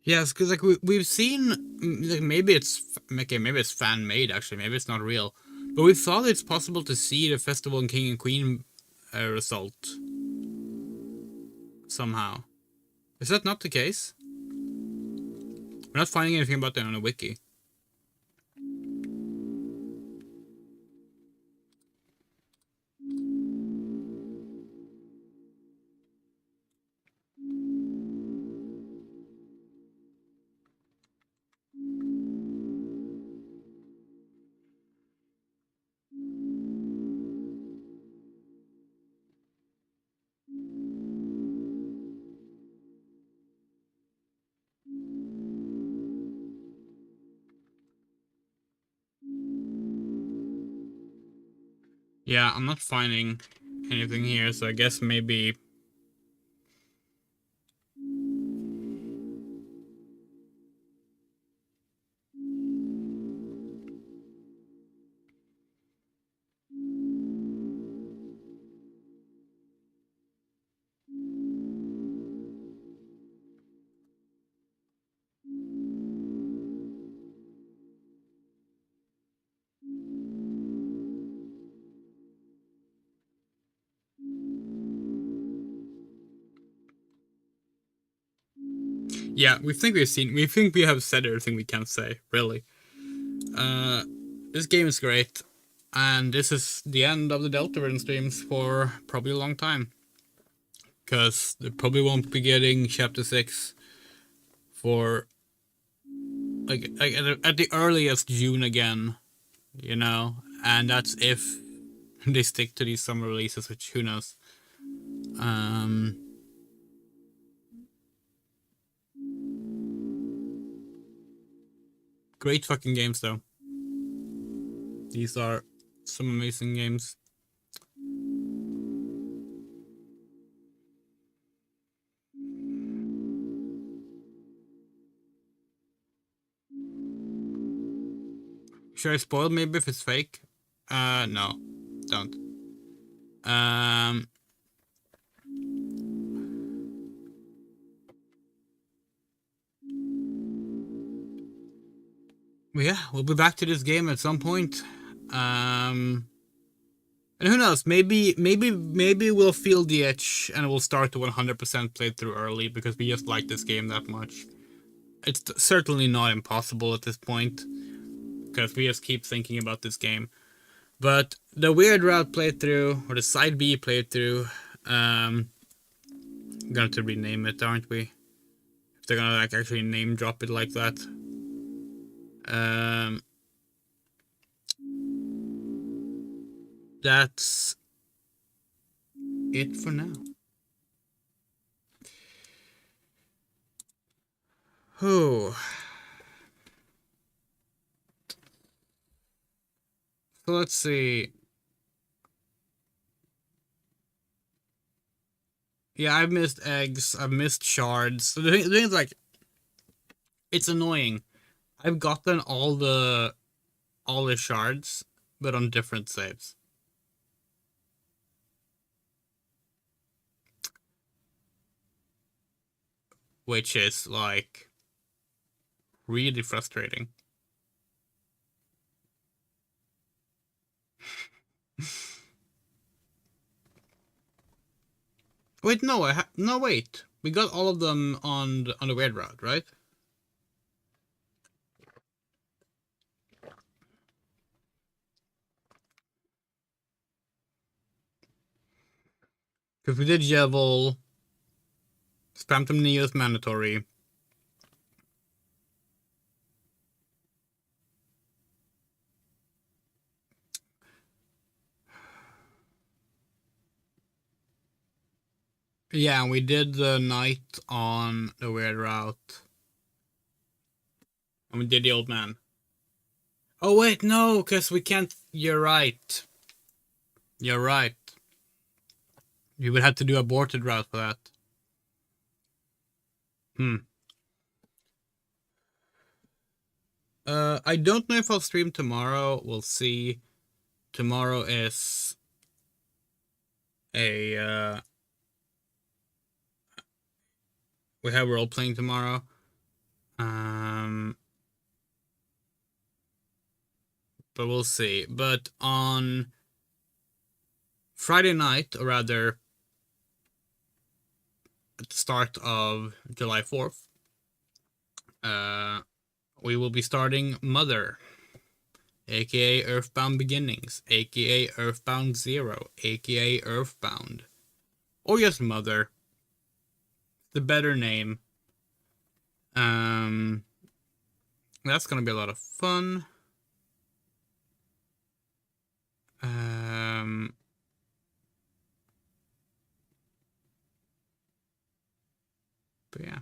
Yes, because like we've seen, like, maybe it's fan made actually, maybe it's not real, but we thought it's possible to see the Festival and King and Queen result somehow. Is that not the case? We're not finding anything about that on a wiki. Yeah, I'm not finding anything here, so I guess maybe... Yeah, we think we have said everything we can say, really. This game is great, and this is the end of the Deltarune streams for probably a long time. Because they probably won't be getting Chapter 6 for, like at the earliest June again, you know? And that's if they stick to these summer releases, which who knows. Great fucking games, though. These are some amazing games. Should I spoil maybe if it's fake? No. Don't. Yeah, we'll be back to this game at some point. And who knows? Maybe we'll feel the itch and we'll start the 100% playthrough early because we just like this game that much. It's certainly not impossible at this point because we just keep thinking about this game. But the Weird Route playthrough or the Side B playthrough, I'm gonna have to rename it, aren't we? If they're gonna like actually name drop it like that. That's it for now. Oh. So let's see. Yeah, I've missed eggs. I've missed shards. So the thing is, like, it's annoying. I've gotten all the shards, but on different saves. Which is, like, really frustrating. Wait, no, no, wait. We got all of them on the Weird Route, right? Because we did Jevil, Spamton Neo is mandatory. Yeah, we did the night on the weird route. And we did the old man. Oh wait, no, because we can't. You're right. You're right. You would have to do aborted route for that. I don't know if I'll stream tomorrow. We'll see. Tomorrow is a we have role playing tomorrow. But we'll see. But on Friday night, or rather at the start of July 4th, we will be starting Mother, aka Earthbound Beginnings, aka Earthbound Zero, aka Earthbound, or just Mother, the better name. That's gonna be a lot of fun. But yeah.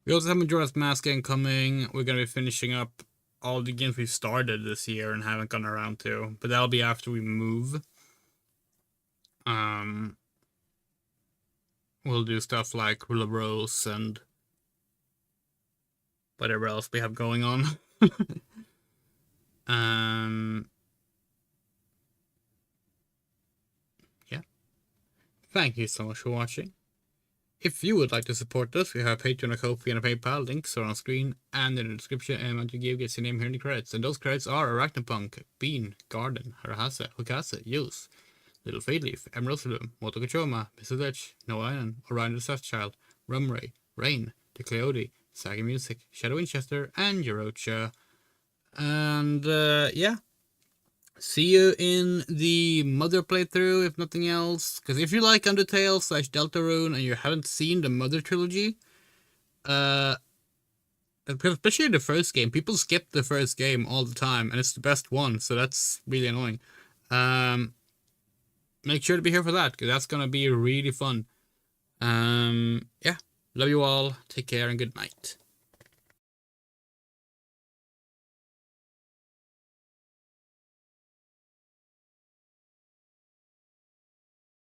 We also have Majora's Mask game coming. We're going to be finishing up all the games we started this year and haven't gotten around to. But that'll be after we move. We'll do stuff like Rule of Rose and whatever else we have going on. Yeah. Thank you so much for watching. If you would like to support us, we have a Patreon, a Ko-fi, and a PayPal. Links are on screen and in the description. And what you give gets your name here in the credits. And those credits are Arachnopunk, Bean, Garden, Harahasa, Hukase, Yus, Little Fadeleaf, Emerald Saloon, Motokochoma, Mr. Dutch, Noah Island, Orion the Southchild, Rumray, Rain, The Coyote, Saggy Music, Shadow Winchester, and Yorocha. And yeah. See you in the Mother playthrough, if nothing else. Because if you like Undertale / Deltarune and you haven't seen the Mother trilogy, especially the first game, people skip the first game all the time, and it's the best one, so that's really annoying. Make sure to be here for that, because that's gonna be really fun. Yeah, love you all. Take care and good night.